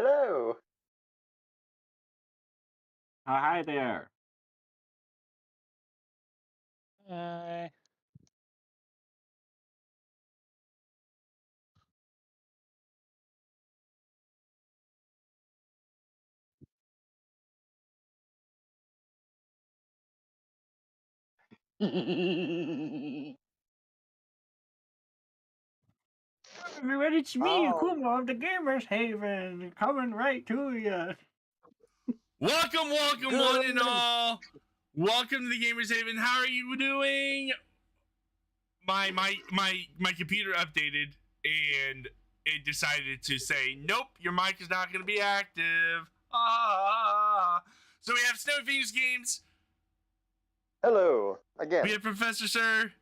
Hello. Hi there. Hi. Everybody, it's me, Oh. Kumo of the Gamerz Haven, coming right to you. Welcome, one and all. Welcome to the Gamers Haven. How are you doing? My computer updated and it decided to say, nope, your mic is not going to be active. So we have Snowy Fingers Games. Hello again. We have Professor Sir.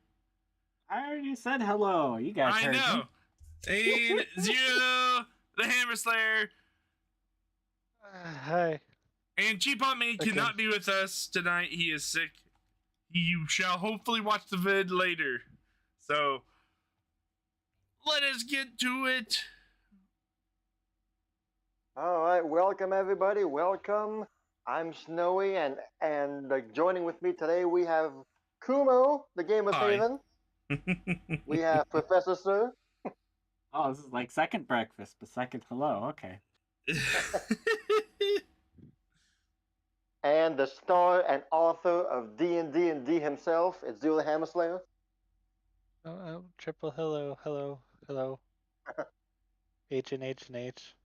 I already said hello. You guys heard know. me. And Zero, the Hammer Slayer. Hi. And CheapPopMan cannot be with us tonight. He is sick. You shall hopefully watch the vid later. So, let us get to it. All right, welcome everybody. Welcome. I'm Snowy, and joining with me today we have Kumo, the Gamers Hi. Haven. We have Professor Sir. Oh, this is like second breakfast, but second hello. Okay. And the star and author of D&D himself, it's Zero the Hammer Slayer. Triple hello. H and H.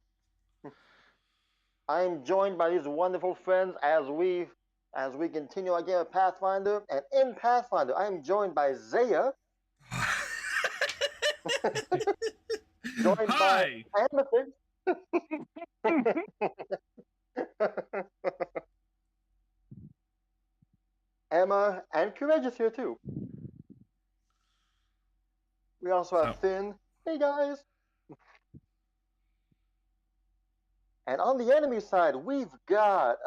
I'm joined by these wonderful friends as we continue our game of Pathfinder. And in Pathfinder, I am joined by Zaya. Joined Hi. by Amethyst. Emma and Kireji'Garou here too. We also have Finn. Hey guys. And on the enemy side, we've got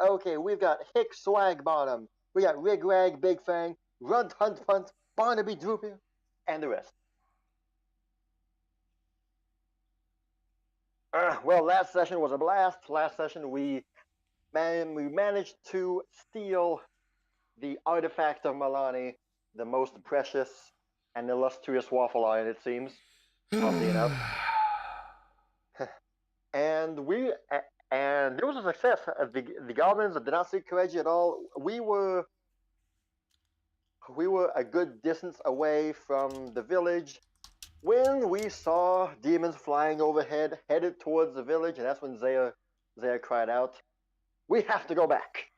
Hick Swagbottom. We got Rig Rag, Big Fang, Runt Hunt Punt, Barnaby Droopy, and the rest. Well, last session was a blast. Last session we managed to steal the artifact of Milani, the most precious and illustrious waffle iron, it seems. Oddly enough. And it was a success. The goblins did not see Kireji at all. We were a good distance away from the village when we saw demons flying overhead, headed towards the village, and that's when Zaya cried out, "We have to go back.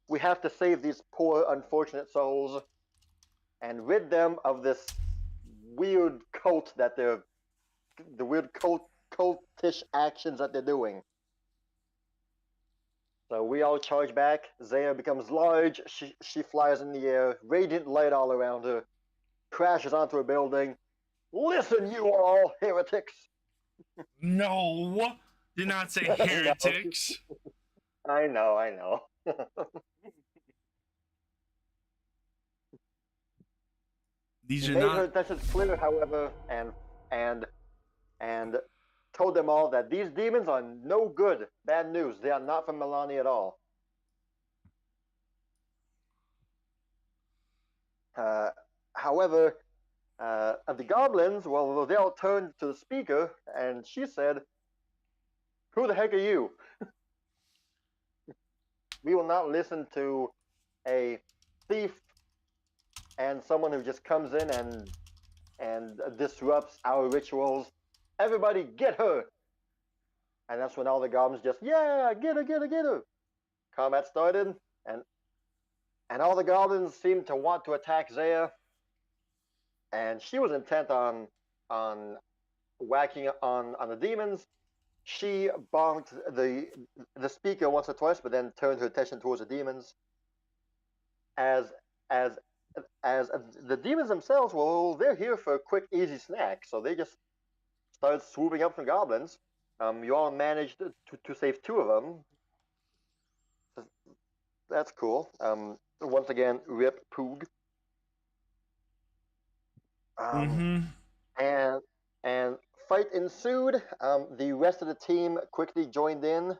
We have to save these poor, unfortunate souls and rid them of this weird cult that the weird cultish actions that they're doing." So we all charge back. Zaya becomes large. She flies in the air, radiant light all around her, crashes onto a building. "Listen, you all heretics!" No, did not say heretics. I know. These She are made not. her intentions clear, however, and told them all that these demons are no good. Bad news. They are not from Milani at all. However, the goblins, well, they all turned to the speaker, and she said, "Who the heck are you? We will not listen to a thief and someone who just comes in and disrupts our rituals. Everybody get her!" And that's when all the goblins just, "Yeah, get her. Combat started, and all the goblins seemed to want to attack Zaya, and she was intent on whacking on the demons. She bonked the speaker once or twice, but then turned her attention towards the demons. As as the demons themselves, well, they're here for a quick, easy snack, so they just started swooping up from goblins. You all managed to save 2 of them. That's cool. Once again, rip Poog. And fight ensued. The rest of the team quickly joined in.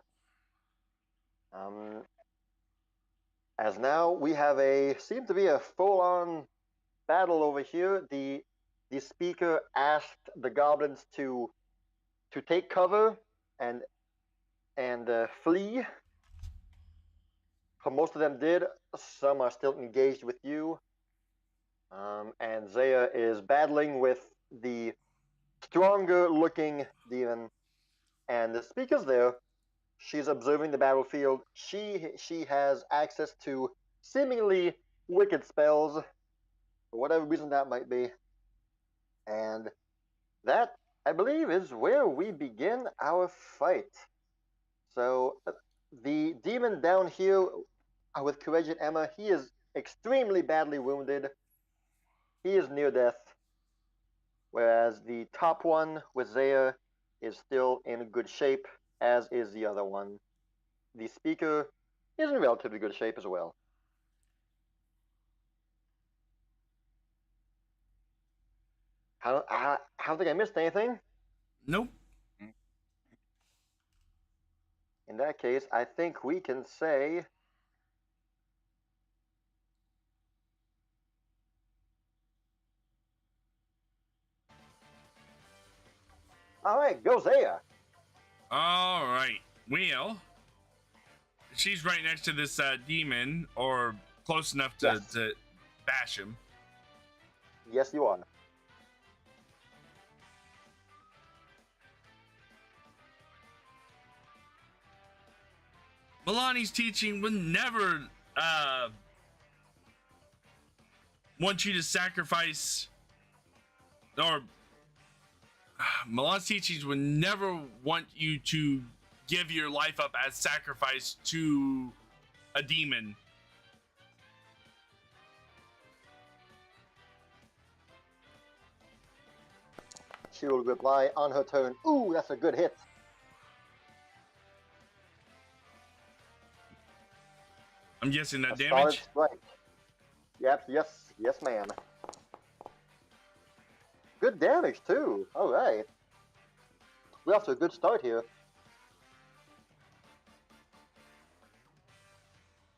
As now we have seemed to be a full-on battle over here. The speaker asked the goblins to take cover and flee. Most of them did. Some are still engaged with you. And Zaya is battling with the stronger-looking demon. And the speaker's there. She's observing the battlefield. She has access to seemingly wicked spells, for whatever reason that might be. And that, I believe, is where we begin our fight. So the demon down here with Kireji and Emma, he is extremely badly wounded. He is near death. Whereas the top one with Zaya is still in good shape, as is the other one. The speaker is in relatively good shape as well. I don't think I missed anything. Nope. In that case, I think we can say all right, go Zaya. All right. Well, she's right next to this demon, or close enough to, Yes. to bash him. Yes, you are. Milani's teaching would never want you to sacrifice, or Milani's teachings would never want you to give your life up as sacrifice to a demon. She will reply on her turn. Ooh, that's a good hit. I'm guessing that A solid damage. strike. Yep, yes, ma'am. Good damage too. All right. We're off to a good start here.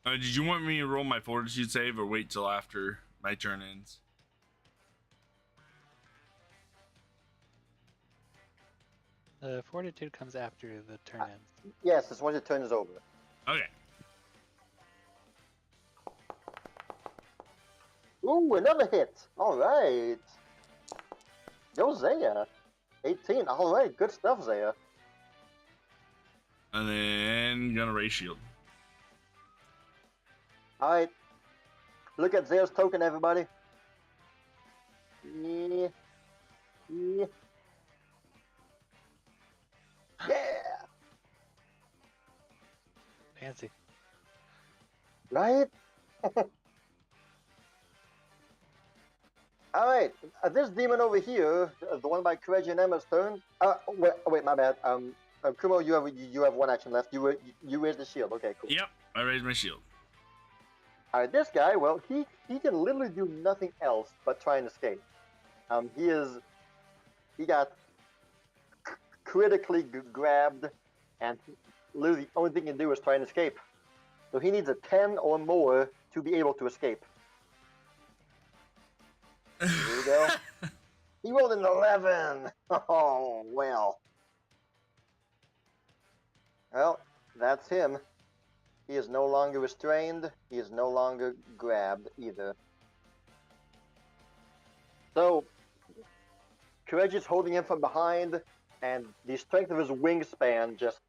Did you want me to roll my fortitude save or wait till after my turn ends? Fortitude comes after the turn ends. Yes, it's once your turn is over. Okay. Ooh, another hit. All right. Go Zaya. 18. All right, good stuff, Zaya. And then gonna raise shield. All right. Look at Zaya's token, everybody. Yeah. Yeah. Yeah. Fancy. Right? All right, this demon over here, the one by Kireji and Emma's turn. Wait, my bad. Kumo, you have one action left. You raised the shield. Okay, cool. Yep, I raised my shield. All right, this guy, well, he can literally do nothing else but try and escape. He got critically grabbed, and literally the only thing he can do is try and escape. So he needs a 10 or more to be able to escape. Here we go. He rolled an 11. Oh, well. Well, that's him. He is no longer restrained. He is no longer grabbed either. So, Kireji's holding him from behind, and the strength of his wingspan just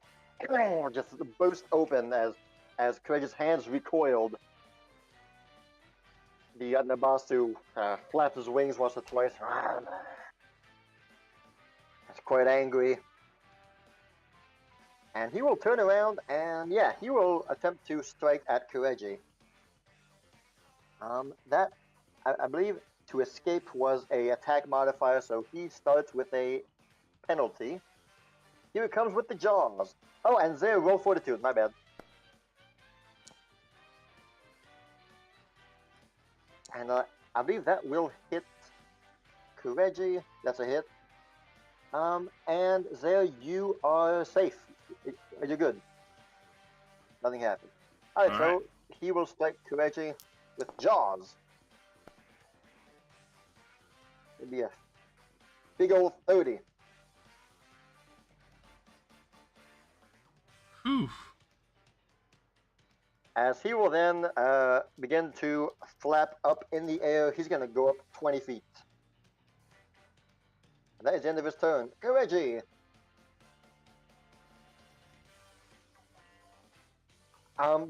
burst open as Kireji's hands recoiled. The Nabasu flapped his wings once or twice. That's quite angry. And he will turn around and, yeah, he will attempt to strike at Kireji. That, I believe, to escape was a attack modifier, so he starts with a penalty. Here it comes with the jaws. Oh, and Zero, roll fortitude, my bad. And I believe that will hit Kireji. That's a hit. And there you are safe. You're good. Nothing happened. Alright, All so right. he will strike Kireji with Jaws. Maybe a big old 30. Whew. As he will then begin to flap up in the air, he's going to go up 20 feet. And that is the end of his turn. Kireji!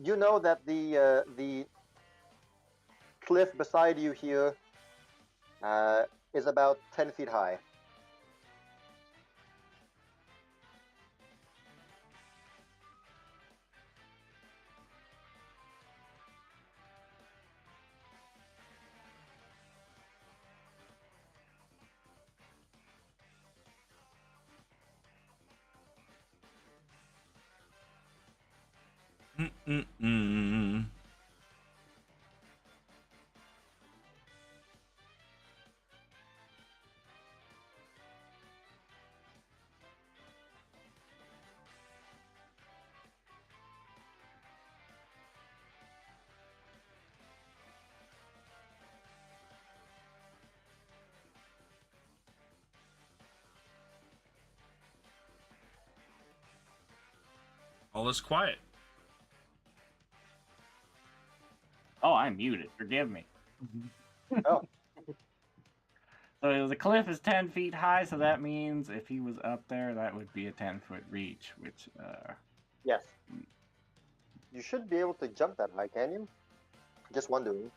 You know that the cliff beside you here is about 10 feet high. Mm-mm-mm. All is quiet. Oh, I'm muted. Forgive me. Oh. So the cliff is 10 feet high, so that means if he was up there, that would be a 10-foot reach, which, Yes. You should be able to jump that high, can you? Just wondering.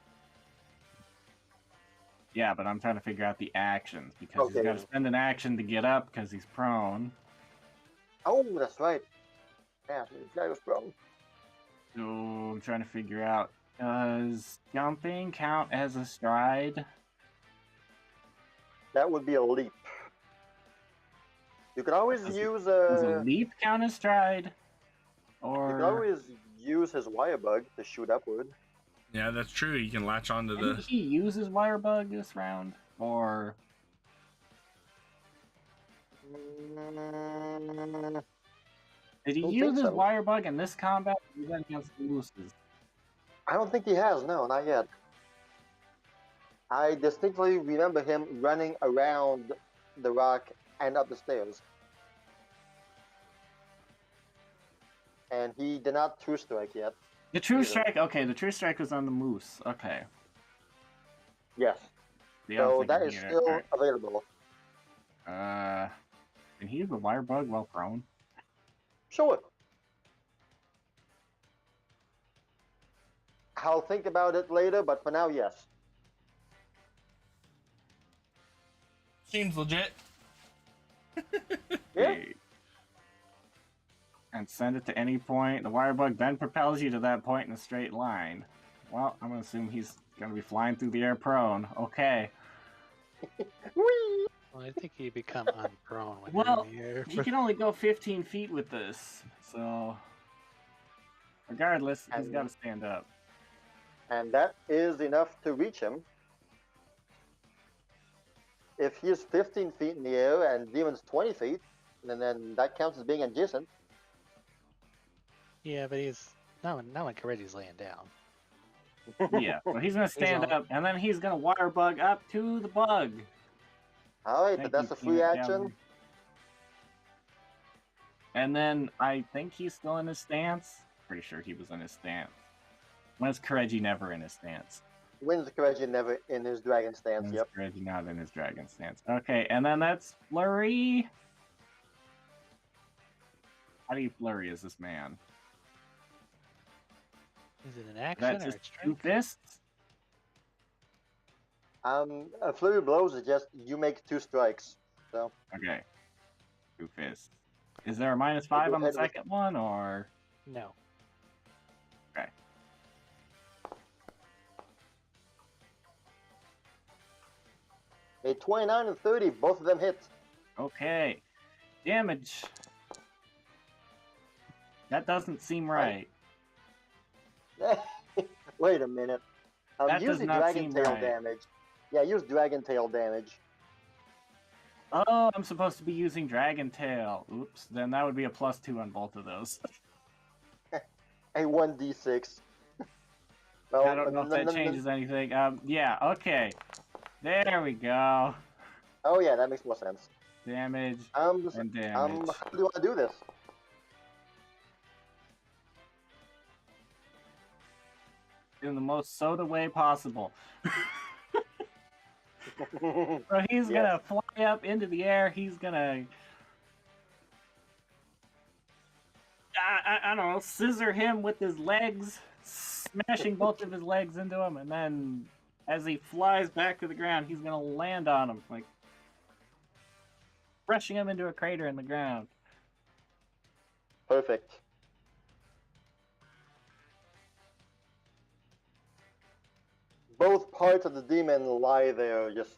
yeah, but I'm trying to figure out the actions, because he's got to spend an action to get up, because he's prone. Oh, that's right. Yeah, this guy was prone. So I'm trying to figure out, does jumping count as a stride? That would be a leap. You could always Does use Does a leap count as stride? You Or could always use his wire bug to shoot upward. Yeah, that's true. You can latch onto didn't the. he use his wire bug this round? Or Mm, did he don't use think his so. wire bug in this combat? Or was that against the mooses? I don't think he has. No, not yet. I distinctly remember him running around the rock and up the stairs. And he did not true strike yet. The true either. strike. Okay, the true strike was on the moose. Okay. Yes. Yeah, I'm So that thinking is here. still Alright. available. Can he use the wire bug while prone? Sure. I'll think about it later, but for now, yes. Seems legit. Yeah. Okay. And send it to any point. The wire bug then propels you to that point in a straight line. Well, I'm gonna assume he's gonna be flying through the air prone. Okay. Whee! Well, I think you become unprone when Well, you're in the air. he can only go 15 feet with this, so regardless, he's got to stand up. And that is enough to reach him. If he is 15 feet in the air and Demon's 20 feet, then that counts as being adjacent. Yeah, but he's not when Kireji's laying down. Yeah, so he's gonna stand all- up, and then he's gonna wire bug up to the bug. Alright, Thank but that's you, a free Peanut action. Gallery. And then I think he's still in his stance. Pretty sure he was in his stance. When is Kireji never in his stance? Wins Kireji never in his dragon stance, When is yep. Kireji not in his dragon stance? Okay, and then that's flurry. How do you flurry as this man? Is it an Is action that or a just two strike? fists? A flurry blows is just you make 2 strikes. So Okay. Two fists. Is there a -5 on the ahead with- second one, or? No. Okay. a 29 and 30, both of them hit. Okay. Damage. That doesn't seem right. Wait a minute. That Use does the not dragon seem tail right. damage. Yeah, use dragon tail damage. Oh, I'm supposed to be using Dragon Tail. Oops, then that would be a +2 on both of those. A 1d6. I Well, don't know if that changes anything. Yeah, okay. There we go. Oh yeah, that makes more sense. Damage and damage. How do I do this? In the most soda way possible. So he's gonna fly up into the air. He's gonna, I don't know, scissor him with his legs, smashing both of his legs into him, and then as he flies back to the ground, he's gonna land on him, like brushing him into a crater in the ground. Perfect. Both parts of the demon lie there, just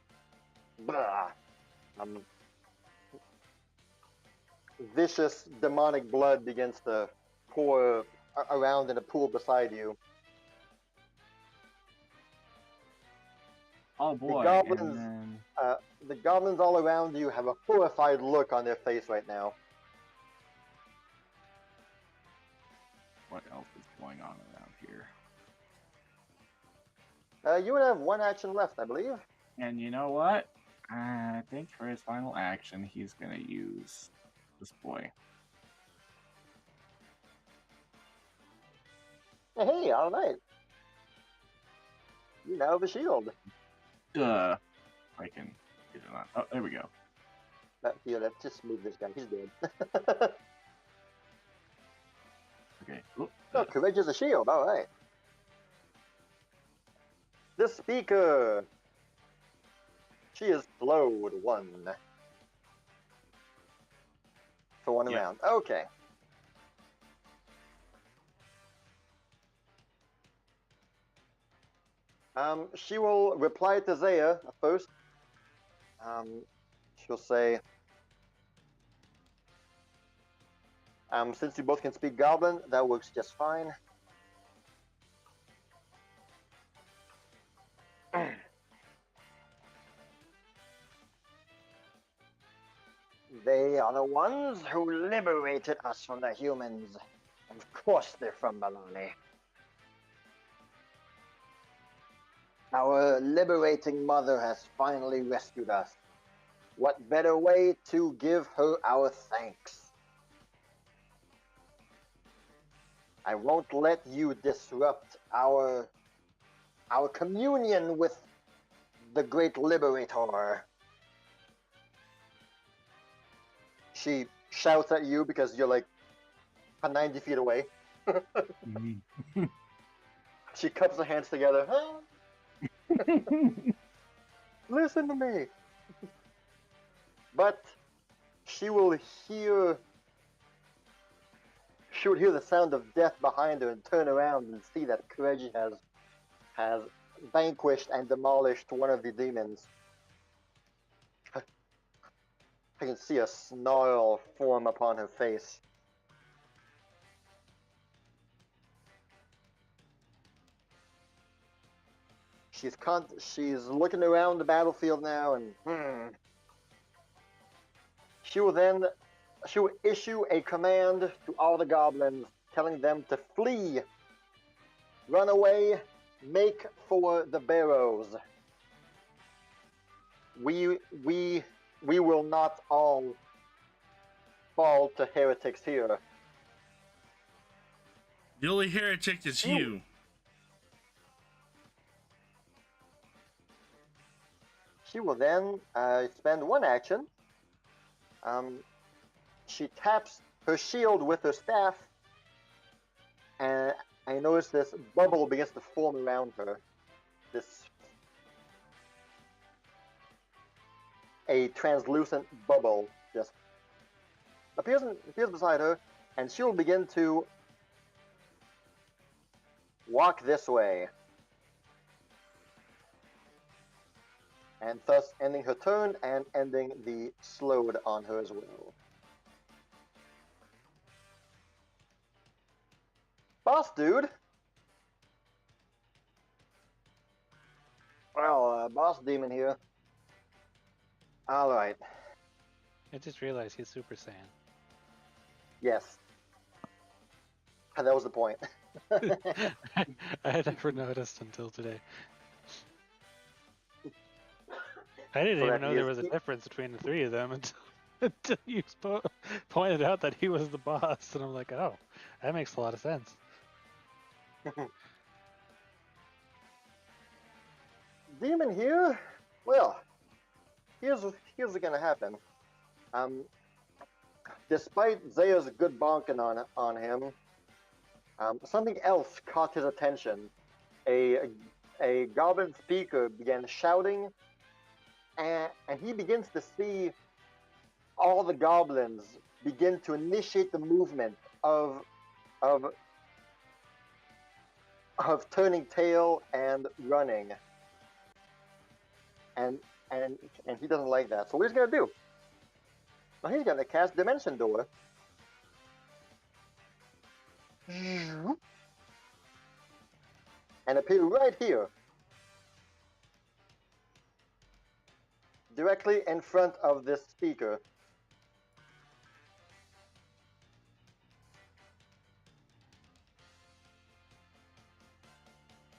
vicious demonic blood begins to pour around in a pool beside you. Oh boy! The goblins all around you have a horrified look on their face right now. What else is going on around here? You would have one action left, I believe. And you know what? I think for his final action, he's gonna use this boy. Hey, all right. You now have a shield. I can get it on. Oh, there we go. Here, let's just move this guy. He's dead. Okay. Oop. Oh, courage is a shield. All right. The speaker. She is slowed 1. For one round. Okay. She will reply to Zaya first. She'll say, since you both can speak Goblin, that works just fine. They are the ones who liberated us from the humans. Of course they're from Milani. Our liberating mother has finally rescued us. What better way to give her our thanks? I won't let you disrupt our communion with the great liberator. She shouts at you because you're like 90 feet away. She cups her hands together. Listen to me. But she would hear the sound of death behind her and turn around and see that Kireji has vanquished and demolished one of the demons. I can see a snarl form upon her face. She's looking around the battlefield now, and she will issue a command to all the goblins, telling them to flee, run away, make for the barrows. We will not all fall to heretics here. The only heretic is you. She will then spend one action. She taps her shield with her staff, and I notice this bubble begins to form around her. A translucent bubble just appears beside her, and she will begin to walk this way, and thus ending her turn and ending the slowed on her as well. Boss dude! Well, boss demon here. Alright. I just realized he's Super Saiyan. Yes. And that was the point. I had never noticed until today. I didn't So even that know he there is- was a difference between the three of them until you pointed out that he was the boss, and I'm like, oh, that makes a lot of sense. Demon here? Well, here's what's gonna happen. Despite Zaya's good bonking on him, something else caught his attention. A goblin speaker began shouting, and he begins to see all the goblins begin to initiate the movement of turning tail and running. And he doesn't like that. So what he's gonna do? Well, he's gonna cast Dimension Door. And appear right here. Directly in front of this speaker.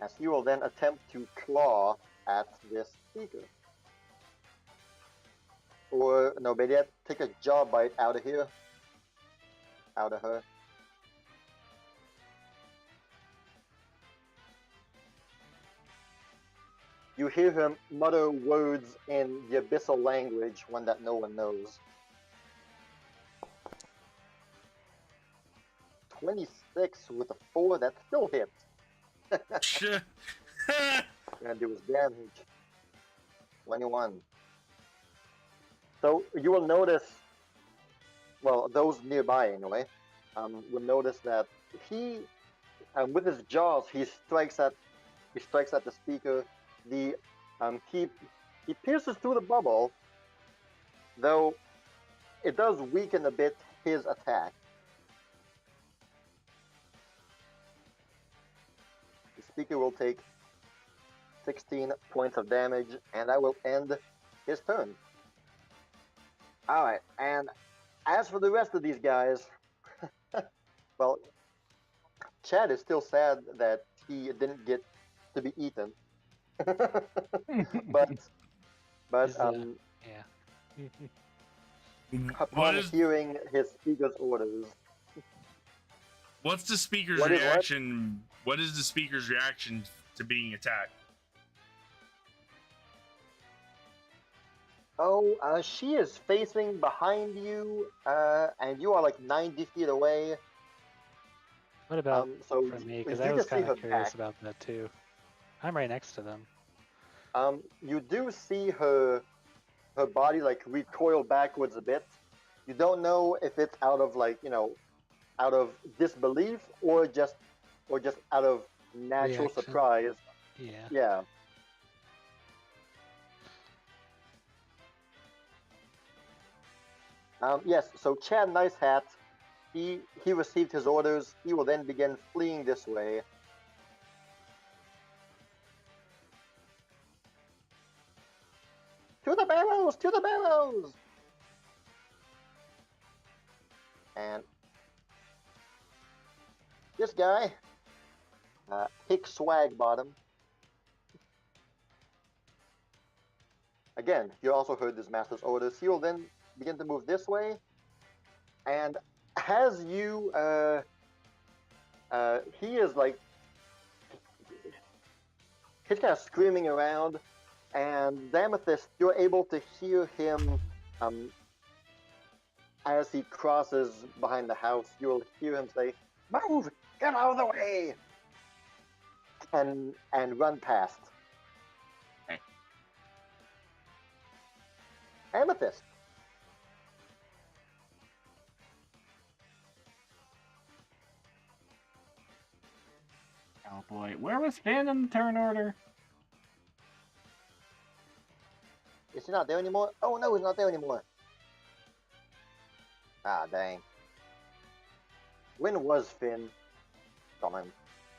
As he will then attempt to claw at this speaker. Or, no, maybe I'd take a jaw bite out of here. Out of her. You hear him mutter words in the abyssal language, one that no one knows. 26 with a 4, that still hits. Gonna do his damage. 21. So you will notice, well, those nearby anyway, will notice that he, with his jaws, he strikes at the speaker. He pierces through the bubble, though it does weaken a bit his attack. The speaker will take 16 points of damage, and I will end his turn. Alright, and as for the rest of these guys, well, Chad is still sad that he didn't get to be eaten. but Yeah. upon hearing his speaker's orders, What's the speaker's What is what? reaction? What is the speaker's reaction to being attacked? she is facing behind you, and you are like 90 feet away. What about so for me? Because you I was just see kind her of curious back. about that too. I'm right next to them. You do see her body like recoil backwards a bit. You don't know if it's out of out of disbelief or just out of natural Reaction. surprise. Yeah. Yeah. Yes, so Chad Nice Hat, he received his orders. He will then begin fleeing this way. To the barrows! To the barrows! And this guy, Hick Swag Bottom. Again, you also heard this master's orders. He will then begin to move this way, and as you, he is like, he's kind of screaming around, and Amethyst, you're able to hear him, as he crosses behind the house. You'll hear him say, "Move! Get out of the way!" and run past. Okay. Amethyst. Oh boy, where was Finn in the turn order? Is he not there anymore? Oh no, he's not there anymore. Ah, dang. When was Finn? Come on.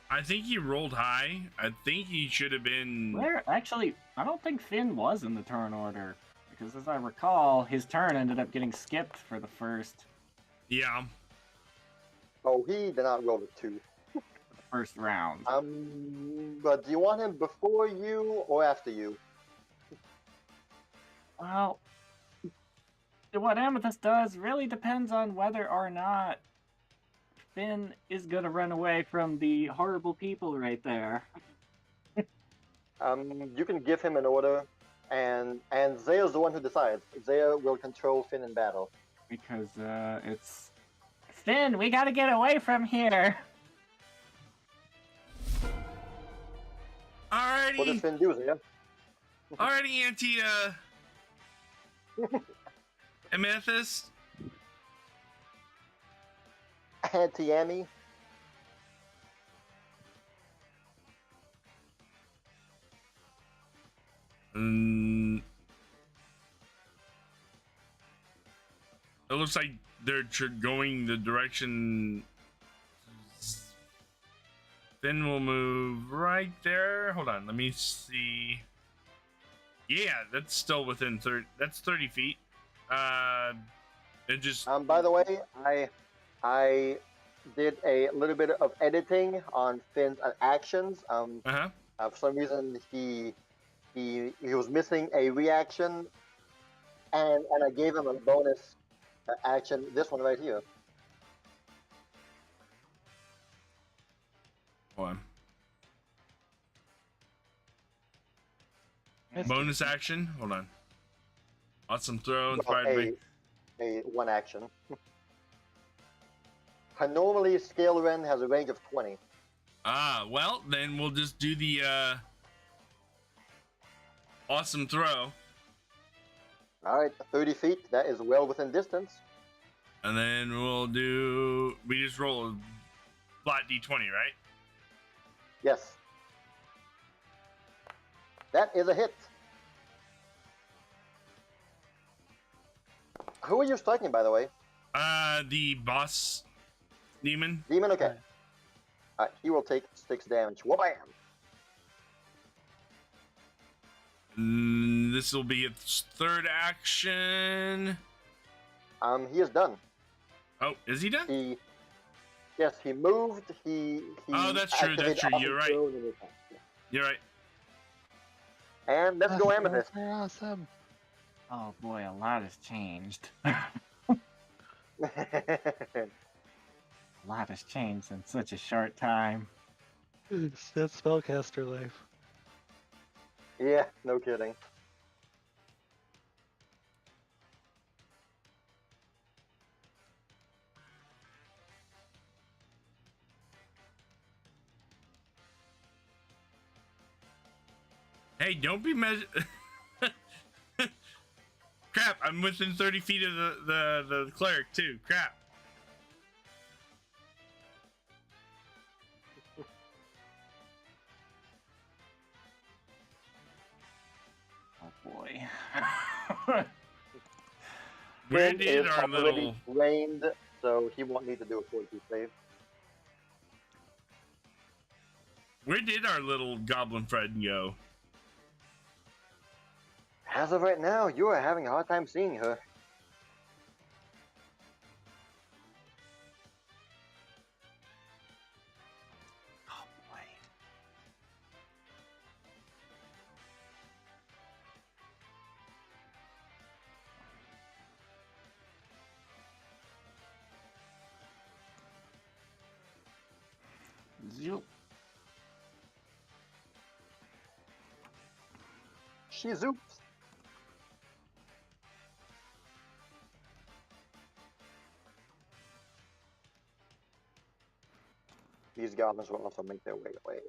I think he rolled high. I think he should have been. Where? Actually, I don't think Finn was in the turn order. because as I recall, his turn ended up getting skipped for the first Yeah. Oh, he did not roll a 2. round. But do you want him before you or after you? Well, what Amethyst does really depends on whether or not Finn is gonna run away from the horrible people right there. You can give him an order, and Zaya's the one who decides. Zaya will control Finn in battle. Because it's Finn, we gotta get away from here. Alrighty. What does Finn do, Zaya? Alrighty, Auntie Amethyst. Auntie Amy. It looks like they're going the direction. Then we'll move right there. Hold on, let me see. Yeah, that's still within 30. That's 30 feet. It just. By the way, I did a little bit of editing on Finn's actions. Uh-huh. For some reason, he was missing a reaction, and I gave him a bonus action. This one right here. Hold on. Bonus action. Hold on. Awesome throw. Inspired by. A one action. Normally, Scale Ren has a range of 20. Ah, well, then we'll just do the awesome throw. All right, 30 feet. That is well within distance. And then we just roll a flat d20, right? Yes. That is a hit. Who are you striking, by the way? The boss demon. Demon, okay. He will take 6 damage. Wham! This will be its third action. He is done. Oh, is he done? Yes, he moved. He Oh, that's true. That's true. You're right. You're right. And let's go Amethyst. Awesome. Oh boy, a lot has changed. A lot has changed in such a short time. It's that spellcaster life. Yeah, no kidding. Hey, don't be Crap, I'm within 30 feet of the cleric too. Crap. Oh boy. Where Finn did is our already little trained, so he won't need to do a 42 save. goblin friend go? As of right now, you are having a hard time seeing her. Oh boy. Zoop. She zoops. These goblins will also make their way away.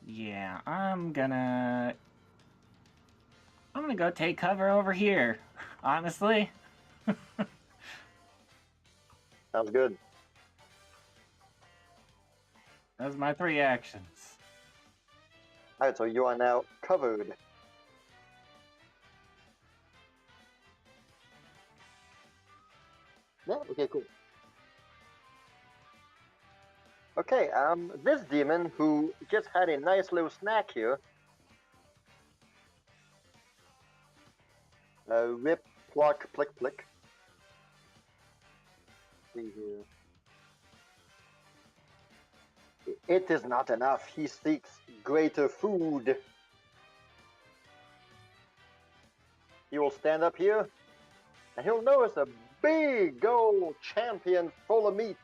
Yeah, I'm gonna go take cover over here. Honestly. Sounds good. Those are my 3 actions. Alright, so you are now covered. Yeah, okay, cool. Okay, this demon who just had a nice little snack here Rip, pluck, plick, plick. See here. It is not enough. He seeks greater food. He will stand up here, and he'll notice a big gold champion full of meat.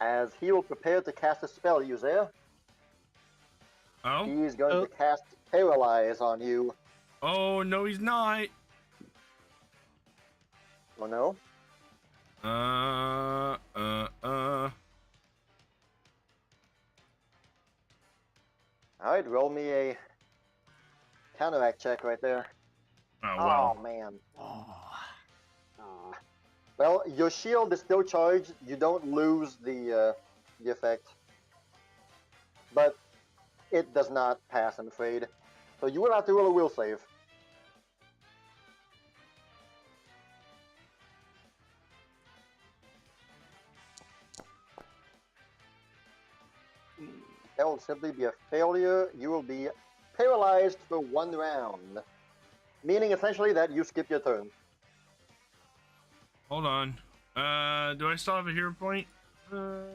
As he will prepare to cast a spell, you there. Oh? He's going to cast Paralyze on you. Oh, no, he's not. Oh no? Alright, roll me a counteract check right there. Oh, wow. Oh man. Oh. Well, your shield is still charged. You don't lose the effect. But it does not pass, I'm afraid. So you will have to roll a will save. That will simply be a failure. You will be paralyzed for 1 round. Meaning essentially that you skip your turn. Hold on. Do I still have a hero point? You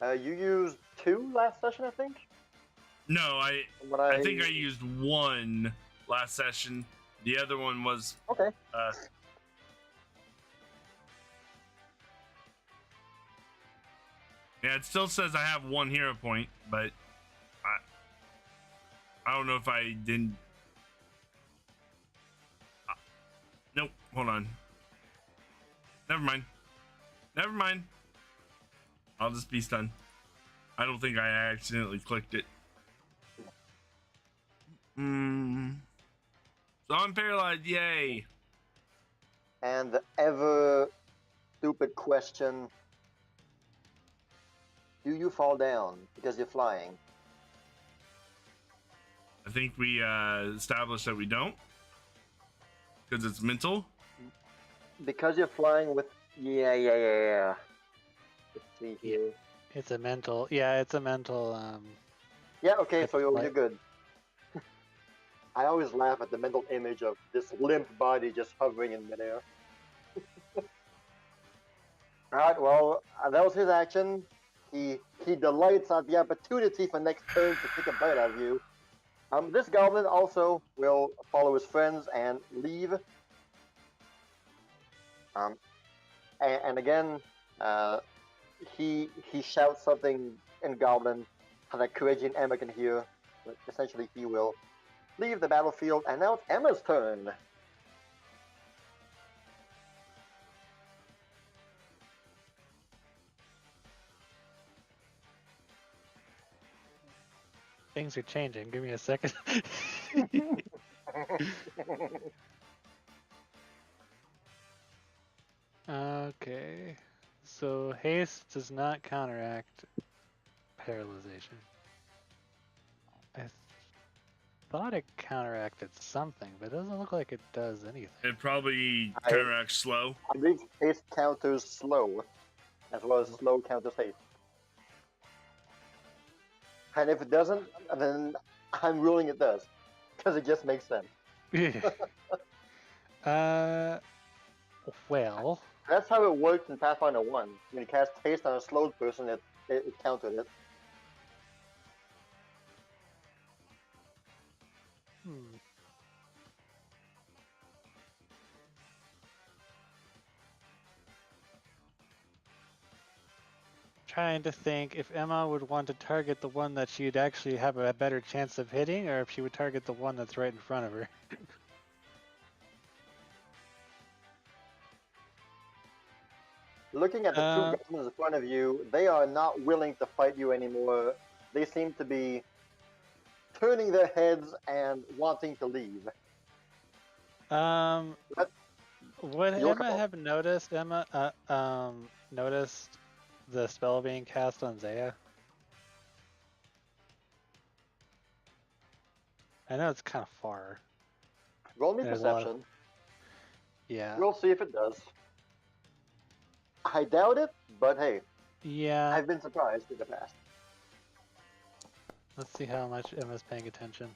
used 2 last session, I think? No, I think I used 1 last session. The other one was... Okay. Yeah, it still says I have 1 hero point, but I don't know if I didn't... Nope, hold on. Never mind. Never mind. I'll just be stunned. I don't think I accidentally clicked it. So I'm paralyzed, yay! And the ever stupid question, do you fall down because you're flying? I think we established that we don't. Because it's mental. Because you're flying with... Yeah. Let's see here. It's a mental. Yeah, it's a mental. Yeah, okay, so you're Like- good. I always laugh at the mental image of this limp body just hovering in midair. Alright, well, that was his action. He delights at the opportunity for next turn to take a bite out of you. This goblin also will follow his friends and leave. And again, he shouts something in Goblin that Kireji and Emma can hear. But essentially, he will leave the battlefield, and now it's Emma's turn. Things are changing. Give me a second. Okay. So haste does not counteract paralyzation. I thought it counteracted something, but it doesn't look like it does anything. It probably counteracts slow. I believe haste counters slow, as well as slow counters haste. And if it doesn't, then I'm ruling it does, because it just makes sense. Well. That's how it worked in Pathfinder 1. When you cast haste on a slowed person, it countered it. Trying to think if Emma would want to target the one that she'd actually have a better chance of hitting, or if she would target the one that's right in front of her. Looking at the two goblins in front of you, they are not willing to fight you anymore. They seem to be turning their heads and wanting to leave. Would Emma have noticed? Noticed the spell being cast on Zaya? I know it's kind of far. Roll me There's perception. Yeah. We'll see if it does. I doubt it, but hey, Yeah. I've been surprised in the past. Let's see how much Emma's paying attention.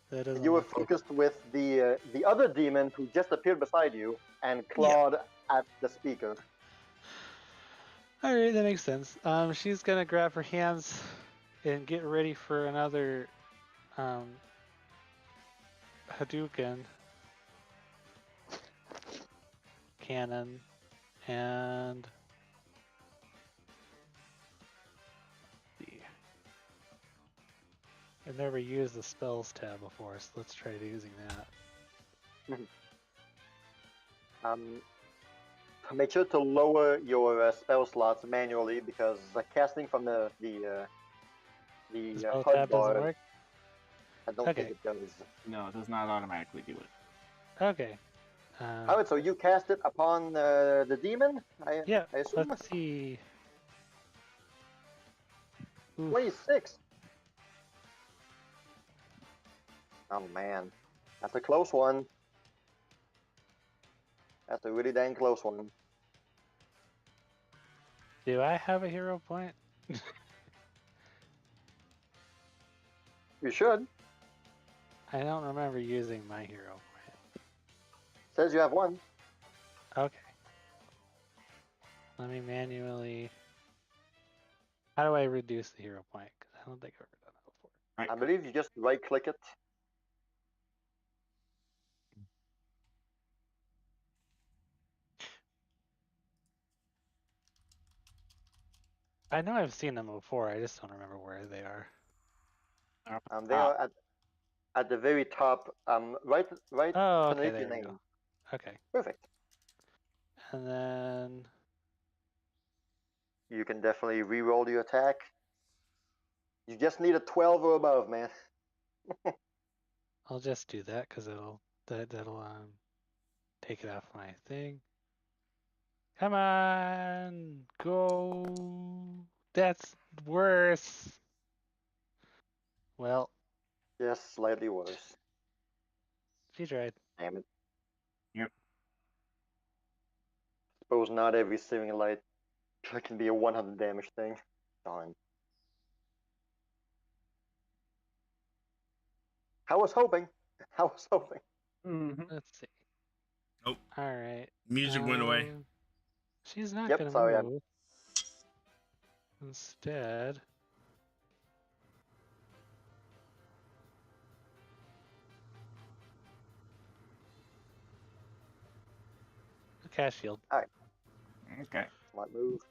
That doesn't You were look like... focused with the other demon who just appeared beside you and clawed at the speaker. Alright, that makes sense. She's gonna grab her hands and get ready for another Hadouken cannon, and I've never used the spells tab before, so let's try using that. Make sure to lower your spell slots manually because casting from the Spell HUD tab doesn't bar, work? I don't think it does. No, it does not automatically do it. Okay. Alright, so you cast it upon the demon? Yeah, I assume? let's see. Oof. 26. Oh man, that's a close one. That's a really dang close one. Do I have a hero point? You should. I don't remember using my hero point. Says you have one. Okay. Let me manually... How do I reduce the hero point? Because I don't think I've ever done that before. Right. I believe you just right click it. I know I've seen them before, I just don't remember where they are. They are at the very top. Right Oh, okay, underneath there your we name. go. Okay. Perfect. And then... You can definitely re-roll your attack. You just need a 12 or above, man. I'll just do that because that'll take it off my thing. Come on, go. That's worse. Well, Just slightly worse. she tried. Damn it. Yep. Suppose not every Searing Light can be a 100 damage thing. Darn. I was hoping. I was hoping. Mm-hmm. Let's see. Nope. All right. Music went away. She's not Yep, gonna sorry, move. Instead, cast shield. Okay. Smart move.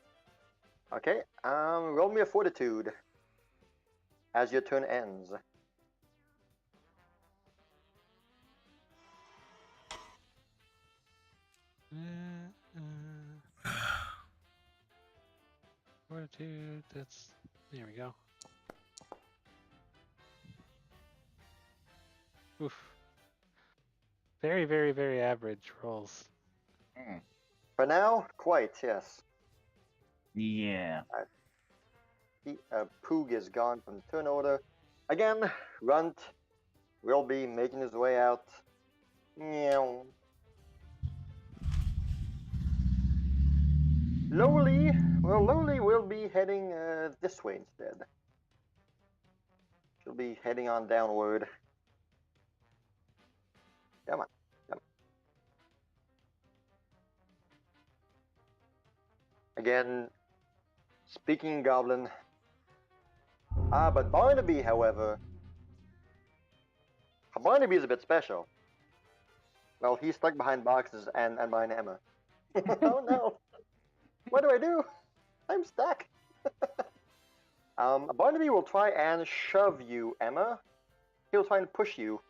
Okay. Roll me a Fortitude as your turn ends. Fortitude. That's there we go. Oof. Very, very, very average rolls. For now, quite, yes. Yeah. Poog is gone from the turn order. Again, Runt will be making his way out. Meow. Lowly will be heading this way instead. She'll be heading on downward. Come on. Again, speaking Goblin. But Barnaby, however, Barnaby is a bit special. Well, he's stuck behind boxes and behind Emma. Oh no! What do I do? I'm stuck. Barnaby will try and shove you, Emma. He'll try and push you.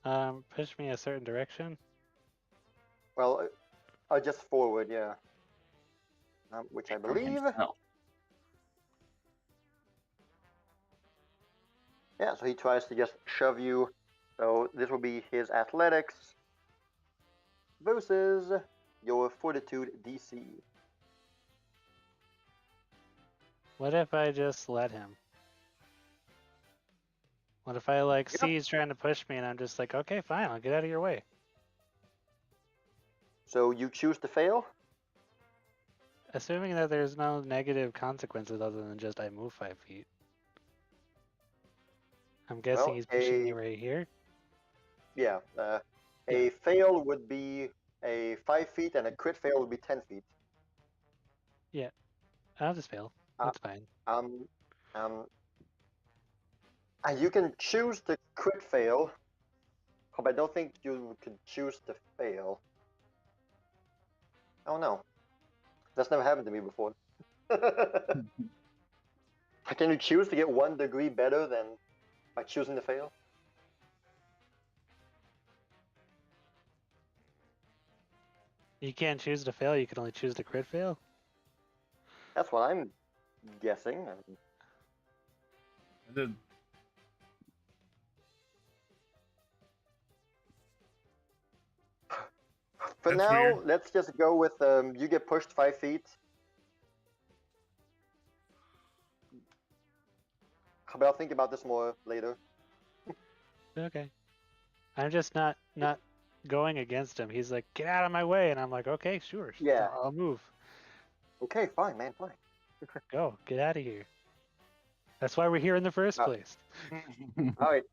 Push me a certain direction. Well, just forward, yeah. Which I believe. Yeah, so he tries to just shove you. So this will be his athletics versus your fortitude DC. What if I just let him? What if I see he's trying to push me and I'm just like, okay, fine, I'll get out of your way. So you choose to fail? Assuming that there's no negative consequences other than just I move 5 feet. I'm guessing Well, he's pushing me right here. Yeah. Yeah. A fail would be a 5 feet, and a crit fail would be 10 feet. Yeah. I'll just fail. That's fine. You can choose to crit fail, but I don't think you could choose to fail. Oh no. That's never happened to me before. Can you choose to get 1 degree better than by choosing to fail? You can't choose to fail, you can only choose to crit fail? That's what I'm guessing. The- For That's now, weird. let's just go with you get pushed 5 feet. But I'll think about this more later. Okay. I'm just not going against him. He's like, get out of my way, and I'm like, okay, sure. Yeah. I'll move. Okay, fine, man, fine. Go, get out of here. That's why we're here in the first place. All right.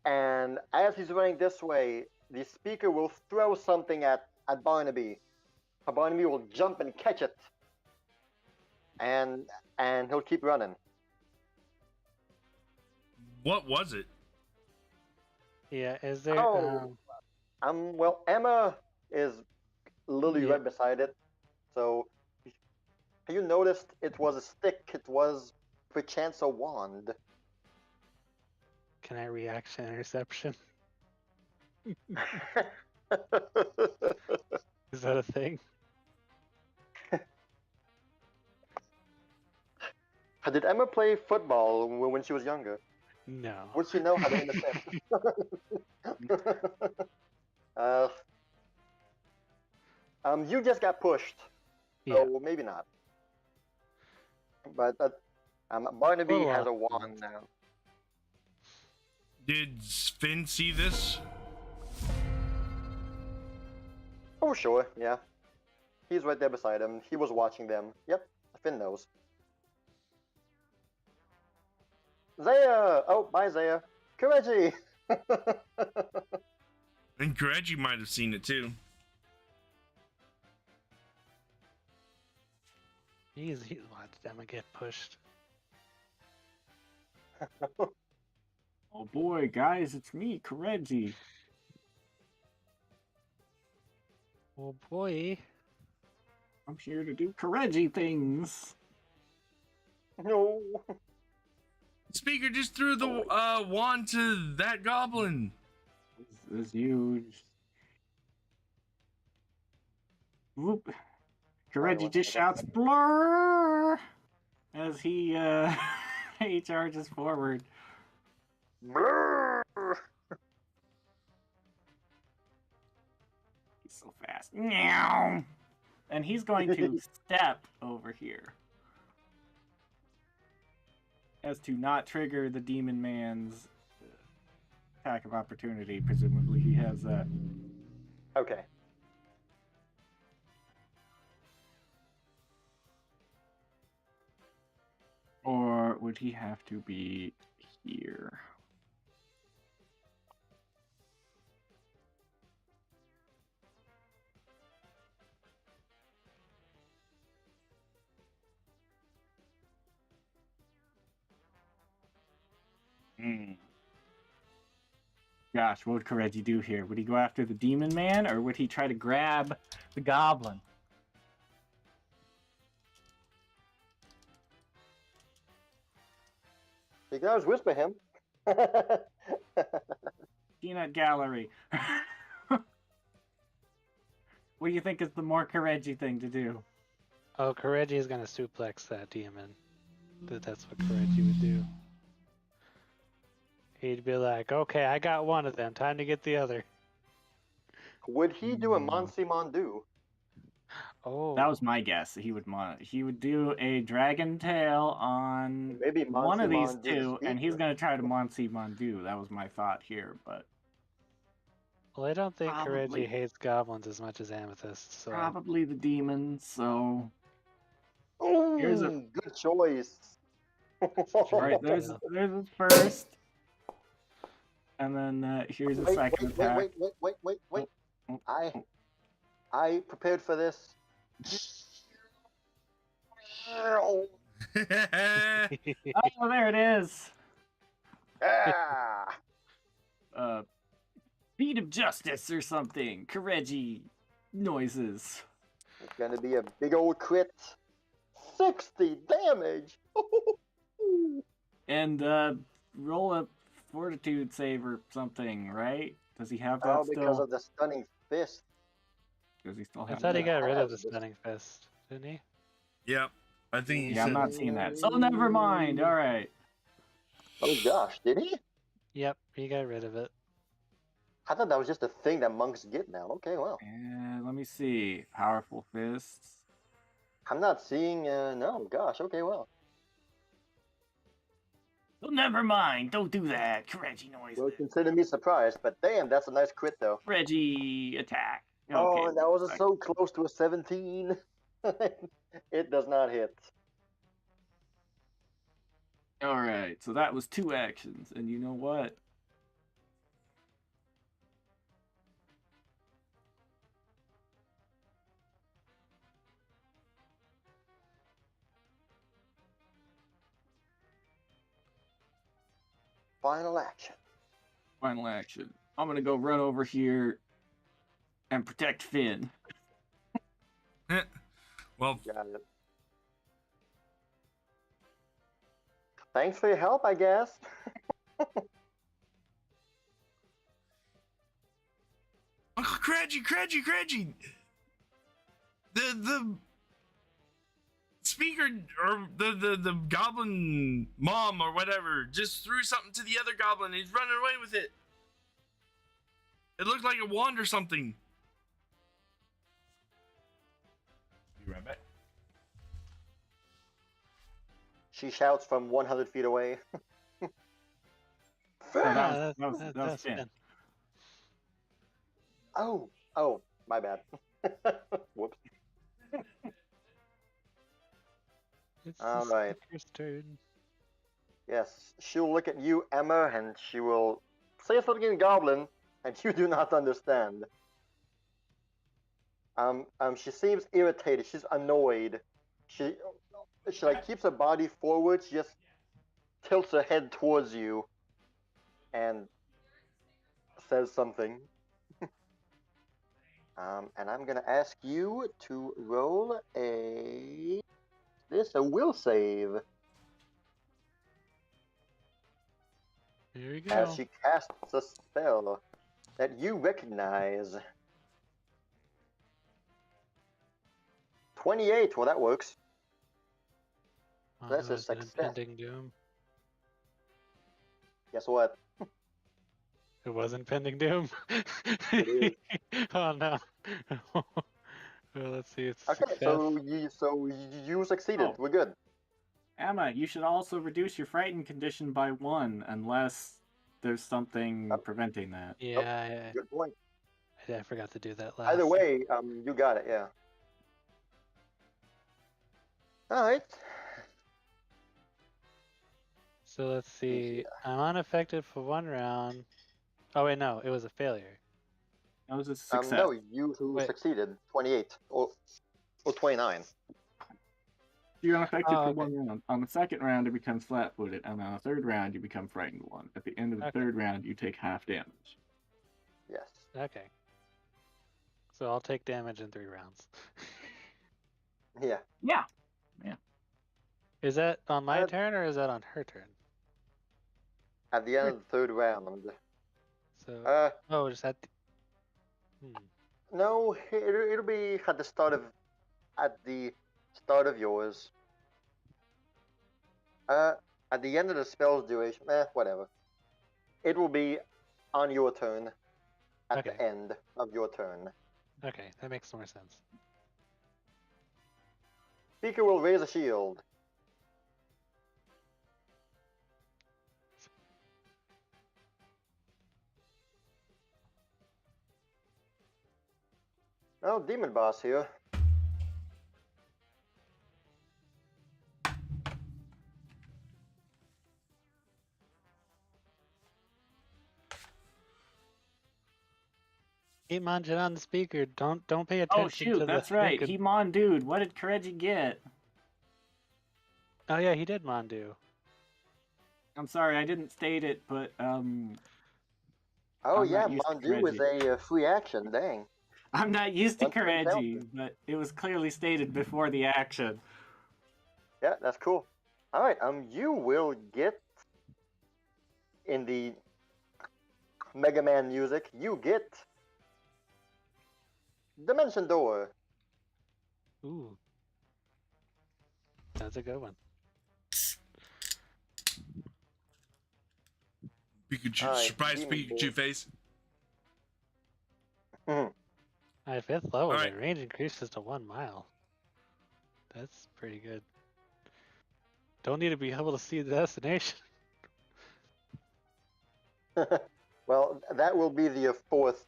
And as he's running this way, the speaker will throw something at Barnaby. Barnaby will jump and catch it, and he'll keep running. What was it? Yeah, is there... Oh. Well, Emma is literally right beside it. So, have you noticed it was a stick? It was perchance a wand. Can I reaction interception? Is that a thing? Did Emma play football when she was younger? No. Would she know how to intercept? You just got pushed, so Yeah. maybe not. But Barnaby Little has a off. wand now. Did Finn see this? Oh, sure, yeah. He's right there beside him. He was watching them. Yep, Finn knows. Zaya! Oh, bye, Zaya. Kireji! And Kireji might have seen it too. He's watched Emma get pushed. Oh boy, guys, it's me, Kireji. Oh boy. I'm here to do Kireji things. No. Speaker just threw the wand to that goblin. This is huge. Whoop. Kireji just shouts blur as he he charges forward. Brrr. He's so fast. Meow. And he's going to step over here. As to not trigger the demon man's attack of opportunity. Presumably he has that. Okay. Or would he have to be here? Gosh, what would Kireji do here? Would he go after the demon man, or would he try to grab the goblin? You can always whisper him. Peanut gallery. What do you think is the more Kireji thing to do? Oh, Kireji is gonna suplex that demon. That's what Kireji would do. He'd be like, okay, I got one of them. Time to get the other. Would he do a Monsi Mondu? Oh. That was my guess. He would do a dragon tail on Maybe one of these Monsi Mondu two, and he's speaker. going to try to Monsi Mondu. That was my thought here, but Well, I don't think Probably. Kireji hates goblins as much as Amethyst, so Probably the demons, so... Here's a... Ooh, good choice. Alright, there's the first. And then here's the second attack. Wait. Oh, I prepared for this. Oh, there it is! Ah, Beat of Justice or something. Kireji noises. it's gonna be a big old crit. 60 damage. And roll a fortitude save or something, right? Does he have that Oh, because still? of the stunning fist. Does he still I have thought he that? got rid of the has this- stunning fist, didn't he? Yep. I think he Yeah, I'm said. not seeing that. So never mind. All right. Oh gosh, did he? Yep, he got rid of it. I thought that was just a thing that monks get now. Okay, well. And let me see. Powerful fists. I'm not seeing, no, gosh, okay, well. So never mind. Don't do that. Kireji noises. Well, consider me surprised, but damn, that's a nice crit, though. Kireji attack. Okay. Oh, and that was so close to a 17. It does not hit. All right. So that was 2 actions, and you know what? Final action. Final action. I'm gonna go run over here and protect Finn. Well, Got it. Thanks for your help, I guess. Uncle Kireji. The speaker or the goblin mom or whatever just threw something to the other goblin and he's running away with it. It looked like a wand or something. Be right back. She shouts from 100 feet away. Oh, Finn! that was Finn. Finn. Oh, my bad. Whoops. It's All the right. speaker's turn. Yes, she'll look at you, Emma, and she will say something in Goblin, and you do not understand. She seems irritated. She's annoyed. She like keeps her body forward. She just tilts her head towards you, and says something. And I'm gonna ask you to roll a will save. Here we go. As she casts a spell that you recognize. 28, well that works. Oh, that's it a was an success. impending doom. Guess what? It was impending doom. It Oh no. Well, let's see. It's Okay, success. so you succeeded. Oh. We're good. Emma, you should also reduce your frightened condition by 1 unless there's something Oh. preventing that. Yeah, Good point. I forgot to do that last. Either way, you got it. Yeah. All right. So let's see. Yeah. I'm unaffected for 1 round. Oh wait, no, it was a failure. That was a success. No, you Wait. succeeded. 28 or 29. You're unaffected Oh, for okay. 1 round. On the second round, it becomes flat-footed, and on the third round, you become frightened 1. At the end of the Okay. third round, you take half damage. Yes. Okay. So I'll take damage in 3 rounds. Yeah. Yeah. Is that on my Uh, turn or is that on her turn? At the end of the third round. So oh, just at. No, it'll be at the start of yours. At the end of the spell's duration, whatever. It will be on your turn. At Okay. the end of your turn. Okay, that makes more sense. Speaker will raise a shield. Oh, demon boss here. Keep munching on the speaker. Don't pay Oh attention shoot, to that's the right. thinking. He mondude. What did Kireji get? Oh yeah, he did Mondu. I'm sorry, I didn't state it, but Oh I'm yeah, not used to Mondu is a free action. Dang. I'm not used to Once per Kireji, encounter. but it was clearly stated before the action. Yeah, that's cool. All right. You will get in the Mega Man music. You get Dimension Door. Ooh, that's a good one. Pikachu, Alright, surprise demon Pikachu boy. face. At 5th level, All right. the range increases to 1 mile. That's pretty good. Don't need to be able to see the destination. Well, that will be the fourth,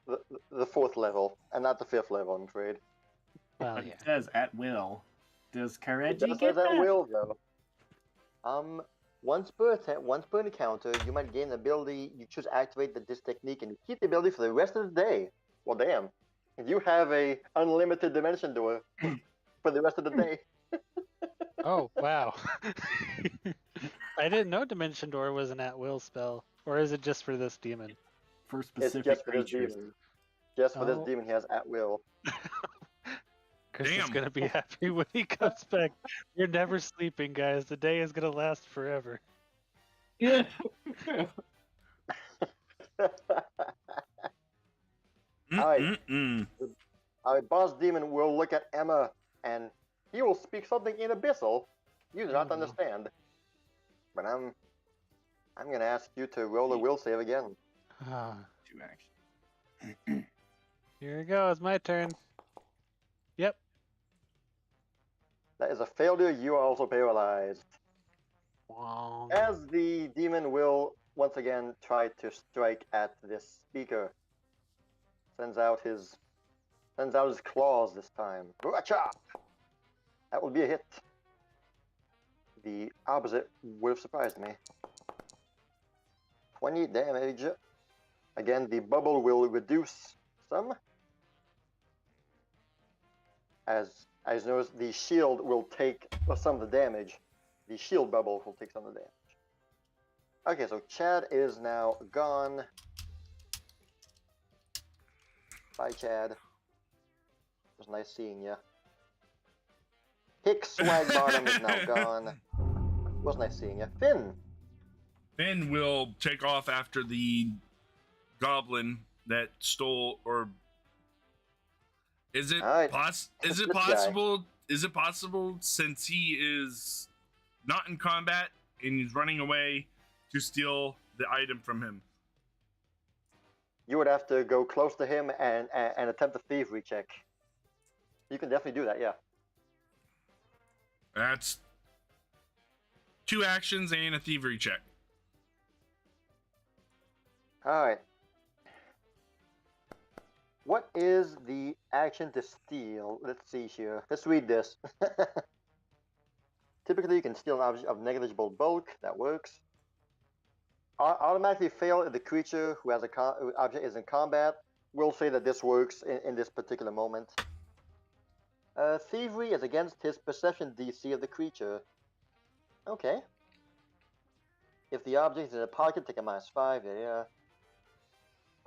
the fourth level, and not the fifth level, I'm afraid. Well, But yeah. it says at will. Does It Kireji does get say that that? will though. Once per encounter, you might gain an ability. You choose to activate this technique, and you keep the ability for the rest of the day. Well, damn! If you have a unlimited dimension door for the rest of the day. Oh, wow. I didn't know Dimension Door was an at-will spell. Or is it just for this demon? For It's specific just for this creatures. demon. Just for this Oh. demon, he has at will. Chris is Damn. going to be happy when he comes back. You're never sleeping, guys. The day is going to last forever. Yeah. Alright. Mm-mm-mm. Our boss demon will look at Emma, and he will speak something in Abyssal. You do not Oh, no. understand. But I'm gonna ask you to roll a will save again. Ah, 2 action. here we go. It's my turn. Yep. That is a failure. You are also paralyzed. Wong. As the demon will once again try to strike at this speaker. Sends out his claws this time. Hooah-cha! That will be a hit. The opposite would have surprised me. 20 damage. Again, the bubble will reduce some. As noticed, the shield will take some of the damage. The shield bubble will take some of the damage. Okay, so Chad is now gone. Bye, Chad. It was nice seeing ya. Hick Swagbottom is now gone. It was nice seeing ya. Finn! Finn will take off after the goblin that stole, or is it Alright, is it this guy. possible? Is it possible, since he is not in combat and he's running away, to steal the item from him? You would have to go close to him and attempt a thievery check. You can definitely do that, yeah. That's 2 actions and a thievery check. Alright. What is the action to steal? Let's see here. Let's read this. Typically, you can steal an object of negligible bulk. That works. Automatically fail if the creature who has object is in combat. We'll say that this works in this particular moment. Thievery is against his perception DC of the creature. Okay. If the object is in a pocket, take a -5. Yeah.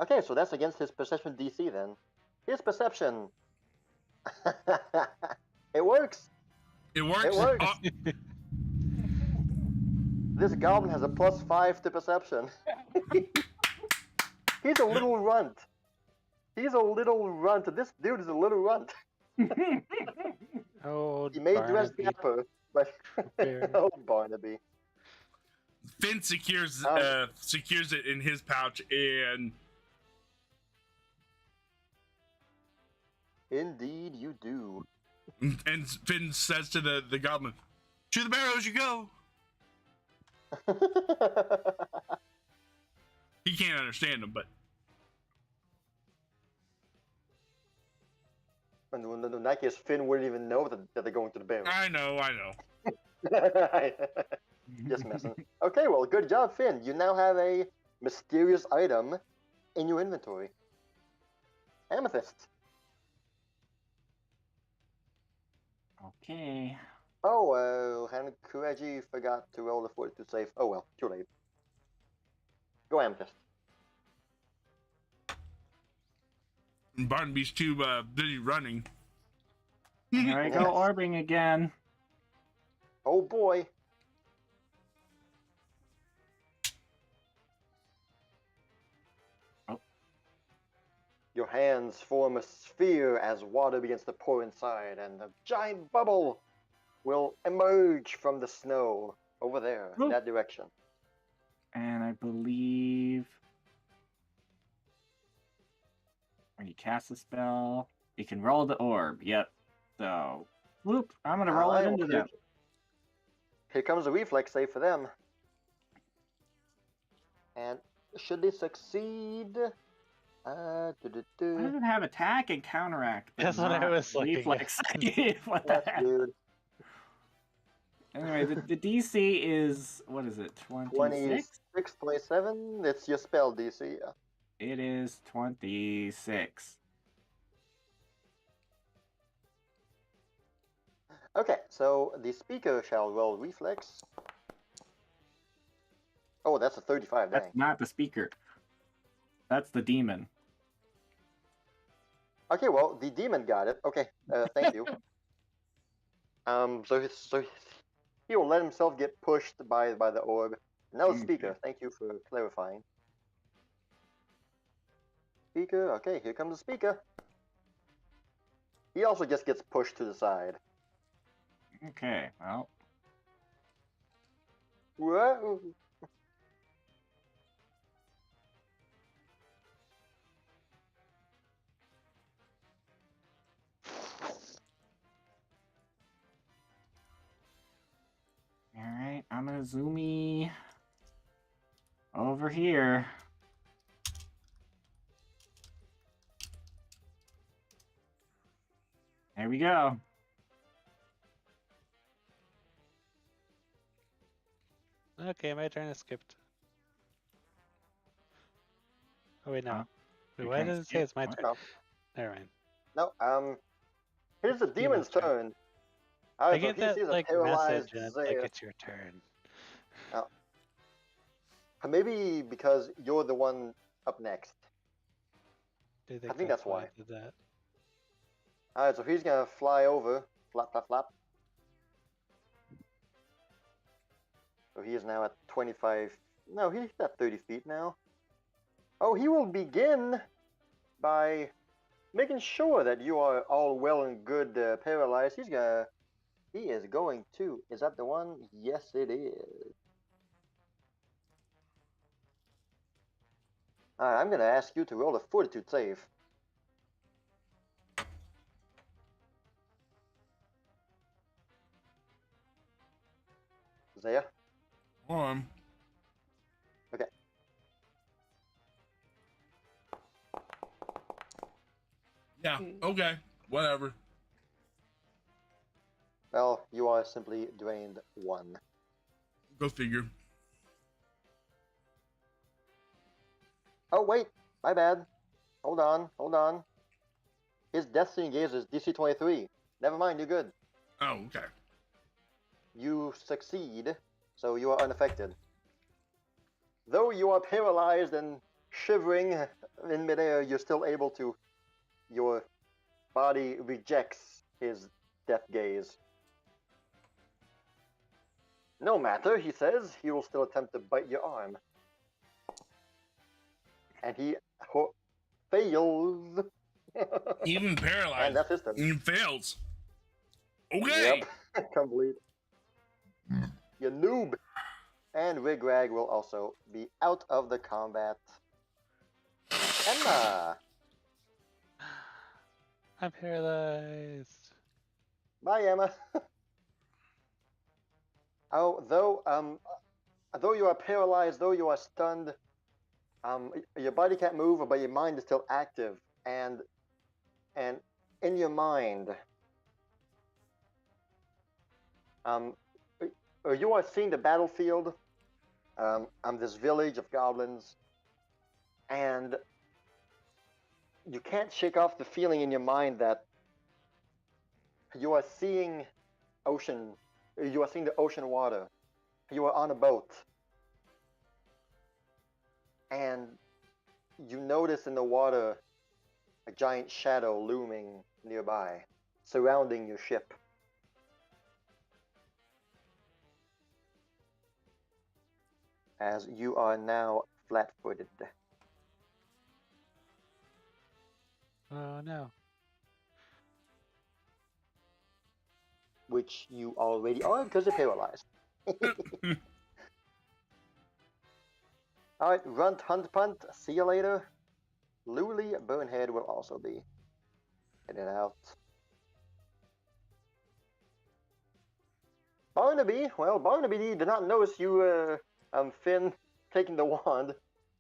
Okay, so that's against his perception DC then. His perception. It works. It works. It works. Oh, This goblin has a +5 to perception. He's a little runt. He's a little runt. This dude is a little runt. Oh, He may dress Barnaby. dapper, but Fair. oh, Barnaby. Finn secures it in his pouch, and Indeed, you do. Finn says to the goblin, "To the barrows you go." He can't understand him, but And in that case, Finn wouldn't even know that they're going to the barrel. I know. Just messing. Okay, well, good job, Finn. You now have a mysterious item in your inventory. Amethyst. Okay. Oh, and Kireji forgot to roll the fortitude save. Oh well, too late. Go Amethyst. Barnaby's too busy running. Here I go orbing again. Oh boy. Oh. Your hands form a sphere as water begins to pour inside, and a giant bubble will emerge from the snow over there, in that direction. And I believe when you cast a spell, you can roll the orb. Yep. So, whoop! I'm gonna roll it into them. Here comes a reflex save for them. And should they succeed? Why does it have attack and counteract? But That's what I not was looking reflex at. save? What the That's heck? weird. Anyway, the DC is, what is it, 26? 26, 27? It's your spell DC. It is 26. Okay, so the speaker shall roll reflex. Oh, that's a 35, dang. That's not the speaker. That's the demon. Okay, well, the demon got it. Okay, thank you. So he will let himself get pushed by the orb. Now the speaker. Okay. Thank you for clarifying. Speaker. Okay, here comes the speaker. He also just gets pushed to the side. Okay, well. Whoa. Alright, I'm gonna zoomy over here. There we go. Okay, my turn is skipped. Oh wait, no. Huh? Wait, Your why turn does it say skipped? it's my What? turn? No, Never mind. no. Here's the demon's Demon's turn. turn. I Alright, get so he that sees a like paralyzed message and Zaya. like it's your turn. Maybe because you're the one up next. Do you I think that's why. I did that? Alright, so he's gonna fly over. Flap, flap, flap. So he is now at 25. No, he's at 30 feet now. Oh, he will begin by making sure that you are all well and good paralyzed. He is going to. Is that the one? Yes, it is. Alright, I'm gonna ask you to roll a fortitude save. Zaya? Okay. Yeah. Okay. Whatever. Well, you are simply drained 1. Go figure. Oh, wait. My bad. Hold on. His Destiny Gaze is DC 23. Never mind, you're good. Oh, okay. You succeed, so you are unaffected. Though you are paralyzed and shivering in midair, you're still able to. Your body rejects his death gaze. No matter, he says, he will still attempt to bite your arm. And he fails. Even paralyzed. And that's his turn. Even fails. Okay. Yep, complete. You noob. And Rigrag will also be out of the combat. Emma! I'm paralyzed. Bye, Emma. Oh, though you are paralyzed, though you are stunned, your body can't move, but your mind is still active, and in your mind, you are seeing the battlefield, this village of goblins, and you can't shake off the feeling in your mind that you are seeing ocean. You are seeing the ocean water. You are on a boat, and you notice in the water a giant shadow looming nearby, surrounding your ship. As you are now flat-footed. Oh no. Which you already are because you're paralyzed. Alright, runt, hunt, punt. See you later. Luli Burnhead will also be heading out. Barnaby, well, Barnaby did not notice you, Finn, taking the wand.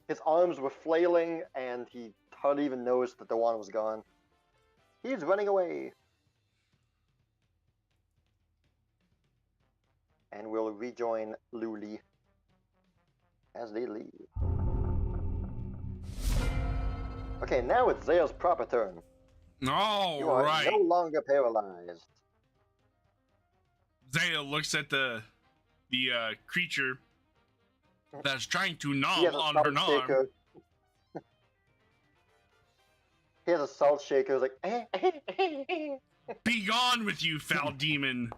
His arms were flailing, and he hardly even noticed that the wand was gone. He's running away. And we'll rejoin Luli as they leave. Okay, now it's Zaya's proper turn. All You are right. no longer paralyzed. Zaya looks at the creature that's trying to He nom has a on salt her nom. shaker. He has a salt shaker. He's like, Be gone with you, foul demon.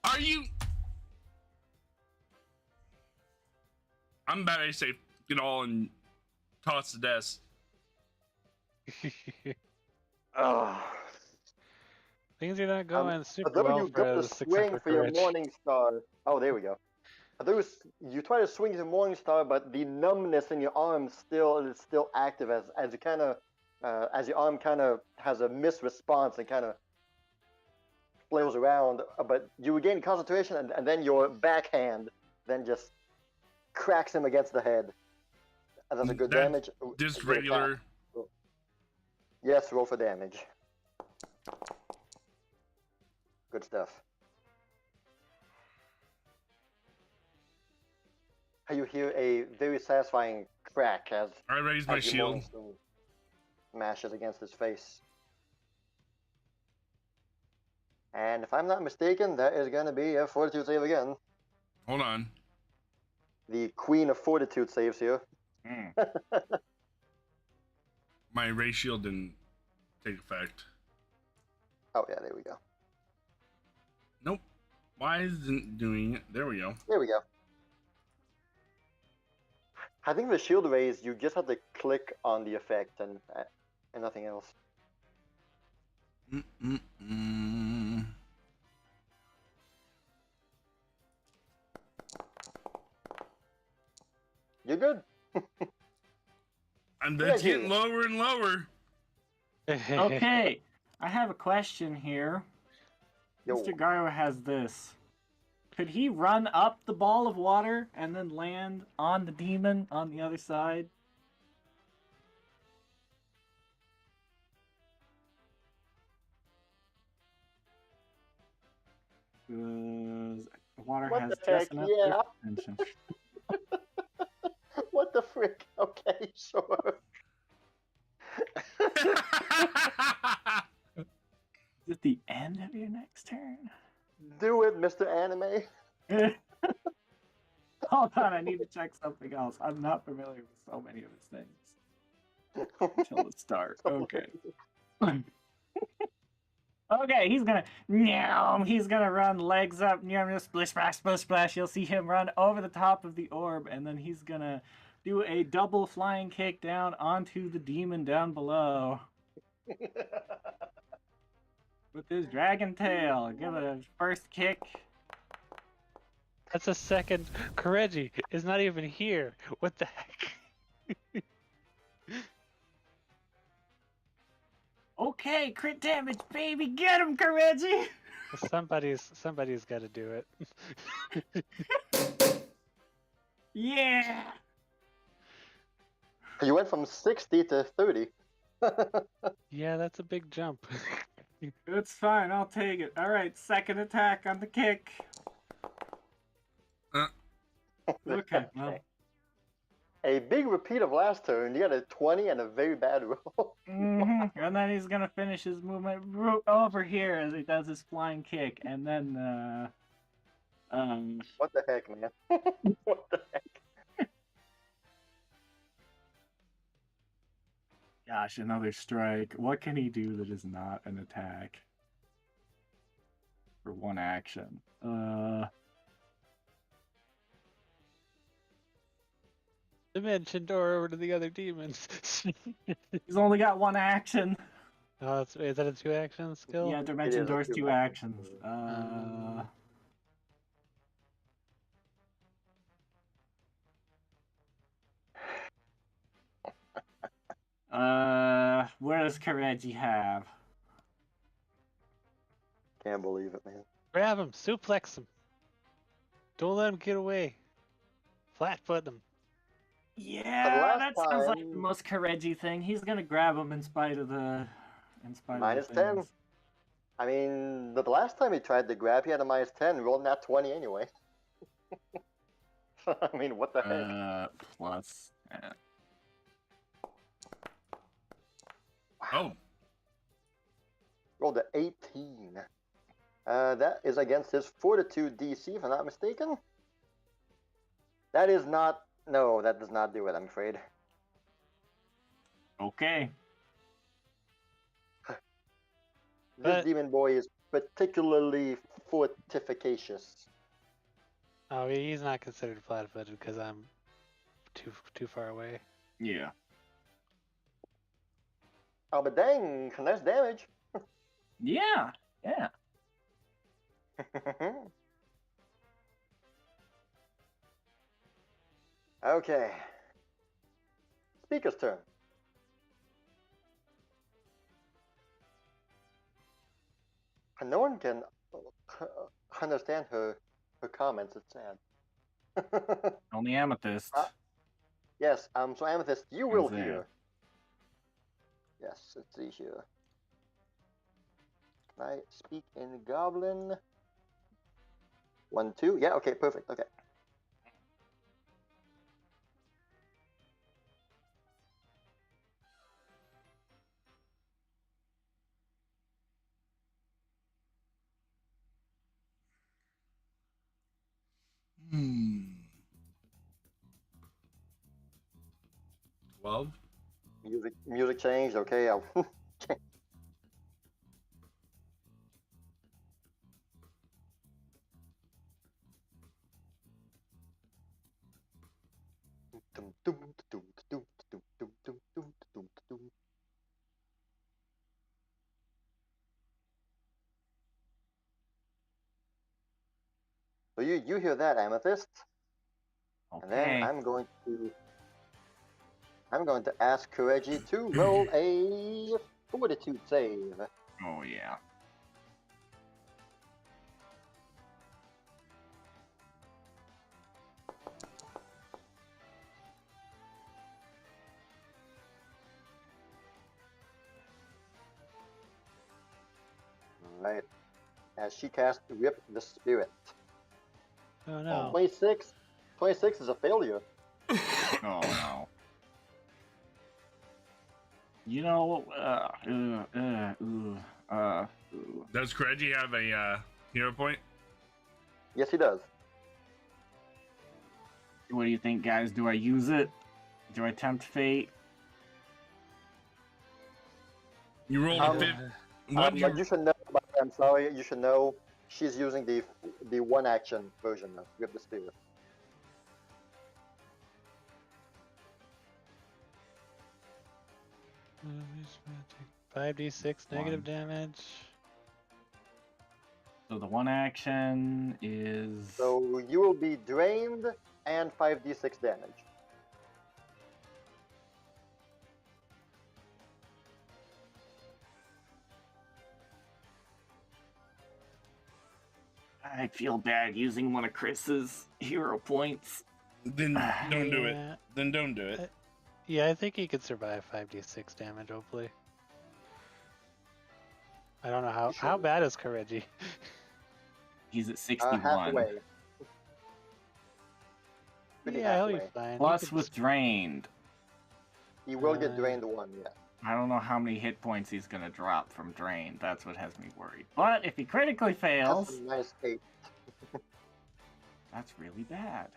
Are you? I'm about to say get all and toss the desk. oh. Things are not going super Although well you for got the the Six swing Emperor for your Courage. Morning Star. Oh, there we go. Although you try to swing your Morning Star, but the numbness in your arm is still active as you kind of as your arm kind of has a missed response and kind of flails around. But you regain concentration, and then your backhand then just cracks him against the head. And that's a good damage. Just Good regular. attack. Yes, roll for damage. Good stuff. You hear a very satisfying crack as I raise my as your shield. Morning Stone smashes against his face. And if I'm not mistaken, that is going to be a Fortitude save again. Hold on. The Queen of Fortitude saves here. My ray shield didn't take effect. Oh yeah, there we go. Nope. Why isn't it doing it? There we go. There we go. I think the shield raise, you just have to click on the effect and nothing else. You're good. And that's Yeah, getting lower and lower. Okay, I have a question here. Yo. Mr. Garou has this. Could he run up the ball of water and then land on the demon on the other side? Because the water What has the just heck? enough Yeah. tension. What the frick? Okay, sure. Is it the end of your next turn? Do it, Mr. Anime. Hold on, I need to check something else. I'm not familiar with so many of his things. Until the start. Okay. Okay, he's gonna run legs up, splish splash, splish splash. You'll see him run over the top of the orb, and then he's gonna do a double flying kick down onto the demon down below. With his dragon tail. Give it a first kick. That's a second. Kireji is not even here. What the heck? Okay, crit damage, baby. Get him, Kireji. Somebody's got to do it. Yeah. You went from 60 to 30. Yeah, that's a big jump. It's fine, I'll take it. Alright, second attack on the kick. Okay, well. A big repeat of last turn. You got a 20 and a very bad roll. And then he's gonna finish his movement over here as he does his flying kick, and then What the heck, man? What the heck? gosh, another strike. What can he do that is not an attack? For one action. Dimension door over to the other demons. He's only got one action. Oh, is that a 2 action skill? Yeah, Dimension is a Door's 2 two actions. What does Kireji have? Can't believe it, man. Grab him, suplex him. Don't let him get away. Flatfoot him. Yeah, that last sounds like the time- most Kireji thing. He's gonna grab him in spite of the. Minus of 10. things. I mean, the last time he tried to grab, he had a minus 10, rolled that 20 anyway. I mean, what the heck? Plus. Oh, Rolled an 18. That is against his Fortitude DC, if I'm not mistaken. That is not... No, that does not do it, I'm afraid. Okay. This demon boy is particularly fortificacious. Oh, he's not considered flat-footed because I'm too far away. Yeah. Oh, but dang, nice damage. Yeah. Yeah. Okay. Speaker's turn. No one can understand her comments. It's sad. Only Amethyst. Yes. So Amethyst, you will Who's there? hear. Yes. Let's see here. Can I speak in Goblin? 1, 2. Yeah. Okay. Perfect. Okay. hmm. 12. Music changed. Okay. I'll So you hear that, Amethyst? And then Okay. I'm going to ask Kireji to roll a Fortitude save. Oh yeah. Right. As she casts Rip the Spirit. Oh no. 26. 26 is a failure. Oh no. You know, Does Kireji have a hero point? Yes, he does. what do you think, guys? Do I use it? Do I tempt fate? You rolled Um, a 5. What did But you should know. I'm sorry. You should know. She's using the one action version of Rip the Spirit. Take 5d6 negative damage. So the one action is. So you will be drained and 5d6 damage. I feel bad using one of Chris's hero points. Then don't do it. Yeah. Then don't do it. Yeah, I think he could survive 5d6 damage, hopefully. I don't know how Sure. bad is Kireji? He's at 61. Halfway. Pretty Yeah, he'll be halfway. fine. Plus with drained. He will get drained one, yeah. I don't know how many hit points he's gonna drop from drain. That's what has me worried. But if he critically fails, That's a nice 8. that's really bad.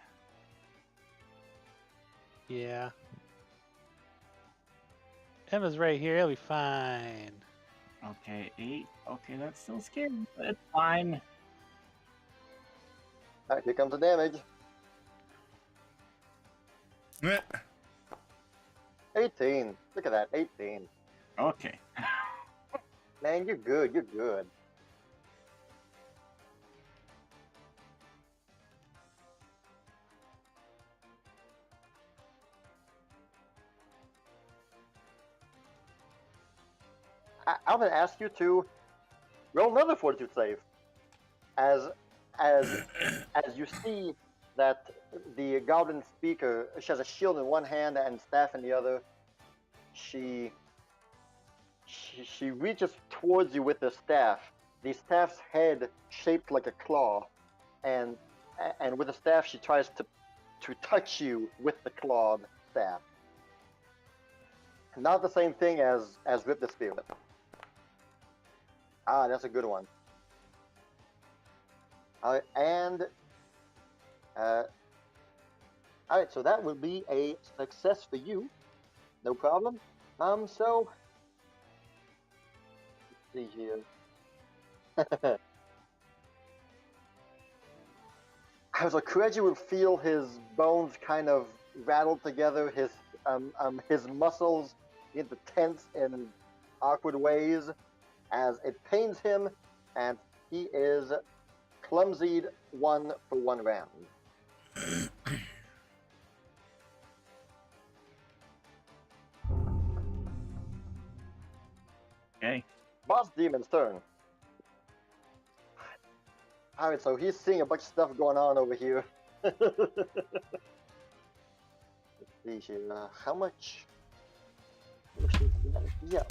Yeah. Emma's right here. He'll be fine. Okay, 8. Okay, that's still scary, but it's fine. Alright, here comes the damage. Eh. 18. Look at that, 18. Okay. Man, you're good, you're good. I'm gonna ask you to roll another fortitude save. As you see that the goblin speaker, she has a shield in one hand and staff in the other. She reaches towards you with the staff. The staff's head shaped like a claw, and with the staff she tries to touch you with the clawed staff. Not the same thing as Rip the Spirit. Ah, that's a good one. Alright, so that would be a success for you. No problem. So let's see here. So Kireji would feel his bones kind of rattle together, his muscles begin to tense in awkward ways as it pains him, and he is clumsied 1 for 1 round. Okay. Boss Demon's turn. Alright, so he's seeing a bunch of stuff going on over here. Let's see here. How much? Yeah.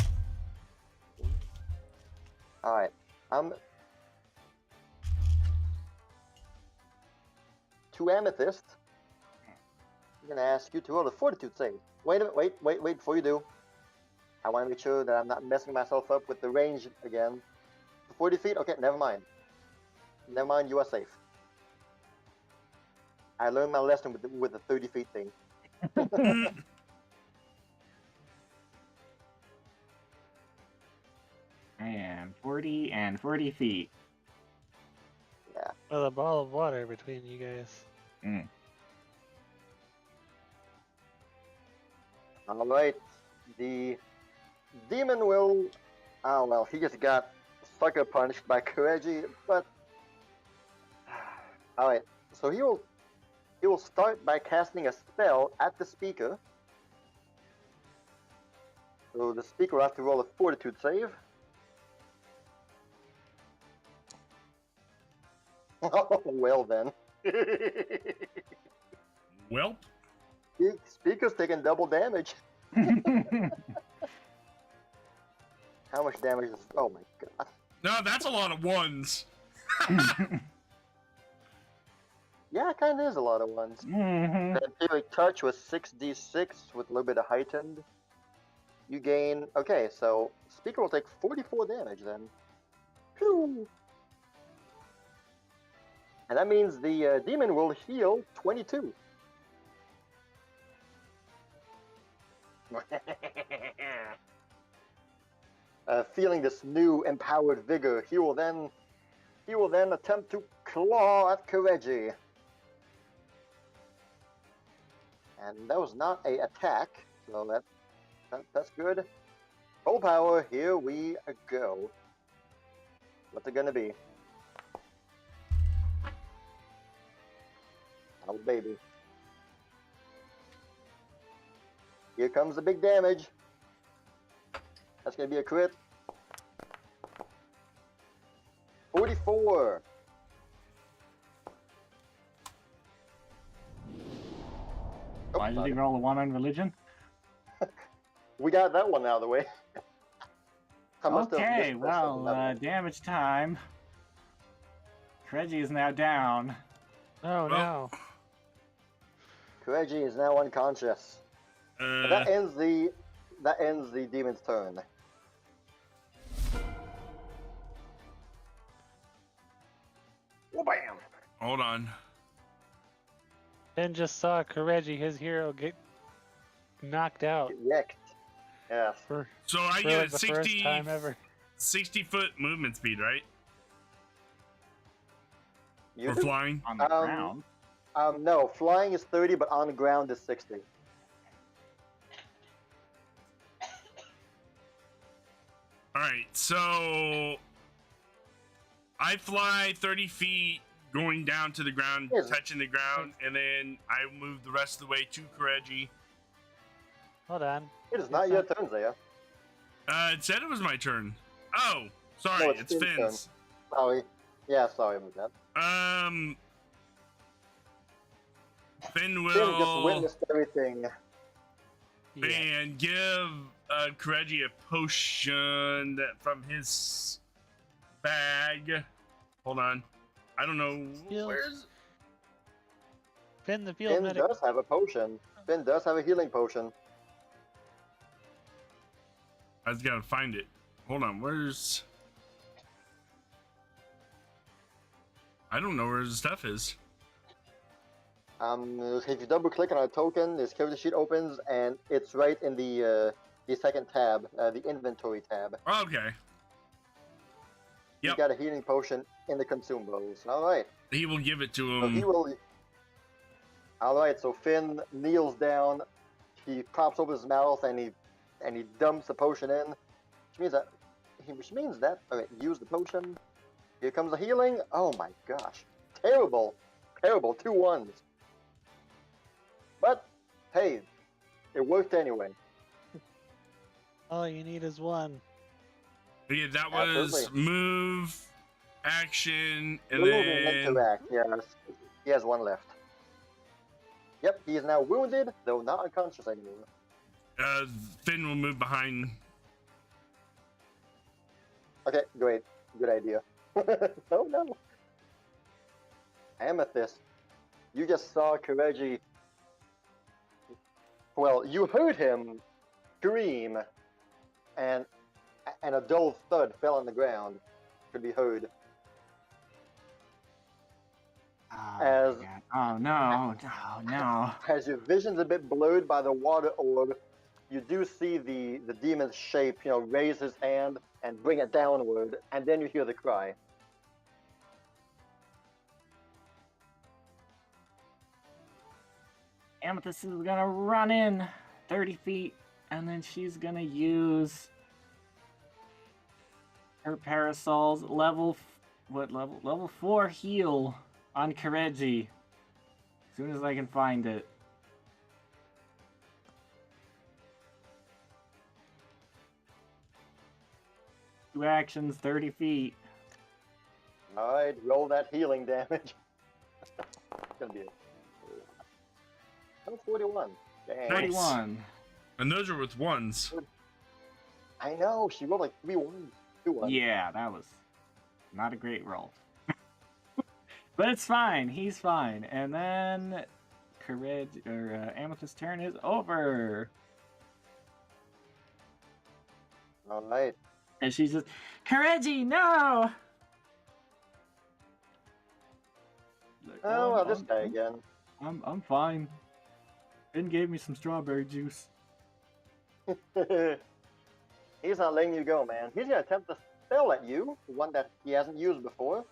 Alright. To Amethyst, I'm gonna ask you to roll a fortitude save. Wait a minute, wait before you do. I want to make sure that I'm not messing myself up with the range again. 40 feet? Okay, never mind. Never mind, you are safe. I learned my lesson with the 30 feet thing. And 40 and 40 feet. Yeah. Well, a ball of water between you guys. Alright. The demon will... Oh, well, he just got sucker punched by Kireji, but... Alright, so he will start by casting a spell at the speaker. So the speaker will have to roll a fortitude save. Oh, well then. Welp. Speaker's taking double damage. How much damage is... Oh my god. No, that's a lot of ones. Yeah, it kind of is a lot of ones. Vampiric Touch was 6d6 with a little bit of heightened. You gain... Okay, so Speaker will take 44 damage then. Phew. And that means the demon will heal 22. Feeling this new empowered vigor, he will then attempt to claw at Kireji. And that was not a attack, so that's good. Full power, here we go. What's it gonna be? Oh baby. Here comes the big damage. That's gonna be a crit. 44. Why did he roll a 1 on religion? we got that one out of the way. I must have Okay, mispressed well, something, that one. damage time. Kireji is now down. Oh Well, no. Kireji is now unconscious. That Uh, ends the demon's turn. Well, bam! hold on. Ben just saw Kireji, his hero, get knocked out Get wrecked. Yes. for, So I for get like a the 60, first time ever. 60-foot movement speed, right? You For do? flying. On the ground. No, flying is 30, but on the ground is 60. All right, so I fly 30 feet going down to the ground, Yes. touching the ground, and then I move the rest of the way to Kireji. Hold on. It is not your turn, Zaya. It said it was my turn. Oh, sorry, No, it's it's Finn's Finn's. Sorry. Yeah, sorry about that. Finn Finn just will witnessed everything. Yeah. and give Kireji a potion from his bag. Hold on, I don't know Heal. where's. Finn the field Finn medic. does have a potion. Finn does have a healing potion. I just gotta find it. Hold on, where's? I don't know where his stuff is. If you double click on a token, this character sheet opens, and it's right in the second tab, the inventory tab. Okay. You Yep. got a healing potion in the consumables. All right. He will give it to So him. he will. All right. So Finn kneels down. He props open his mouth and he dumps the potion in, which means that. All right. Use the potion. Here comes the healing. Oh my gosh. Terrible. 2 1s. But hey, it worked anyway. All you need is one. Yeah, that was Absolutely. move, action, and Move and then interact. Yes. He has 1 left. Yep. He is now wounded, though not unconscious anymore. Finn will move behind. Okay, great. Good idea. Oh no. Amethyst, you just saw Kireji. Well, you heard him scream, and a dull thud fell on the ground. Could be heard. Oh, As- my God. Oh no! Oh no! As your vision's a bit blurred by the water orb, you do see the demon's shape, raise his hand and bring it downward, and then you hear the cry. Amethyst is gonna run in 30 feet, and then she's gonna use her parasol's level 4 heal on Kireji. As soon as I can find it. Two actions, 30 feet. Alright, roll that healing damage. It's gonna be 41. Dang. Nice. 41. And those are with ones. I know, she rolled like 3 1s. 2 1s. Yeah, that was not a great roll. But it's fine. He's fine. And then Amethyst's turn is over. Alright. And she's just, Kireji, no! Like, Oh, well, this guy again. I'm fine. Ben gave me some strawberry juice. He's not letting you go, man. He's gonna attempt to spell at you, one that he hasn't used before.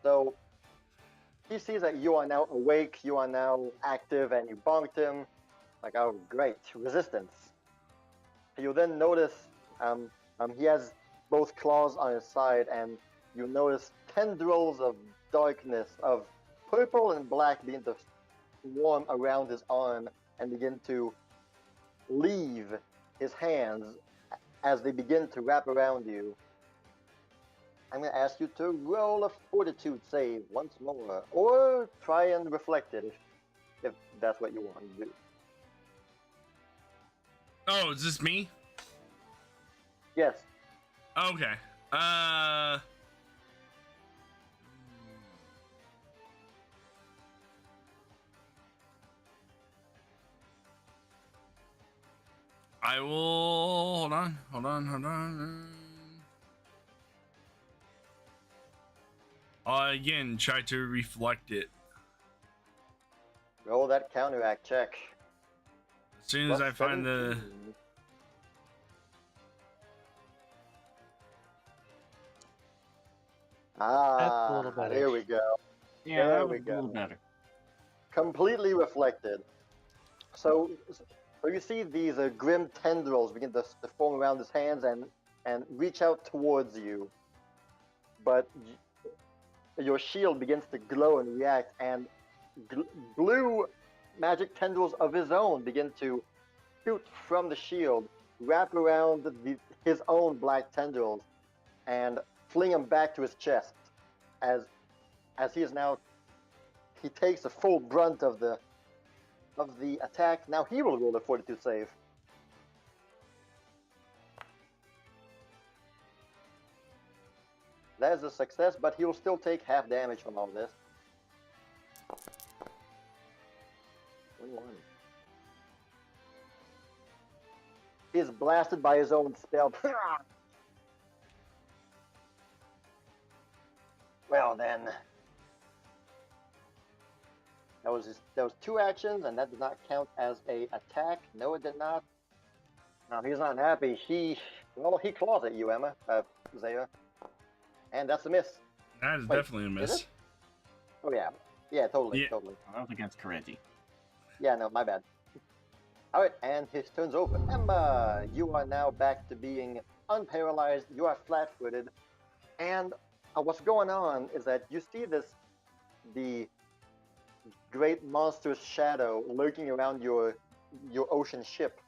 So, he sees that you are now awake, you are now active, and you bonked him. Like, oh, great, resistance. You'll then notice he has both claws on his side, and you notice tendrils of darkness, of purple and black, begin to swarm around his arm and begin to leave his hands as they begin to wrap around you. I'm going to ask you to roll a fortitude save once more, or try and reflect it if that's what you want to do. Oh, is this me? Yes. Okay. I will hold on. I'll again try to reflect it. Roll that counteract check. As soon as Plus I find the 17. That's a little better. Here we go. Yeah, There that we was a little go. better. Completely reflected. So you see these grim tendrils begin to form around his hands and reach out towards you. But your shield begins to glow and react, and blue magic tendrils of his own begin to shoot from the shield, wrap around his own black tendrils, and fling him back to his chest. As he takes the full brunt of the attack. Now he will roll a fortitude save. That is a success, but he will still take half damage from all this. 21. He is blasted by his own spell. Well then, that was 2 actions, and that did not count as a attack. No, it did not. Now he's not happy. He claws at you, Emma, Zaya, and that's a miss. that is Wait, definitely a is miss. it? Oh yeah, totally, Yeah. totally. That was against Kireji. Yeah, no, my bad. All right, and his turn's over. Emma, you are now back to being unparalyzed. You are flat-footed, and what's going on is that you see the great monstrous shadow lurking around your ocean ship.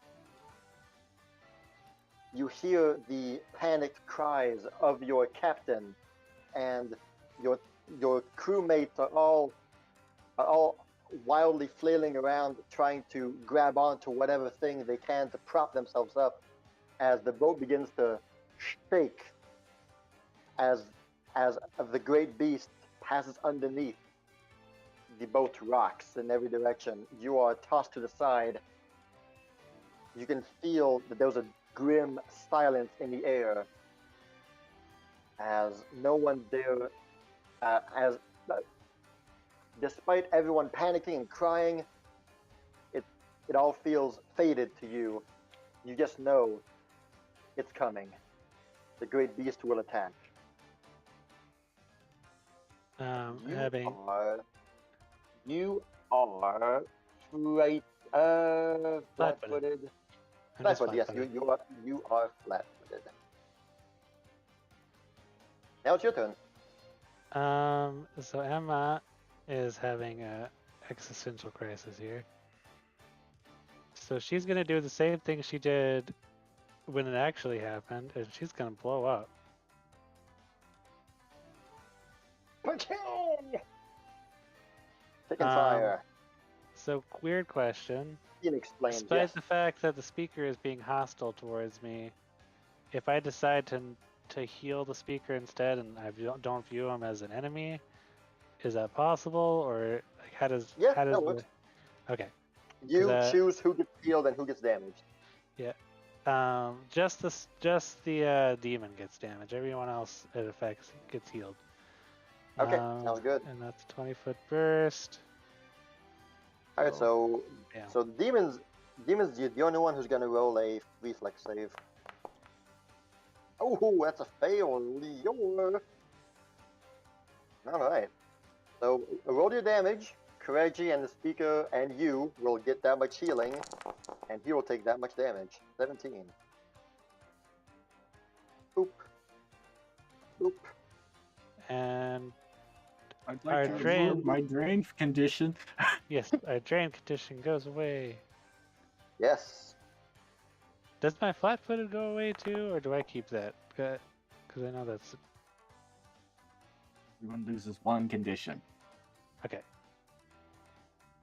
You hear the panicked cries of your captain, and your crewmates are all wildly flailing around, trying to grab onto whatever thing they can to prop themselves up, as the boat begins to shake as the great beast passes underneath. The boat rocks in every direction. You are tossed to the side. You can feel that there was a grim silence in the air, as no one dare, despite everyone panicking and crying, it all feels faded to you. You just know it's coming. The great beast will attack. You are right, flat-footed. Flat-footed, yes, you are flat-footed. Now it's your turn. So Emma is having a existential crisis here. So she's gonna do the same thing she did when it actually happened, and she's gonna blow up. Taking fire. So weird question. Inexplained, Despite yes. the fact that the speaker is being hostile towards me, if I decide to heal the speaker instead and I don't view him as an enemy, is that possible, or like, how does that works. Okay. You choose who gets healed and who gets damaged. Yeah. Just the demon gets damaged. Everyone else it affects gets healed. Okay, sounds good. And that's a 20-foot burst. All right, so yeah. demons, you're the only one who's gonna roll a reflex save. Oh, that's a fail, All right. So roll your damage. Kireji and the speaker and you will get that much healing, and he will take that much damage. 17. Boop. Boop. And I'd like to remove my drain condition. Yes, our drain condition goes away. Yes. Does my flat-footed go away too, or do I keep that? Because I know that's... Everyone loses 1 condition. Okay.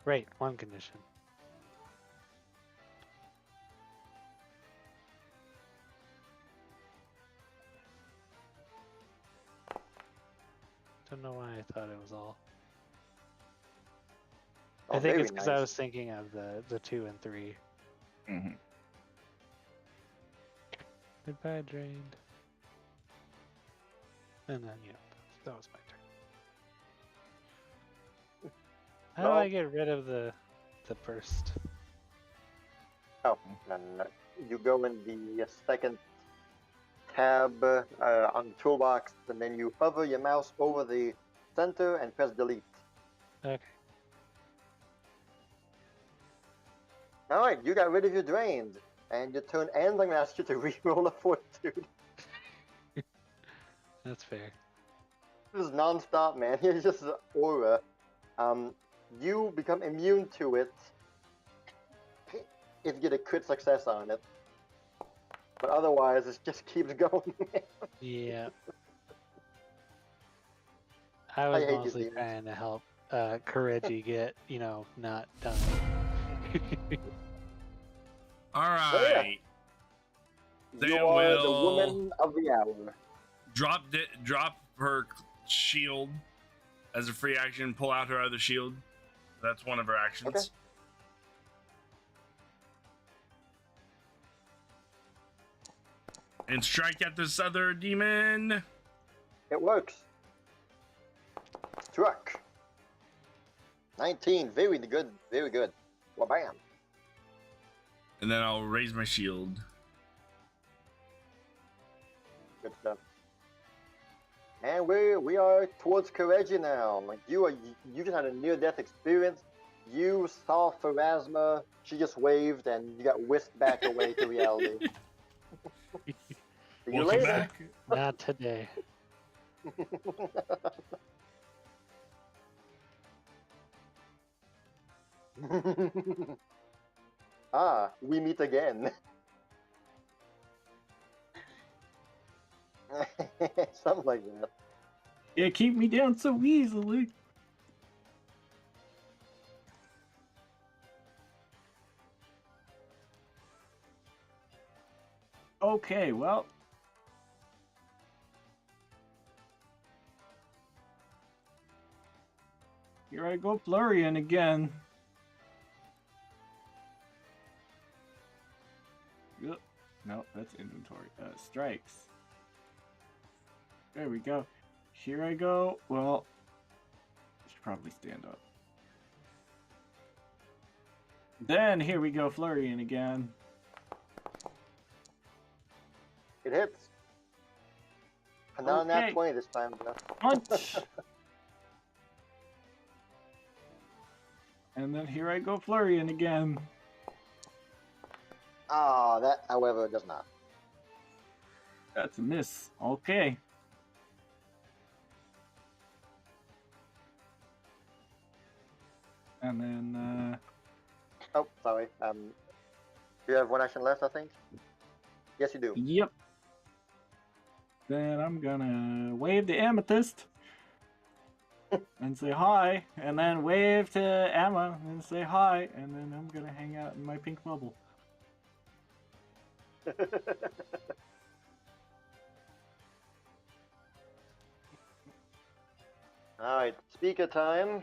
Right, 1 condition. Don't know why I thought it was all. Oh, I think very it's because I nice. was thinking of the 2 and 3. Mm-hmm. Goodbye, drained. And then, that was my turn. How do Well- I get rid of the burst? Oh, and you go in the second tab on the toolbox, and then you hover your mouse over the center and press delete. Okay. Alright, you got rid of your drained, and your turn ends. I'm going to ask you to reroll a fortitude. That's fair. This is non-stop, man. It's just an aura. You become immune to it if you get a crit success on it. But otherwise, it just keeps going. Yeah. I was hate you, mostly demons. trying to help Kireji get, not done. All right. You They are the will- woman of the hour. Drop her shield as a free action. Pull out her other shield. That's one of her actions. Okay. And strike at this other demon. It works. Struck. 19. Very good. Very good. Well, bam. And then I'll raise my shield. Good stuff. And we are towards Kireji now. You just had a near-death experience. You saw Pharasma. She just waved, and you got whisked back away to reality. See you Welcome later. back. Not today. Ah, we meet again. Something like that. Yeah, keep me down so easily. Okay, well. Here I go flurrying again. Yep. No, that's inventory. Strikes. There we go. Here I go. Well, I should probably stand up. Then here we go flurrying again. It hits. Not nat Okay. 20 this time, though. Punch! And then here I go flurrying again. Ah, that, however, does not. That's a miss. Okay. And then, Oh, sorry. You have one action left, I think? Yes, you do. yep. Then I'm gonna wave to Amethyst and say hi, and then wave to Emma and say hi, and then I'm gonna hang out in my pink bubble. Alright, speaker time.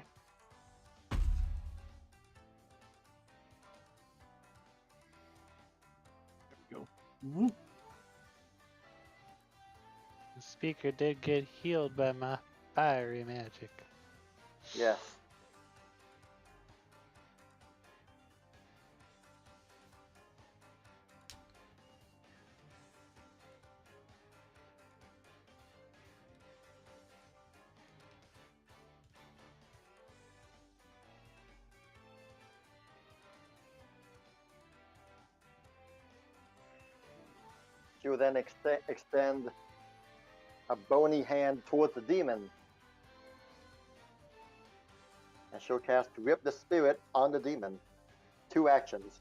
Go. Whoop. The speaker did get healed by my fiery magic. Yes. She will then extend a bony hand towards the demon. And she'll cast Rip the Spirit on the demon. 2 actions.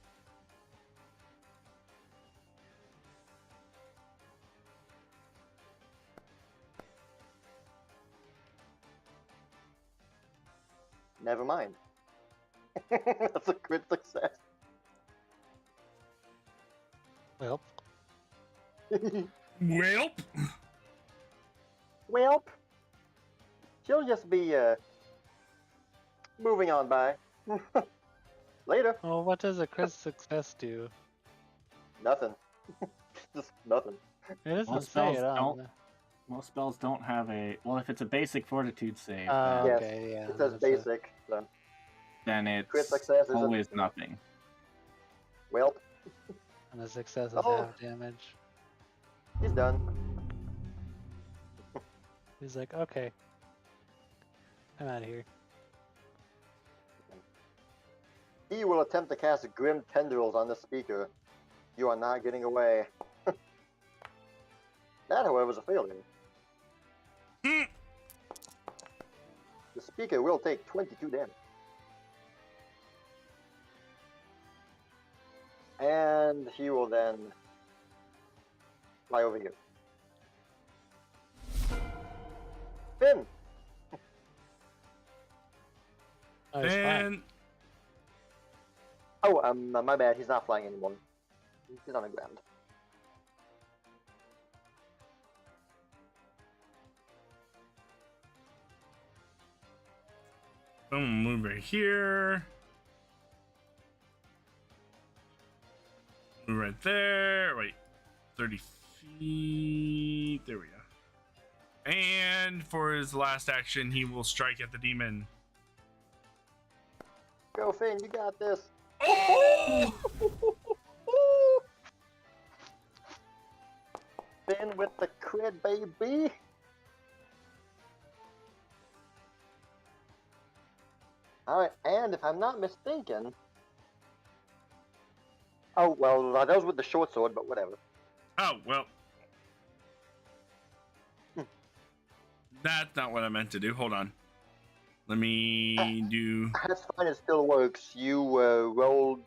Never mind. That's a crit success. Well, Welp. Welp. she'll just be moving on by. Later. Well, what does a crit success do? Nothing. Just nothing. It doesn't Most say spells it on don't. the... Most spells don't have a. Well, if it's a basic fortitude save, Oh, Yes, okay, yeah. It says that's basic. So, then it's crit success is always nothing. well, And the success is Oh. half damage. he's done. He's like, okay. I'm out of here. He will attempt to cast Grim Tendrils on the speaker. You are not getting away. That, however, is a failure. Hmm. The speaker will take 22 damage. And he will then fly over here. Finn! Oh, he's fine. And Oh, my bad. He's not flying anymore. He's on the ground. boom, move right here. Move right there. Wait, 30 feet. There we go. And for his last action, he will strike at the demon. Go, Finn. You got this. Oh! Finn with the crit, baby. Alright, and if I'm not mistaken... Oh, well, that was with the short sword, but whatever. Oh, well. That's not what I meant to do. Hold on. Let me do... That's fine, it still works. You rolled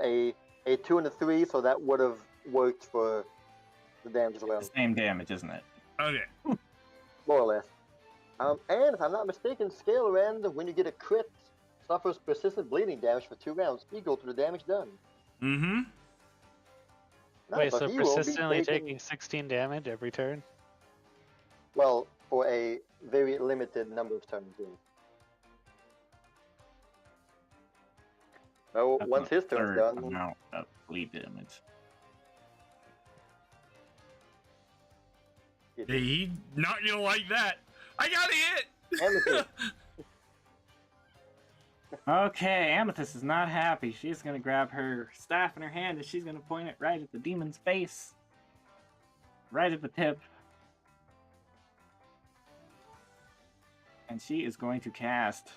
a 2 and a 3, so that would have worked for the damage as well. The same damage, isn't it? Okay. More or less. And if I'm not mistaken, Scalar End, when you get a crit, suffers persistent bleeding damage for 2 rounds, equal to the damage done. Mm-hmm. Wait, but so he will be persistently taking 16 damage every turn? Well, for a very limited number of turns. Yeah. Oh, That's once a his turn's third done, amount of bleed damage. He not gonna like that. I got hit! Amethyst. Okay, Amethyst is not happy. She's gonna grab her staff in her hand and she's gonna point it right at the demon's face. Right at the tip. And she is going to cast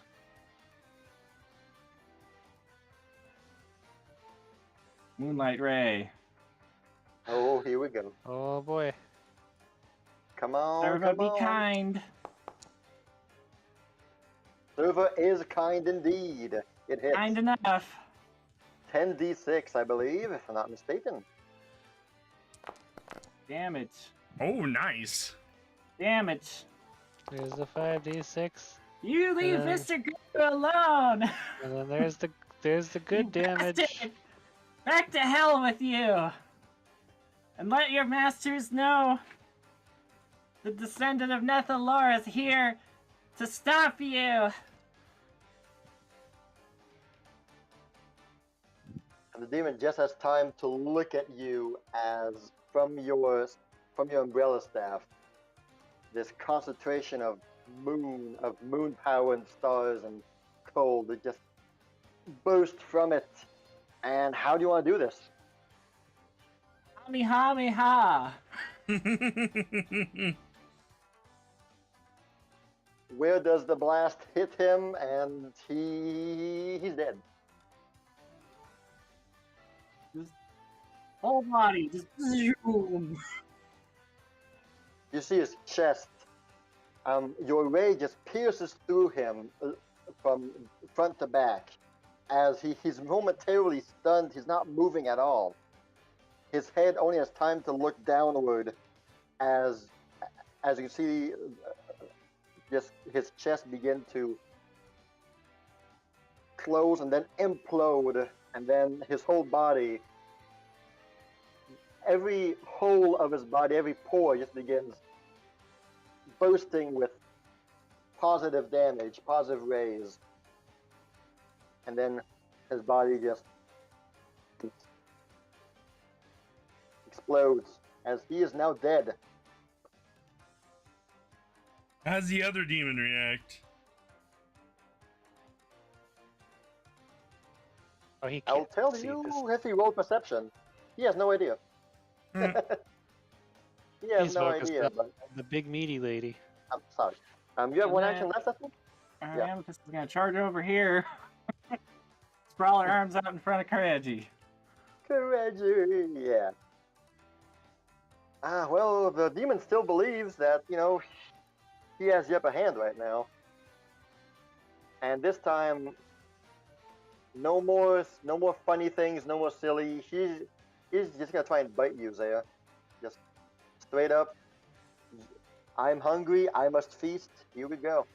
Moonlight Ray. Oh, here we go. Oh boy. Come on, Serva, come be on. kind. Serva is kind indeed. It hits. Kind enough. 10d6, I believe, if I'm not mistaken. Damage. Oh, nice. Damage. There's the 5d6. You leave Uh, Mr. Garou alone. And then there's the good You damage. bastard. Back to hell with you. And let your masters know the descendant of Nethalor is here to stop you. And the demon just has time to look at you as from your umbrella staff, this concentration of moon power and stars and cold that just burst from it. And how do you want to do this? Hami hami ha. Where does the blast hit him? And he's dead. Whole body just zoom. You see his chest. Your ray just pierces through him from front to back. As he's momentarily stunned, he's not moving at all. His head only has time to look downward as you see just his chest begin to close and then implode, and then his whole body, every hole of his body, every pore just begins bursting with positive damage, positive rays. And then his body just explodes as he is now dead. How's the other demon react? Oh, he I'll can't tell see you this. if he rolled perception. He has no idea. Hmm. He has He's no focused idea, on but the big meaty lady. I'm sorry. You have And one then- action left, I think? Yeah. Amethyst is gonna charge over here. Sprawl her arms out in front of Kireji. Kireji, yeah. Well, the demon still believes that, he has the upper hand right now. And this time, no more funny things, no more silly. He's just gonna try and bite you, Zaya. Just straight up. I'm hungry, I must feast. Here we go.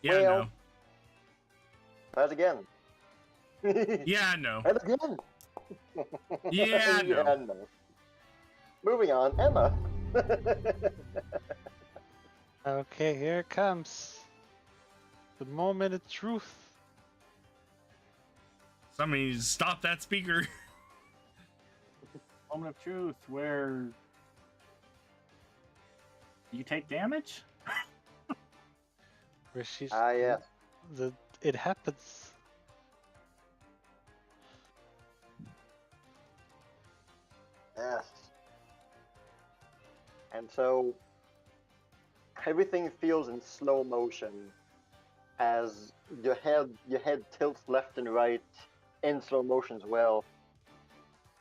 Yeah, I Well, know. Tries again. Yeah, I know. And again. Yeah, I know. no. Moving on, Emma. Okay, here it comes. The moment of truth. Somebody stop that speaker. Moment of truth, where you take damage. Where she's Yes. it happens. Yes. And so everything feels in slow motion as your head tilts left and right in slow motion as well.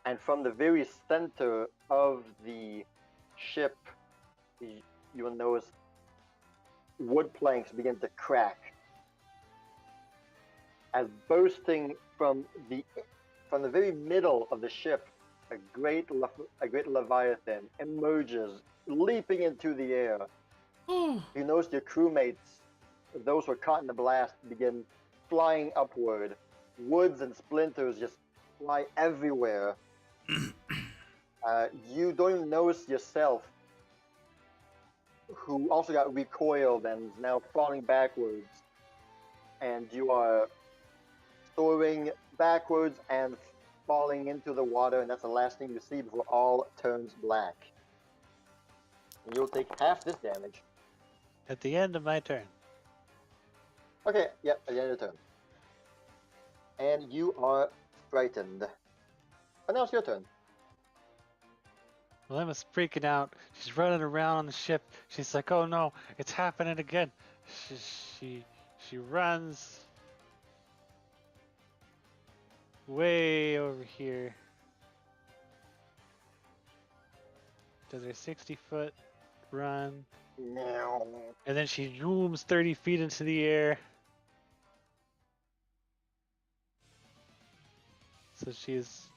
And from the very center of the ship, you will notice wood planks begin to crack as bursting from the very middle of the ship, a great leviathan emerges, leaping into the air. You notice your crewmates, those who are caught in the blast, begin flying upward. Woods and splinters just fly everywhere. You don't even notice yourself, who also got recoiled and is now falling backwards. And you are soaring backwards and falling into the water, and that's the last thing you see before all turns black. And you'll take half this damage. At the end of my turn. Okay, yep, at the end of the turn. And you are frightened. And now it's your turn. Well, Emma's freaking out. She's running around on the ship. She's like, "Oh no, it's happening again." She runs way over here. Does her 60-foot run, No. and then she zooms 30 feet into the air. So she's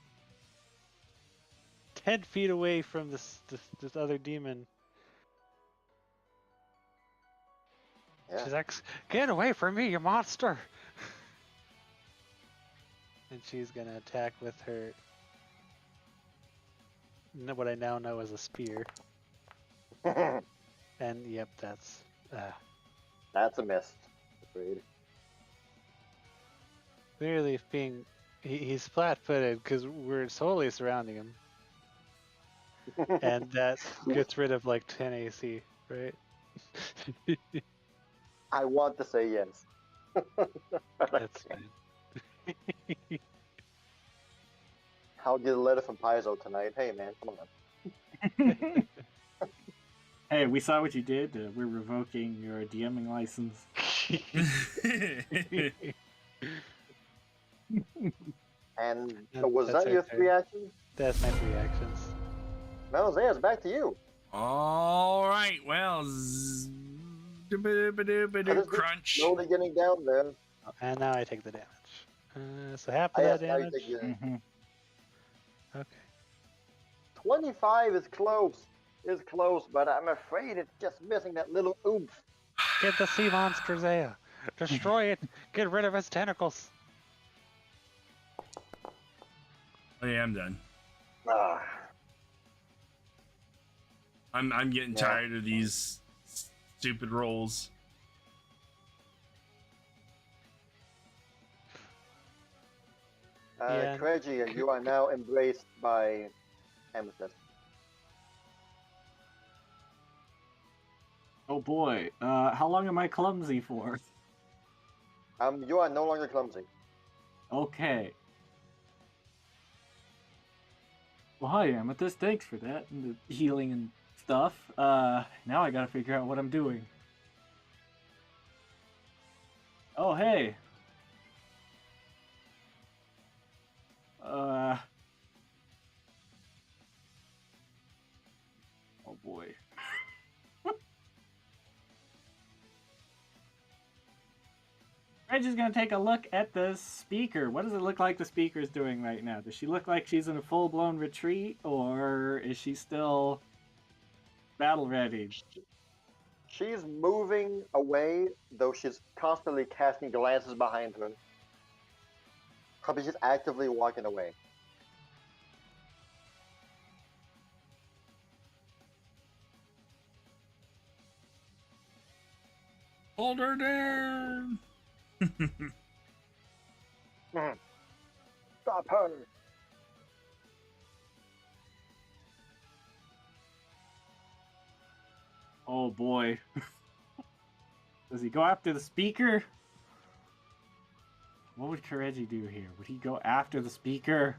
10 feet away from this other demon. Yeah. She's like, "Get away from me, you monster!" And she's gonna attack with her, what I now know as a spear. And yep, that's That's a miss. Agreed. clearly being he's flat-footed because we're solely surrounding him, and that gets rid of like 10 AC, right? I want to say yes. That's fine. I'll get a letter from Paizo tonight. Hey man, come on. Hey, we saw what you did. We're revoking your DMing license. And Yeah, so was that's that your okay. 3 actions? That's my 3 actions. Well, Zaya's back to you. All right. Well, crunch. Slowly getting down there. And now I take the damage. So half I of that asked how you damage. take your... Mhm. Okay. 25 is close. Is close, but I'm afraid it's just missing that little oomph. Get the sea monster, Zaya. Destroy it. Get rid of its tentacles. Oh, yeah, I'm done. Ah, I'm getting tired of these stupid rolls. Kireji, you are now embraced by Amethyst. Oh boy. How long am I clumsy for? You are no longer clumsy. Okay. Well, hi, Amethyst. Thanks for that. And the healing and stuff. Now I gotta figure out what I'm doing. Oh, hey. Oh boy. Reggie's gonna take a look at the speaker. What does it look like the speaker's doing right now? Does she look like she's in a full-blown retreat, or is she still battle ready? She's moving away, though she's constantly casting glances behind her. Probably just actively walking away. Hold her down. Stop her! Oh boy. Does he go after the speaker? What would Kireji do here? Would he go after the speaker?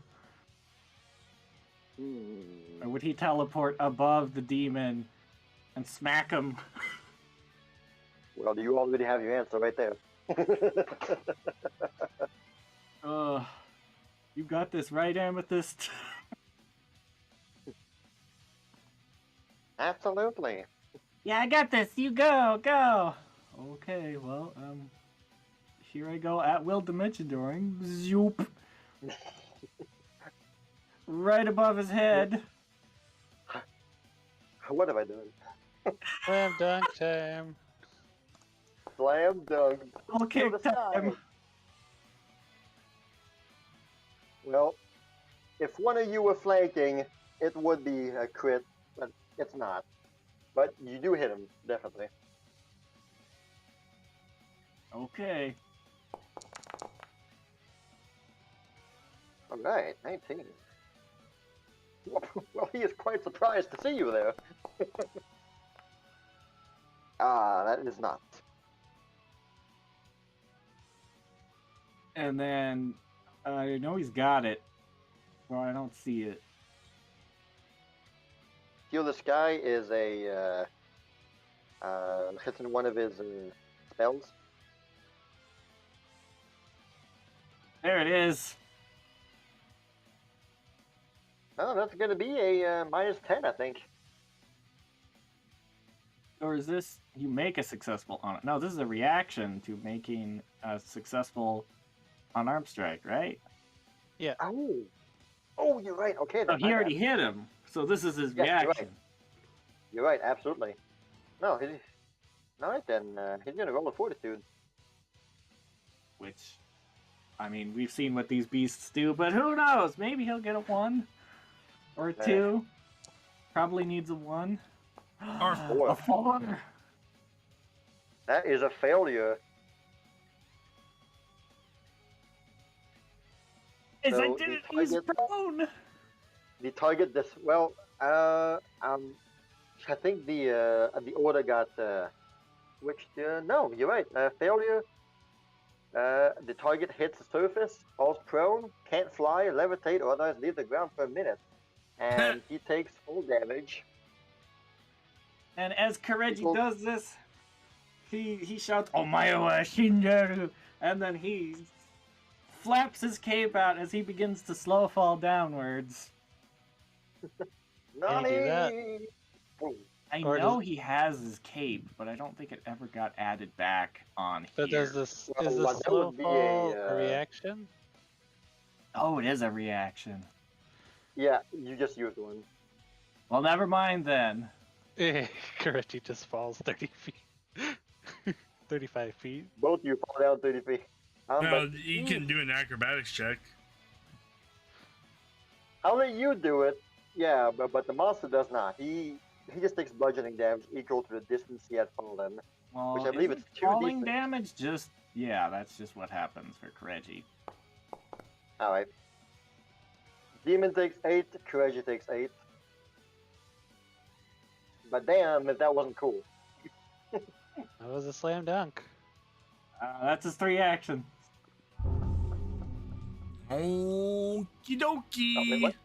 Or would he teleport above the demon and smack him? Well, you already have your answer right there. You got this right, Amethyst? Absolutely. Yeah, I got this. You go, go. Okay, well, here I go at will dimension dooring. Zoop. Right above his head. What have I done? Slam dunk time. Slam dunk. Okay, To the sky. time. Well, if one of you were flanking, it would be a crit, but it's not. But you do hit him, definitely. Okay. Alright, 19. Well, he is quite surprised to see you there. That is not. And then, I know he's got it. Well, I don't see it. Heal the Sky is a, it's in one of his spells. There it is. Oh, that's going to be a -10, I think. Or is this, you make a successful on it? No, this is a reaction to making a successful unarmed strike, right? Yeah. Oh, you're right. Okay, So then. he already hit him, so this is his Yes, you're right. reaction. You're right, absolutely. No, alright then, he's going to roll a fortitude. Which, I mean, we've seen what these beasts do, but who knows? Maybe he'll get a 1 or a 2. Probably needs a 1. Or A 4. That is a failure. As So I did it, the he's target- prone. The target this well, I think the order got switched. No, you're right. Failure. The target hits the surface, falls prone, can't fly, levitate, or otherwise leave the ground for a minute, and he takes full damage. And as Kireji People- does this, he shouts, "Omae wa shinjaru," and then he flaps his cape out as he begins to slow fall downwards. Can you do that? Nani! Oh, I Or know does- he has his cape, but I don't think it ever got added back on So here. does this Well, is the that slow would be fall a, a reaction? Oh, it is a reaction. yeah, you just used one. Well, never mind then. Kireji just falls 30 feet. 35 feet. Both of you fall down 30 feet. no, But you can do an acrobatics check. I'll let you do it. Yeah, but the monster does not. He he just takes bludgeoning damage equal to the distance he had fallen. Well, Which I believe isn't it's 2d6. falling damage just... Yeah, that's just what happens for Kireji. Alright. Demon takes 8, Kireji takes 8. But damn, if that wasn't cool. That was a slam dunk. That's his 3 action. Okie dokie. Oh, wait, what?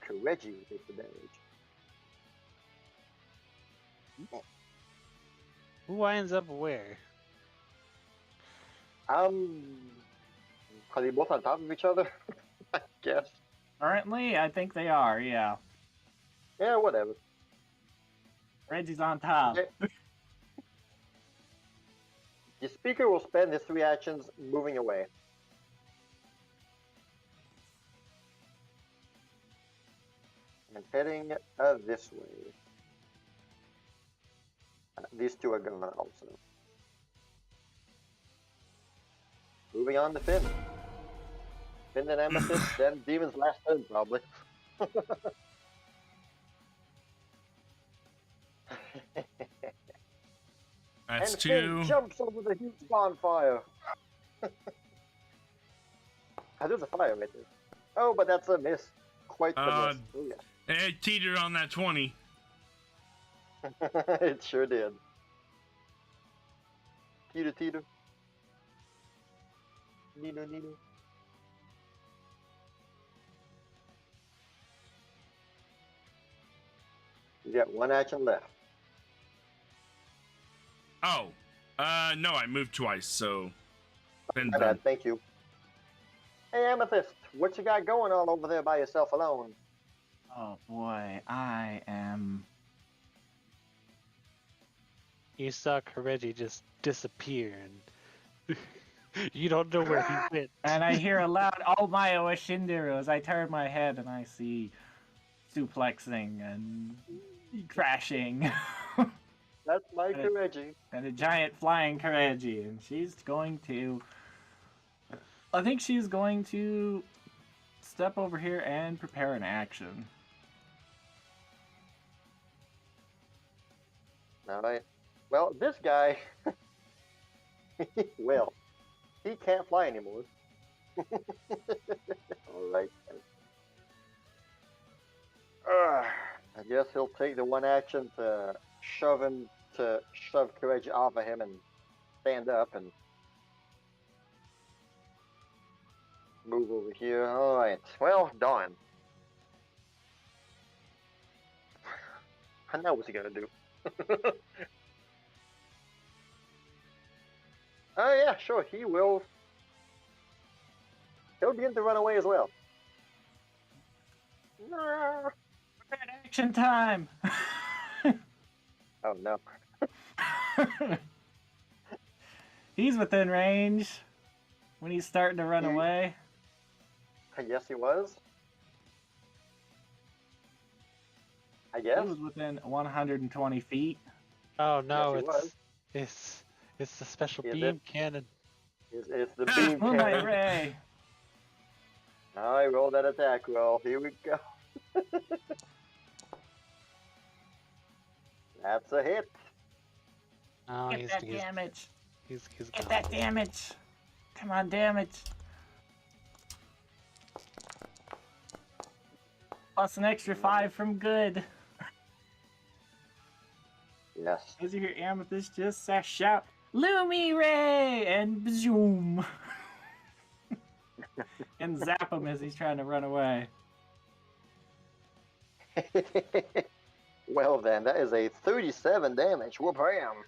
Kireji takes the damage. Who winds up where? Are they both on top of each other? I guess. Currently, I think they are, yeah. Yeah, whatever. Reggie's on top. Okay. The speaker will spend his 3 actions moving away. And heading this way. These two are gone also. Moving on to Finn. Finn and Amethyst, then Demon's last turn probably. That's and 2. Finn jumps over the huge bonfire. There's a fire right there. Oh, but that's a miss. Quite the miss. Oh, yeah. It teetered on that 20. It sure did. Teeter, teeter. Needle, needle. You got 1 action left. Oh, no, I moved twice, so. Finn's My done. bad, thank you. Hey, Amethyst, what you got going on over there by yourself alone? Oh boy, I am... You saw Kireji just disappear, and you don't know where he went. And I hear a loud, "Oh my Shinderu," as I turn my head and I see suplexing and crashing. That's my Kireji. And a giant flying Kireji. And she's going to... I think she's going to step over here and prepare an action. Alright. Well, this guy... well, he can't fly anymore. Alright. I guess he'll take the 1 action to shove Kireji off of him and stand up and move over here. Alright. Well, darn. I know what's he gonna do. Oh yeah, sure, he will. He'll begin to run away as well. No. Action time! Oh no. He's within range when he's starting to run away. Yes, he was. I guess. He was within 120 feet. Oh no, Yes, he was. it's the special Is beam it? cannon. It's the beam Moonlight cannon. Ray! I roll that attack roll. Here we go. That's a hit. Oh, Get that damage! He's Get gone. that damage! Come on, damage! Plus an extra 5 from good. Yes. As you hear Amethyst just shout, "Lumi Ray!" and zoom. And zap him as he's trying to run away. Well then, that is a 37 damage. Whoop-bam.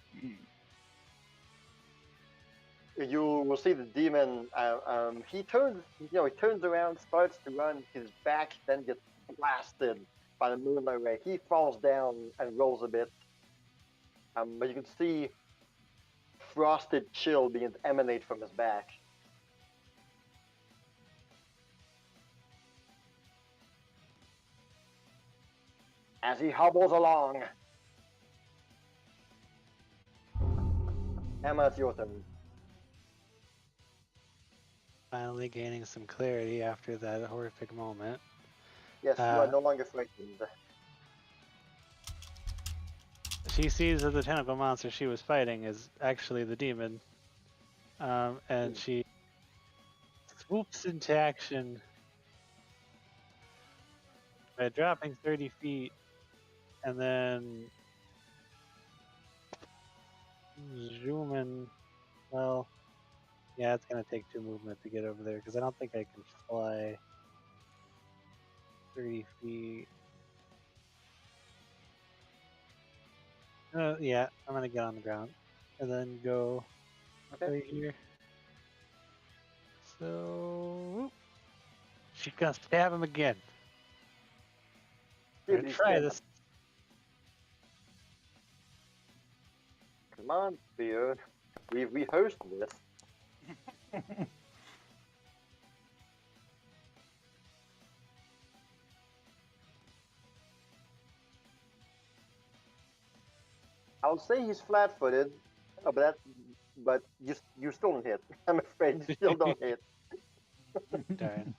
You will see the demon. He turns around, starts to run. His back then gets blasted by the moonlight ray. He falls down and rolls a bit. But you can see frosted chill begin to emanate from his back. As he hobbles along. Emma, it's your turn. Finally gaining some clarity after that horrific moment. Yes, you are no longer frightened. She sees that the tentacle monster she was fighting is actually the demon, and she swoops into action by dropping 30 feet, and then zooming. Well, yeah, it's gonna take 2 movement to get over there because I don't think I can fly 30 feet. Yeah, I'm gonna get on the ground and then go right here. So she's gonna stab him again. I'm gonna try this. Come on, Fjord. We've rehearsed this. I'll say he's flat-footed, but you still don't hit. I'm afraid you still don't hit. Darn.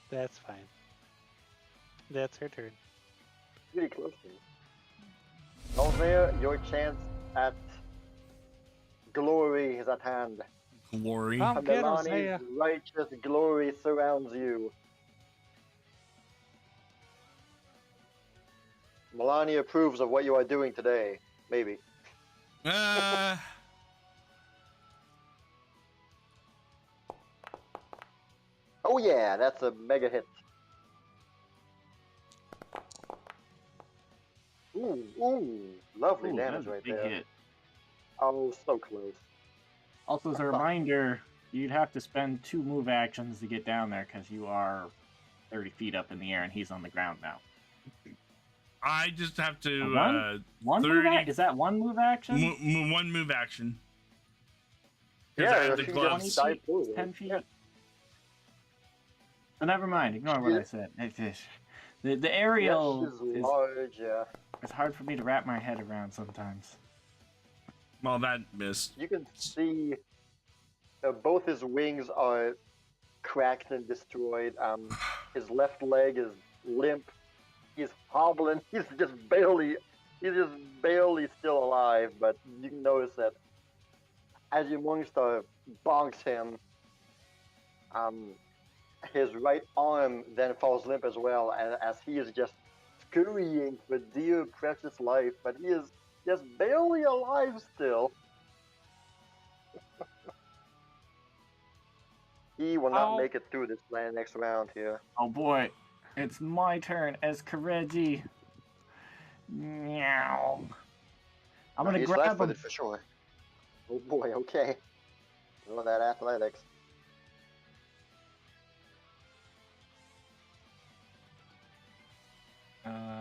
That's fine. That's her turn. Really close to me. Alzir, your chance at glory is at hand. Glory. Milani's righteous glory surrounds you. Milani approves of what you are doing today. Maybe. Oh yeah, that's a mega hit. Ooh, lovely damage right big there. hit. Oh, so close. Also, as a reminder, you'd have to spend 2 move actions to get down there because you are 30 feet up in the air and he's on the ground now. I just have to. One 30... move is that 1 move action? 1 move action. Yeah, the gloves. 10 feet. Yeah. So never mind. Ignore what I said. The aerial is large. Yeah. It's hard for me to wrap my head around sometimes. Well, that missed. You can see both his wings are cracked and destroyed. His left leg is limp. He's hobbling. He's just barely still alive. But you can notice that as your Morningstar bonks him, his right arm then falls limp as well, as he is just scurrying for dear precious life. But he is just barely alive still. He will not make it through this next round here. Oh boy, it's my turn as Kireji. Meow. I'm gonna grab him for sure. Oh boy, okay. Roll that athletics.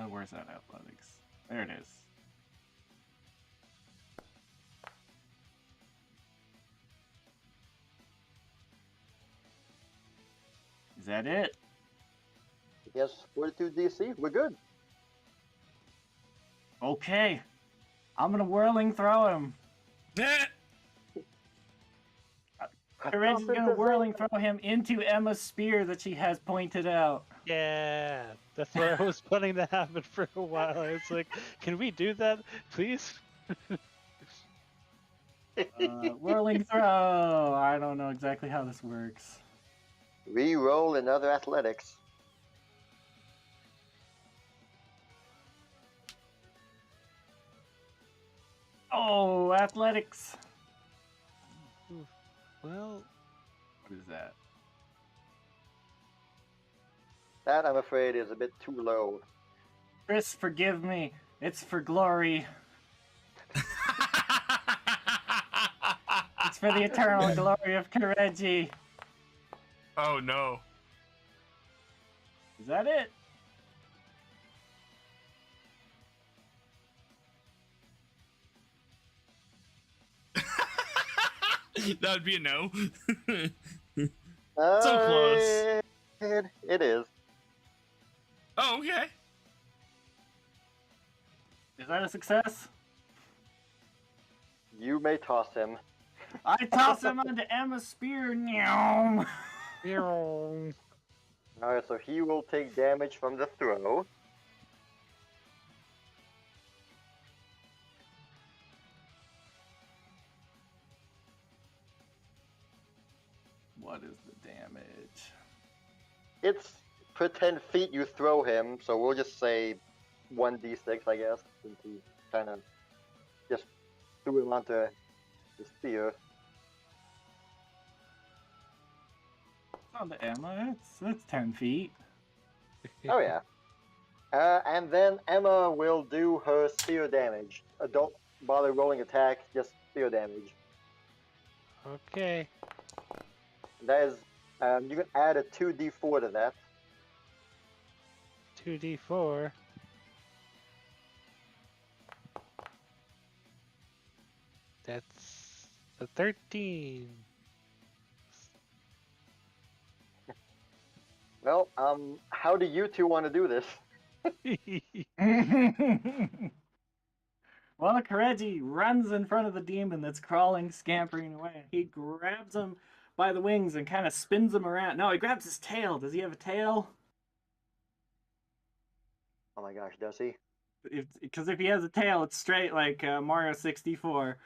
Where's that athletics? There it is. Is that it? Yes, 42 DC. We're good. Okay. I'm gonna whirling throw him. Kireji's gonna whirling throw him into Emma's spear that she has pointed out. Yeah, that's what I was planning to happen for a while. I was like, can we do that, please? Whirling throw. I don't know exactly how this works. Re-roll another athletics. Oh, athletics. Well, what is that? That, I'm afraid, is a bit too low. Chris, forgive me. It's for glory. It's for the eternal glory of Kireji. Oh no. Is that it? That would be a no. So close. It is. Oh, okay. Is that a success? You may toss him. I toss him onto Emma's spear. Meow. Alright, so he will take damage from the throw. What is the damage? It's per 10 feet you throw him, so we'll just say 1d6, I guess, since he kind of just threw him onto the spear. On the Emma, it's 10 feet. Oh yeah. And then Emma will do her spear damage. Don't bother rolling attack, just spear damage. Okay. That is, you can add a 2d4 to that. 2d4. That's a 13. Well, how do you two want to do this? Well, Kireji runs in front of the demon that's crawling, scampering away. He grabs him by the wings and kind of spins him around. No, he grabs his tail. Does he have a tail? Oh my gosh, does he? Because if he has a tail, it's straight like Mario 64.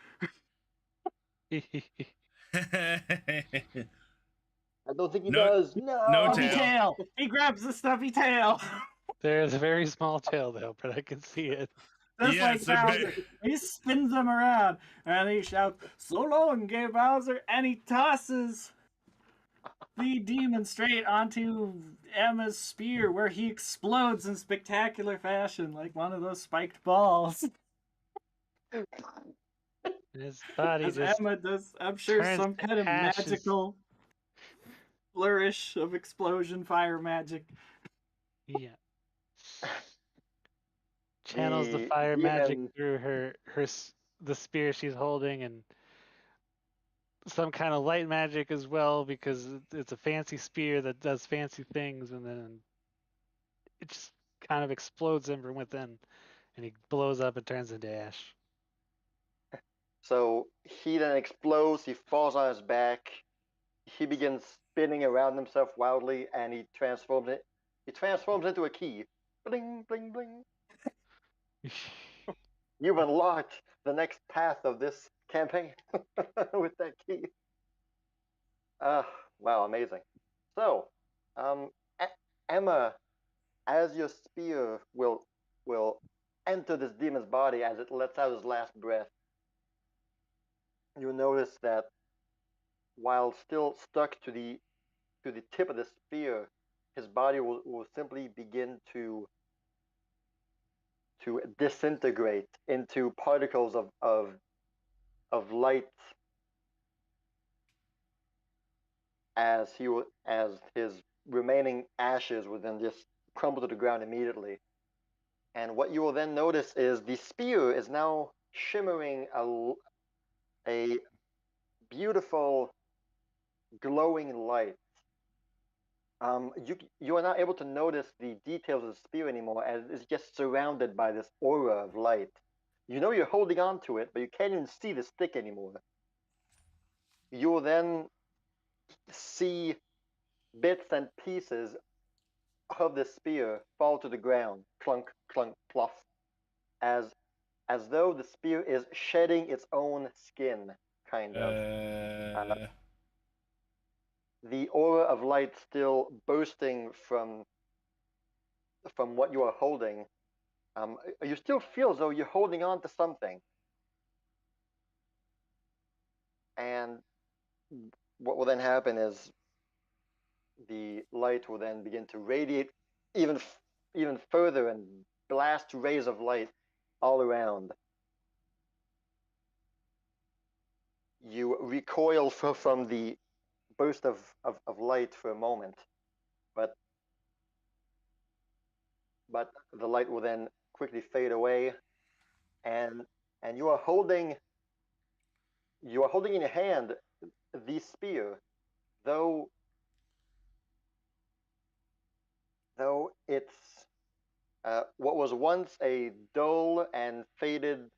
I don't think he No- does. No. no Stuffy tail. tail. He grabs the stuffy tail. There's a very small tail though, but I can see it. Just Yeah, like so Bowser. He spins him around and he shouts, "So long, gay Bowser," and he tosses the demon straight onto Emma's spear, where he explodes in spectacular fashion, like one of those spiked balls. And his body As just Emma does, I'm sure, turns some kind of ashes. magical flourish of explosion fire magic. Yeah. Channels the The fire magic demon- through the spear she's holding, and some kind of light magic as well, because it's a fancy spear that does fancy things, and then it just kind of explodes him from within, and he blows up and turns into ash. So he then explodes, he falls on his back, he begins spinning around himself wildly, and he transforms into a key. Bling, bling, bling. You've unlocked the next path of this campaign with that key. Wow, amazing. So, Emma, as your spear will enter this demon's body as it lets out his last breath, you notice that while still stuck to the tip of the spear, his body will simply begin to disintegrate into particles of light as his remaining ashes would then just crumble to the ground immediately. And what you will then notice is the spear is now shimmering a beautiful glowing light. You are not able to notice the details of the spear anymore, as it's just surrounded by this aura of light. You know you're holding on to it, but you can't even see the stick anymore. You will then see bits and pieces of the spear fall to the ground, clunk, clunk, pluff, as though the spear is shedding its own skin, kind of. The aura of light still bursting from what you are holding. You still feel as though you're holding on to something. And what will then happen is the light will then begin to radiate even further and blast rays of light all around. You recoil from the burst of light for a moment, but the light will then quickly fade away, and you are holding in your hand the spear, though it's what was once a dull and faded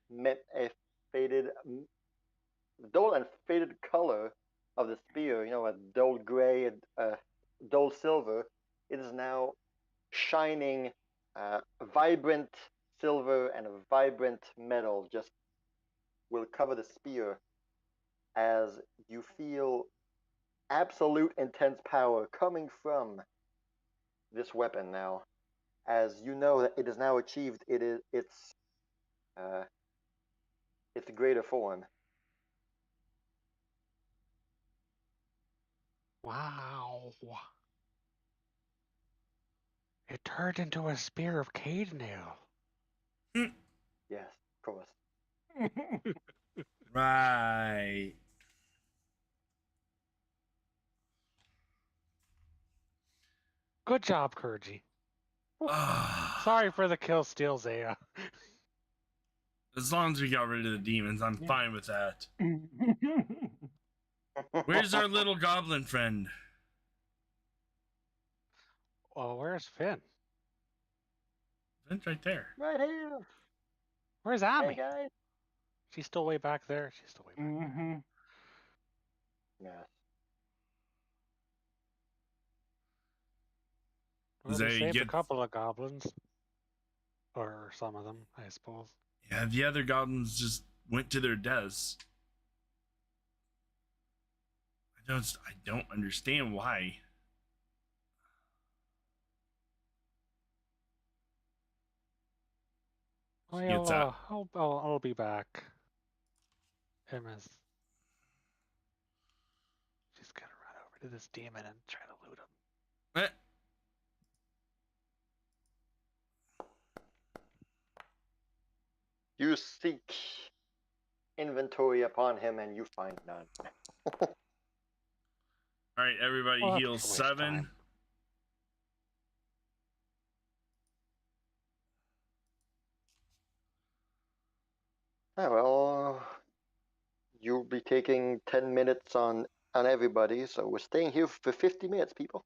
color of the spear, a dull gray, a dull silver. It is shining, vibrant silver and a vibrant metal just will cover the spear as you feel absolute intense power coming from this weapon now. As you know that it is now achieved its greater form. Wow. It turned into a spear of Cadenale. Yes, of course. Right. Good job, Kirji. Ah. Sorry for the kill steal, Zaya. As long as we got rid of the demons, I'm fine with that. Where's our little goblin friend? Well, where's Finn? Finn's right there. Right here. Where's Hey Ami? guys. She's still way back there. She's still way back there. Mm-hmm. Yes. Well, Zaya we saved a gets- couple of goblins. Or some of them, I suppose. Yeah, the other goblins just went to their deaths. I don't understand why. Well, Gets out. I'll be back. MS. She's gonna run over to this demon and try to loot him. Eh. You seek inventory upon him and you find none. All right, everybody Well, heals that's a waste of 7. time. Well, you'll be taking 10 minutes on everybody, so we're staying here for 50 minutes, people.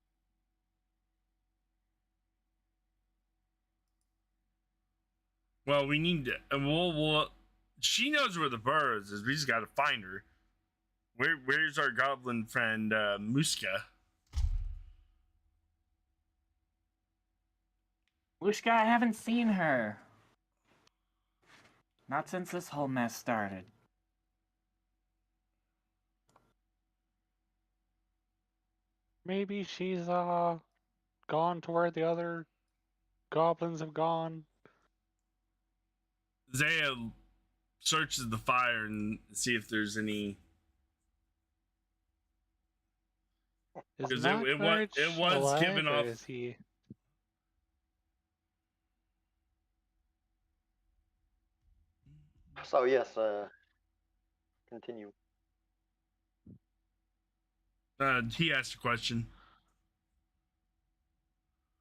Well, we need to. We'll she knows where the burrows is. We just got to find her. Where's our goblin friend, Muska? Lushka, I haven't seen her. Not since this whole mess started. Maybe she's gone to where the other goblins have gone. Zaya searches the fire and see if there's any. Is 'Cause Notcourage it was alive, given or off- Is he? So yes, continue. He asked a question.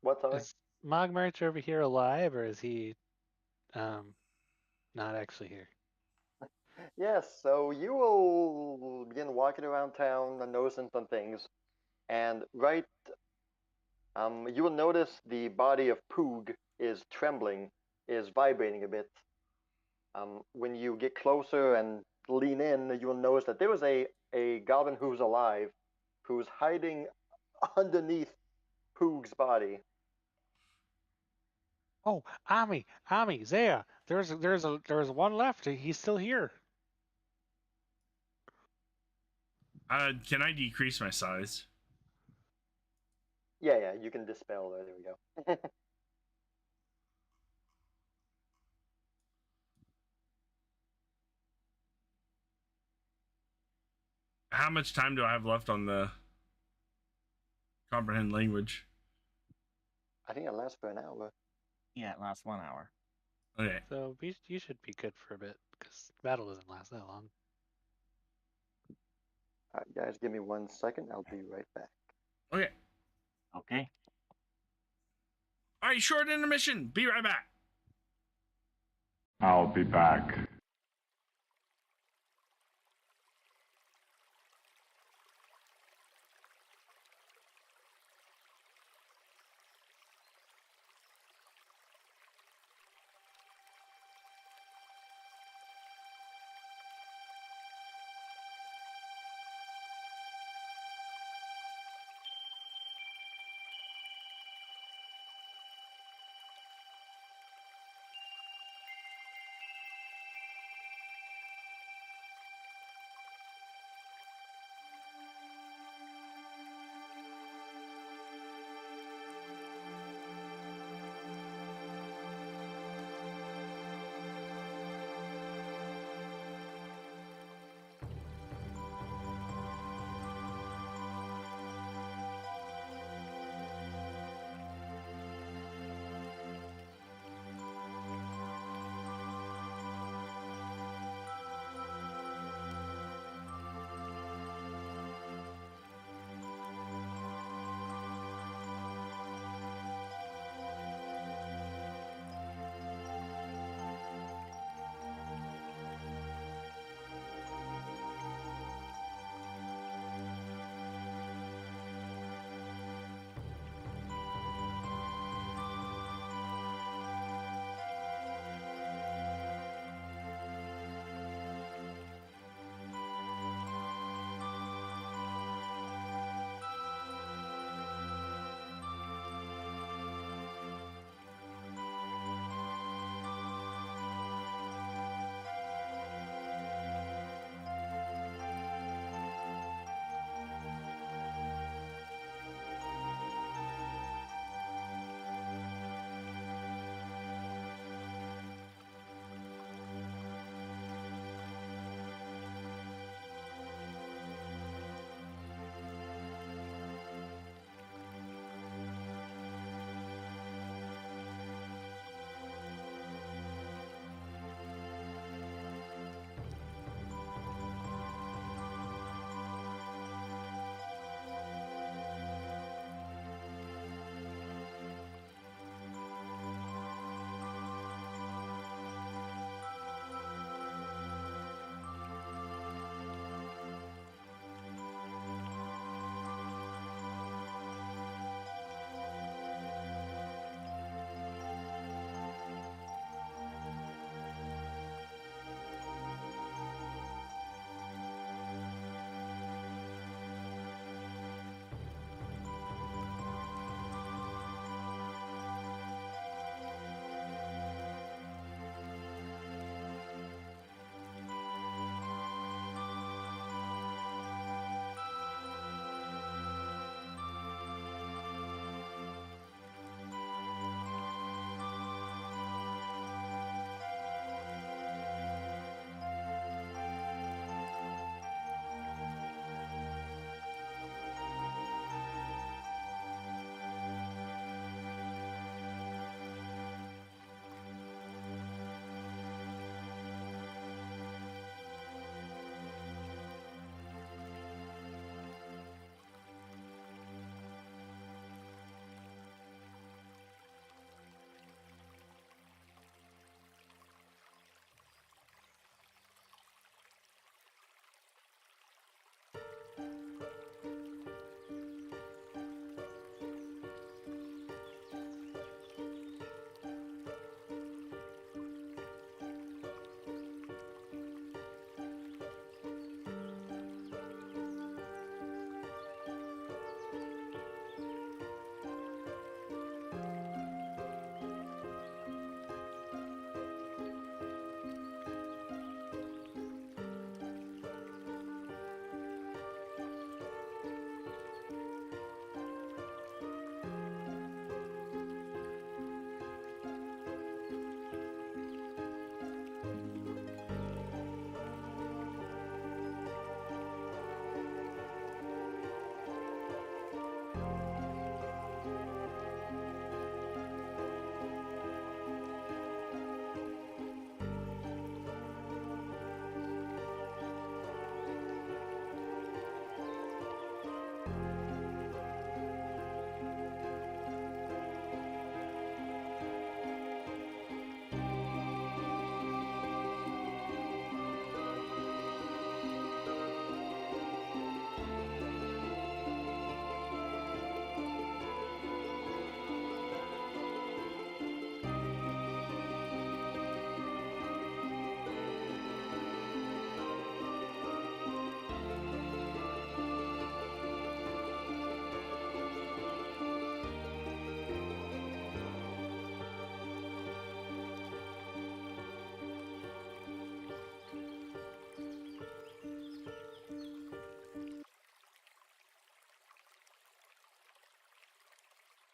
What's sorry? Is Mogmarch over here alive, or is he not actually here? Yes, so you will begin walking around town and noticing some things. And you will notice the body of Poog is trembling, is vibrating a bit. When you get closer and lean in, you will notice that there was a goblin who's alive, who's hiding underneath Poog's body. Oh, Ami, Zaya. There's one left. He's still here. Can I decrease my size? Yeah, you can dispel there. There we go. How much time do I have left on the comprehend language? I think it lasts for an hour. Yeah, it lasts 1 hour. Okay. So you should be good for a bit, because battle doesn't last that long. All right, guys, give me 1 second. I'll be right back. Okay. Okay. All right, short intermission. Be right back. I'll be back.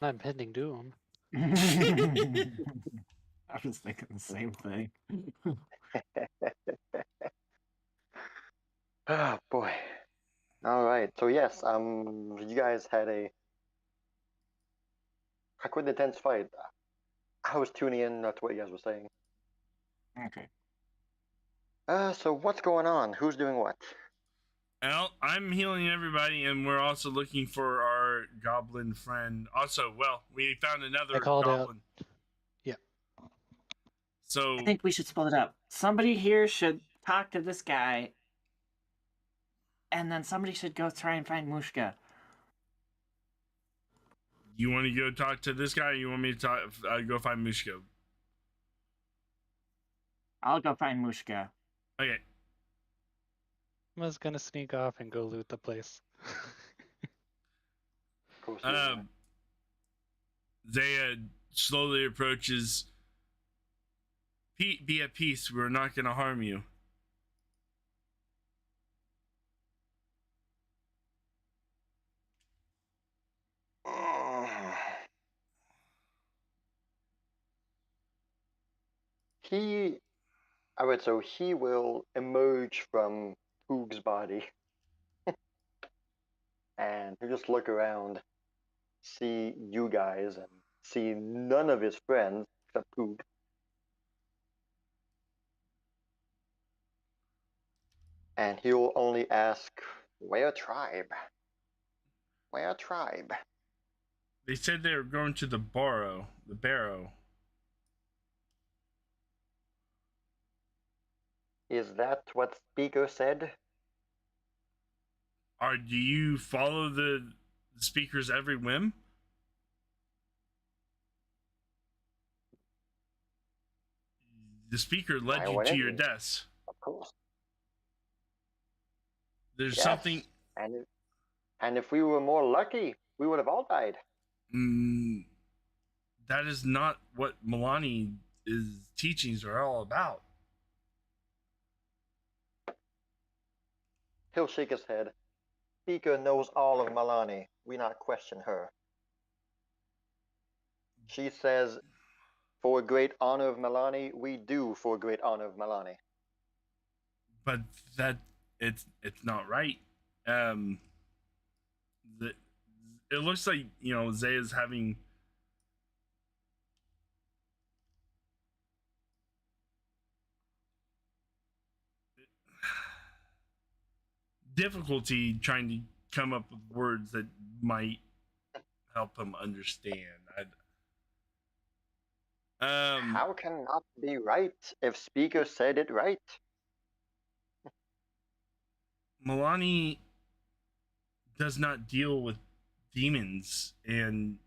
Not impending doom. I was thinking the same thing. Oh boy. All right. So yes, you guys had quite an intense fight. I was tuning in to what you guys were saying. Okay. So what's going on? Who's doing what? Well, I'm healing everybody, and we're also looking for our goblin friend. Also, well, we found another I called goblin. out. Yeah. So I think we should split it up. Somebody here should talk to this guy, and then somebody should go try and find Mushka. you want to go talk to this guy, or you want me to talk, go find Mushko? I'll go find Mushka. Okay. I was gonna sneak off and go loot the place. Of course you are. Zaya slowly approaches. Be at peace. We're not going to harm you. Alright, so he will emerge from Poog's body. And he'll just look around, see you guys, and see none of his friends except Poog. And he'll only ask, "Where tribe? Where tribe?" They said they were going to the barrow. Is that what Speaker said? Do you follow the speaker's every whim? The speaker led Why you to your wouldn't he? death. Of course. There's Yes. something. And if we were more lucky, we would have all died. That is not what Milani's teachings are all about. He'll shake his head. Speaker knows all of Milani. We not question her. She says, "For great honor of Milani, we do for great honor of Milani." But it's not right. It looks like, Zaya's having difficulty trying to come up with words that might help him understand. How can not be right if Speaker said it right? Milani does not deal with demons, and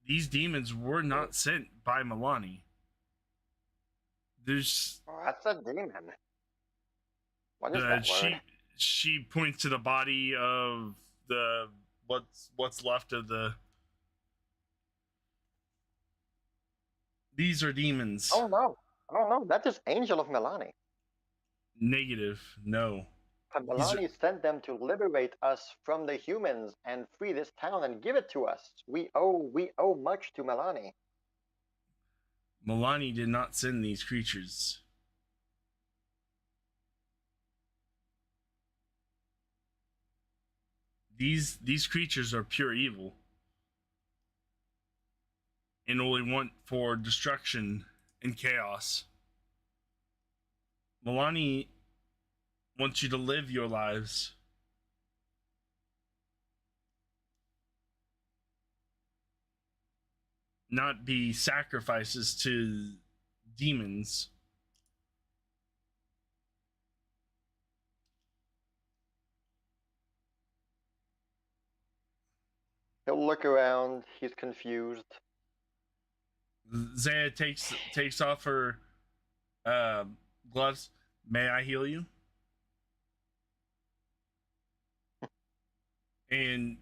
these demons were not sent by Milani. There's Oh, that's a demon. What is that word? she points to the body of the what's left of the. These are demons. Oh no, that is Angel of Milani. Negative, no. But Milani sent them to liberate us from the humans and free this town and give it to us. We owe much to Milani. Milani did not send these creatures. These creatures are pure evil and only want for destruction and chaos. Milani wants you to live your lives. Not be sacrifices to demons. He'll look around. He's confused. Zaya takes off her gloves. May I heal you? And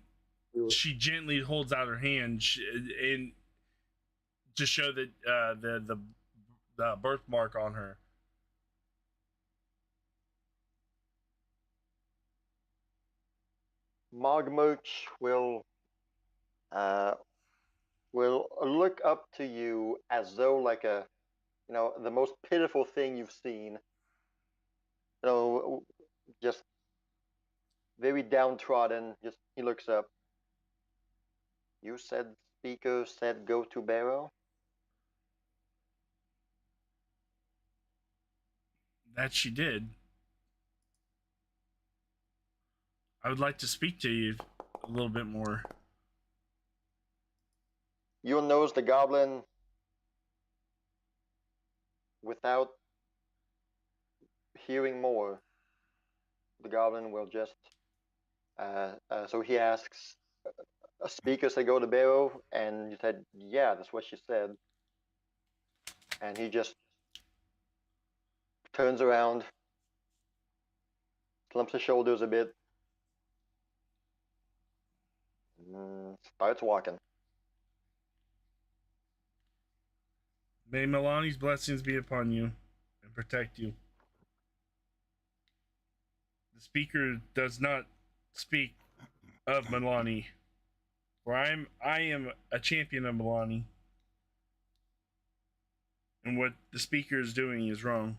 she gently holds out her hand, and to show that the birthmark on her. Mogmurch will look up to you as though like the most pitiful thing you've seen. Just very downtrodden. Just he looks up. You said speaker said go to Barrow? That she did. I would like to speak to you a little bit more. You'll notice the goblin without hearing more. The goblin will just so he asks, a speaker said go to Barrow, and you said, yeah, that's what she said. And he just turns around, slumps his shoulders a bit, starts walking. May Milani's blessings be upon you and protect you. The speaker does not speak of Milani, for I am a champion of Milani, and what the speaker is doing is wrong.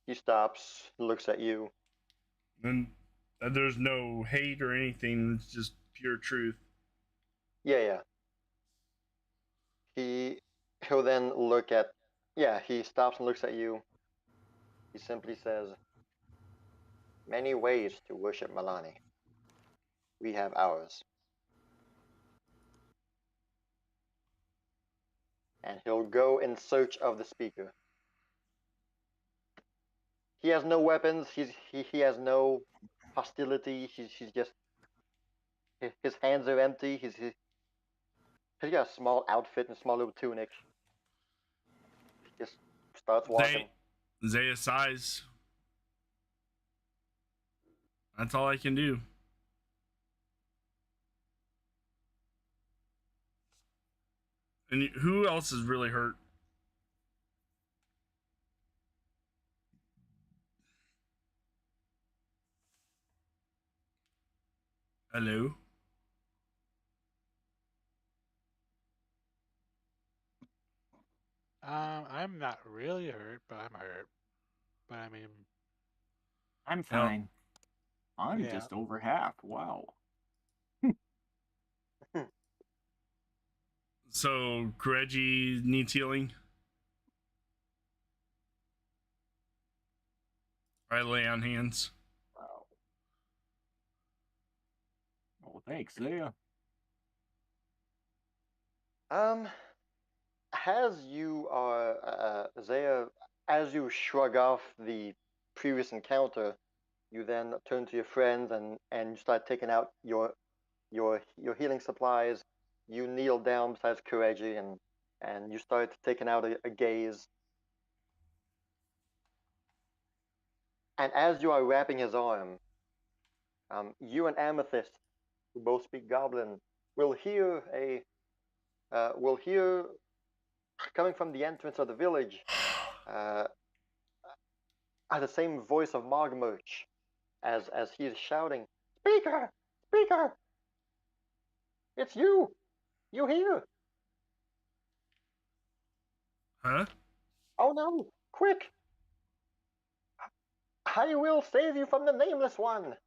He stops, looks at you. And there's no hate or anything, it's just pure truth. Yeah. He'll then look at, he stops and looks at you. He simply says, many ways to worship Milani. We have ours. And he'll go in search of the speaker. He has no weapons. He has no hostility. He's just, his hands are empty. He's got a small outfit and a small little tunic. He just starts walking. Zaya sighs. That's all I can do. And who else is really hurt? Hello? I'm not really hurt, but I'm hurt. But I mean, I'm fine. I'm just over half. Wow. So, Kireji needs healing? I lay on hands. Wow. Oh, thanks, Zaya. As you are, Zaya, as you shrug off the previous encounter, you then turn to your friends and you start taking out your healing supplies. You kneel down beside Kireji and you start taking out a gaze. And as you are wrapping his arm, you and Amethyst, who both speak Goblin, will hear coming from the entrance of the village, the same voice of Mogmurch, as he is shouting, "Speaker! Speaker! It's you! You here!" Huh? "Oh no! Quick! I will save you from the Nameless One!"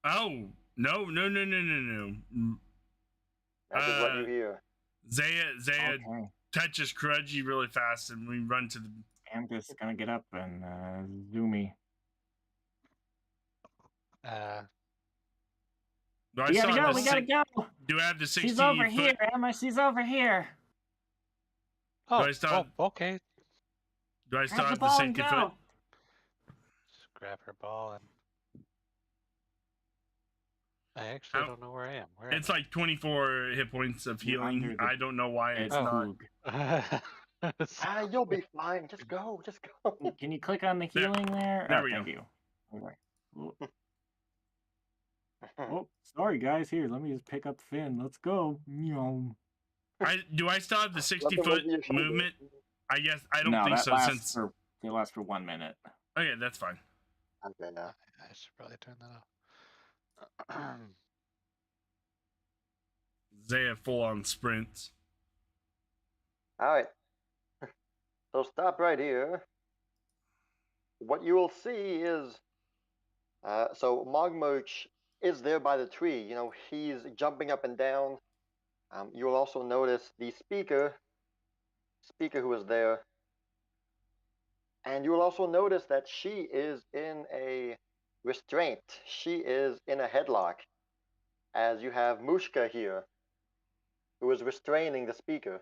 Oh, no. That is what you hear. Zaya Okay. touches Kireji really fast and we run to the... I'm just gonna get up and zoomy. Do We gotta go! Do I have the 60 She's over foot? here, Emma. She's over here. oh, I start- okay. Do I Grab still the have the ball and 60 go. foot? Just grab her ball and I actually don't know where I am. Where It's am like 24 hit points of You're healing. under the- I don't know why it's It's not. Hoog. I? You'll be fine. Just go. Just go. Can you click on the There. healing there? There we Thank go. you. Okay. Oh, sorry guys. Here, let me just pick up Finn. Let's go. Meow. Do I still have the 60 Let them foot over your shoulder. movement? I guess I don't no, think that so. lasts Since it lasts for 1 minute. okay, that's fine. Okay, now. I should probably turn that off. Zaya full on sprints. All right. So stop right here. What you will see is, so Mogmerch is there by the tree. You know, he's jumping up and down. You will also notice the speaker who is there. And you will also notice that she is in a restraint. She is in a headlock, as you have Mushka here, who is restraining the speaker.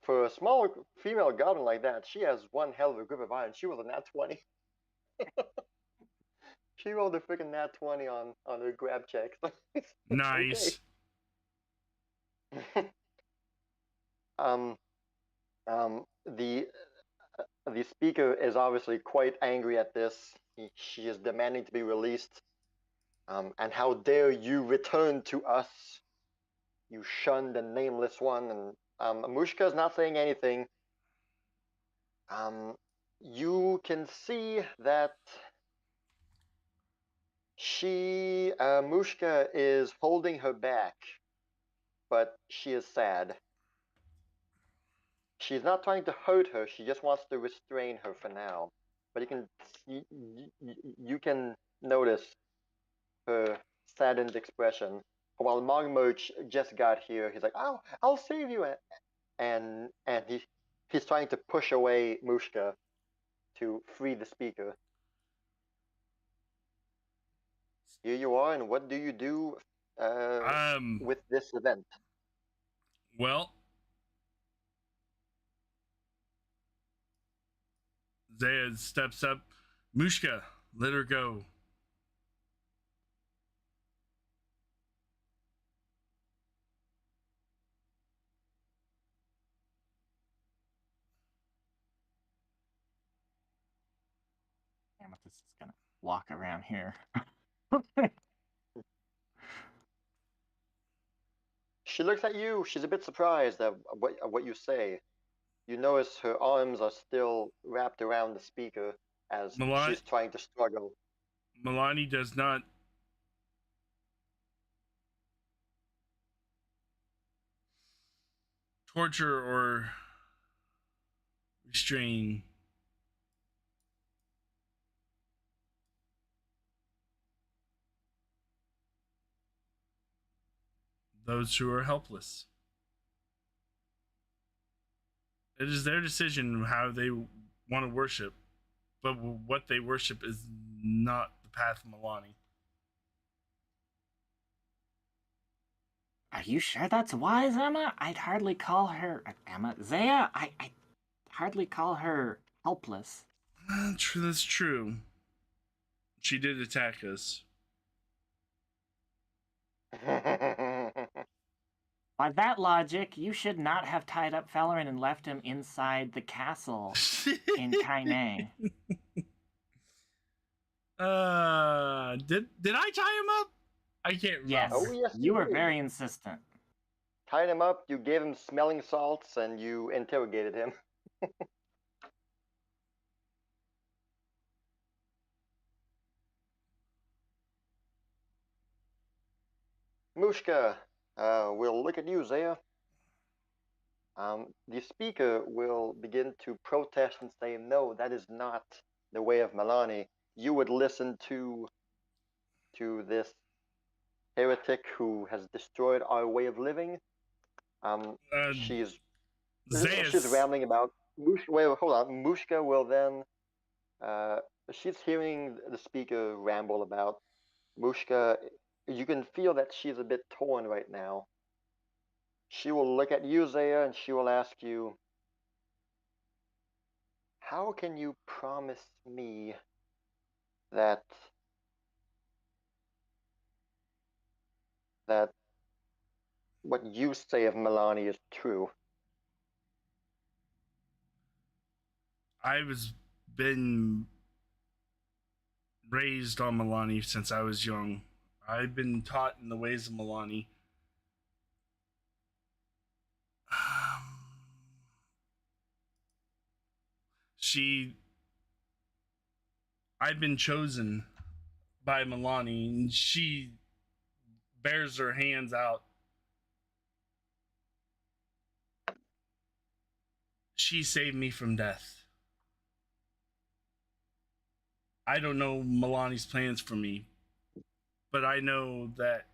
For a small female goblin like that, she has one hell of a grip of iron. She was a nat 20. She rolled a freaking nat 20 on her grab check. Nice. um, the speaker is obviously quite angry at this. She is demanding to be released. And how dare you return to us, you shunned and nameless one. And Mushka is not saying anything. You can see that Mushka is holding her back, but she is sad. She's not trying to hurt her. She just wants to restrain her for now. But you can notice her saddened expression. While Mogmerch just got here, he's like, "Oh, I'll save you," and he's trying to push away Mushka to free the speaker. Here you are, and what do you do with this event? Well, Zaya steps up. Mushka, let her go. Amethyst is gonna walk around here. She looks at you. She's a bit surprised at what you say. You notice her arms are still wrapped around the speaker as she's trying to struggle. Milani does not torture or restrain those who are helpless. It is their decision how they want to worship, but what they worship is not the path of Milani. Are you sure that's wise, Emma? I'd hardly call her Zaya. I hardly call her helpless. That's true. She did attack us. By that logic, you should not have tied up Fellerin and left him inside the castle in Kainang. Did I tie him up? I can't remember. Yes, yes, you were did. very insistent. Tied him up, you gave him smelling salts, and you interrogated him. Mushka, we'll look at you, Zaya. The speaker will begin to protest and say, "No, that is not the way of Milani. You would listen to this heretic who has destroyed our way of living." She's rambling about. Wait, hold on. Mushka will then. She's hearing the speaker ramble about. Mushka, you can feel that she's a bit torn right now. She will look at you, Zaya, and she will ask you, "How can you promise me that what you say of Milani is true?" I was been raised on Milani since I was young. I've been taught in the ways of Milani. I've been chosen by Milani, and she bears her hands out. She saved me from death. I don't know Milani's plans for me, but I know that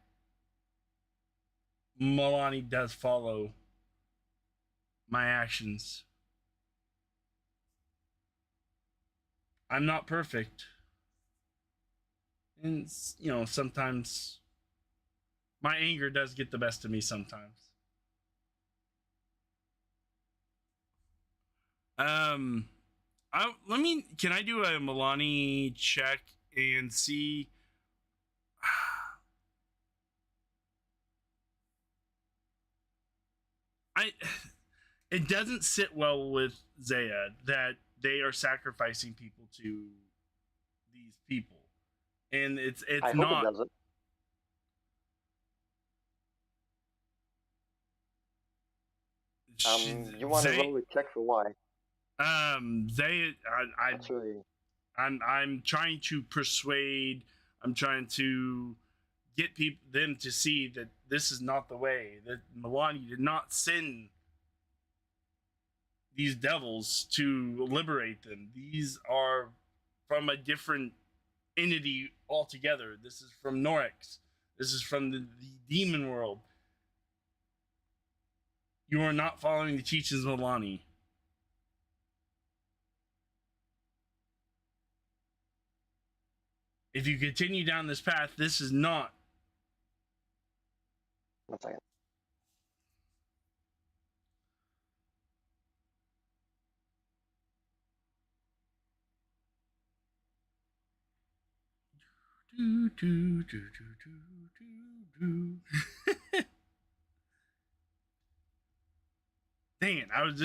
Milani does follow my actions. I'm not perfect. And, you know, sometimes my anger does get the best of me sometimes. Can I do a Milani check and see? It doesn't sit well with Zaya that they are sacrificing people to these people, and it's I not. hope it doesn't. You want to roll a check for why? Zaya, That's really... I'm trying to persuade. I'm trying to get them to see that this is not the way. That Milani did not send these devils to liberate them. These are from a different entity altogether. This is from Norix. This is from the demon world. You are not following the teachings of Milani. If you continue down this path, this is not. 1 second. Dang it! I was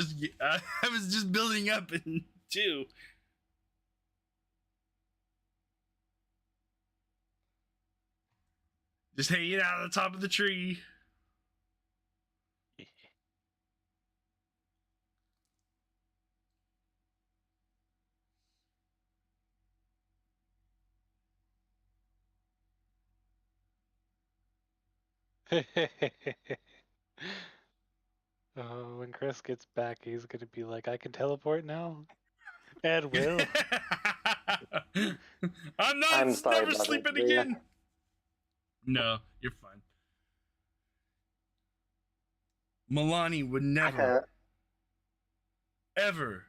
just building up in 2. Just hanging out on the top of the tree. Oh, when Chris gets back, he's gonna be like, I can teleport now? And will. I'm never sleeping again. No, you're fine. Milani would never, ever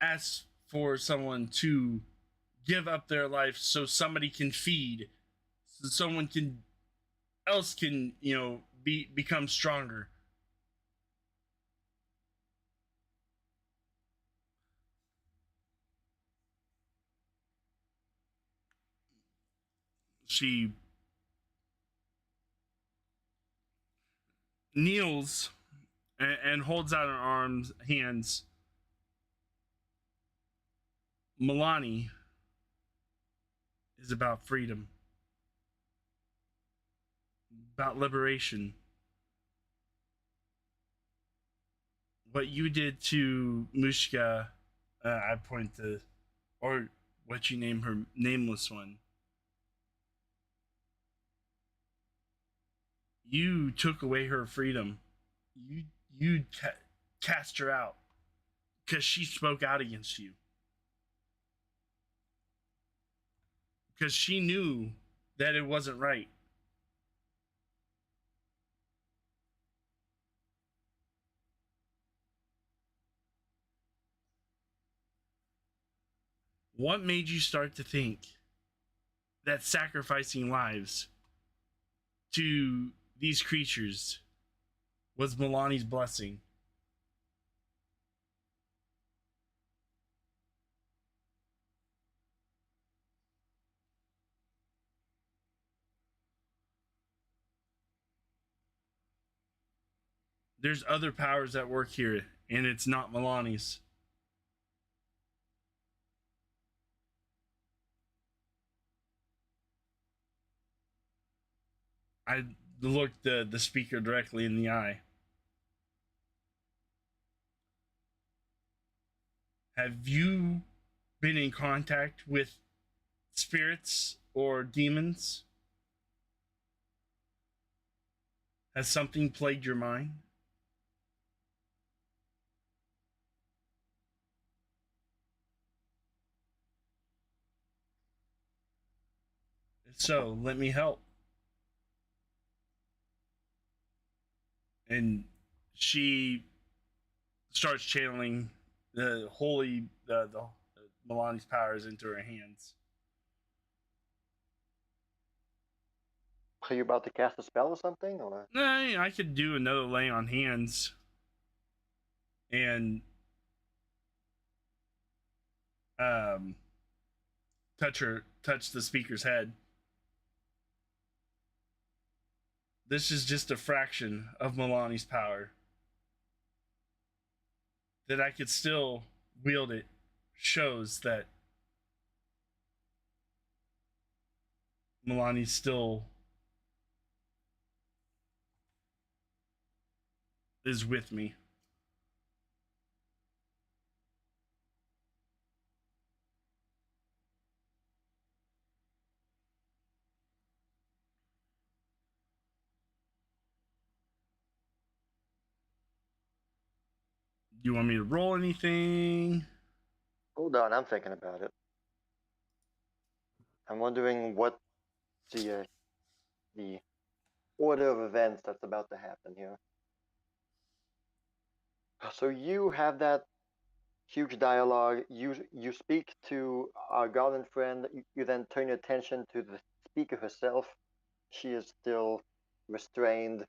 ask for someone to give up their life so somebody can feed, so someone else can, you know, become stronger. She kneels and holds out her hands. Milani is about freedom, about liberation. What you did to Mushka, I point to, or what you name her, nameless one. You took away her freedom. You cast her out because she spoke out against you. Because she knew that it wasn't right. What made you start to think that sacrificing lives to these creatures was Milani's blessing? There's other powers at work here, and it's not Milani's. I looked the speaker directly in the eye. Have you been in contact with spirits or demons? Has something plagued your mind? If so, let me help. And she starts channeling the Milani's powers into her hands. Are you about to cast a spell or something? Or I could do another lay on hands and touch the speaker's head. This is just a fraction of Milani's power. That I could still wield it shows that Milani still is with me. Do you want me to roll anything? hold on, I'm thinking about it. I'm wondering what the order of events that's about to happen here. So you have that huge dialogue. You speak to our goblin friend. You then turn your attention to the speaker herself. She is still restrained.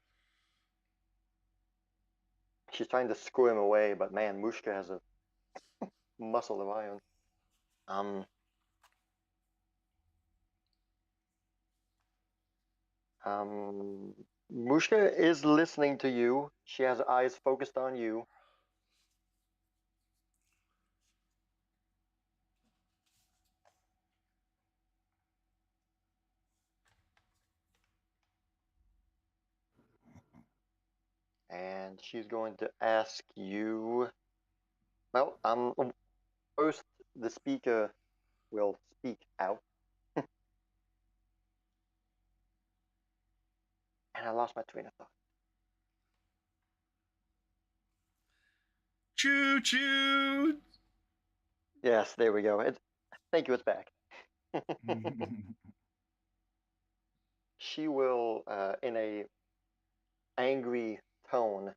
She's trying to squirm away, but man, Mushka has a muscle of iron. Mushka is listening to you. She has eyes focused on you. And she's going to ask you. Well, first the speaker will speak out. And I lost my train of thought. Choo choo. Yes, there we go. Thank you, it's back. She will, in a angry tone,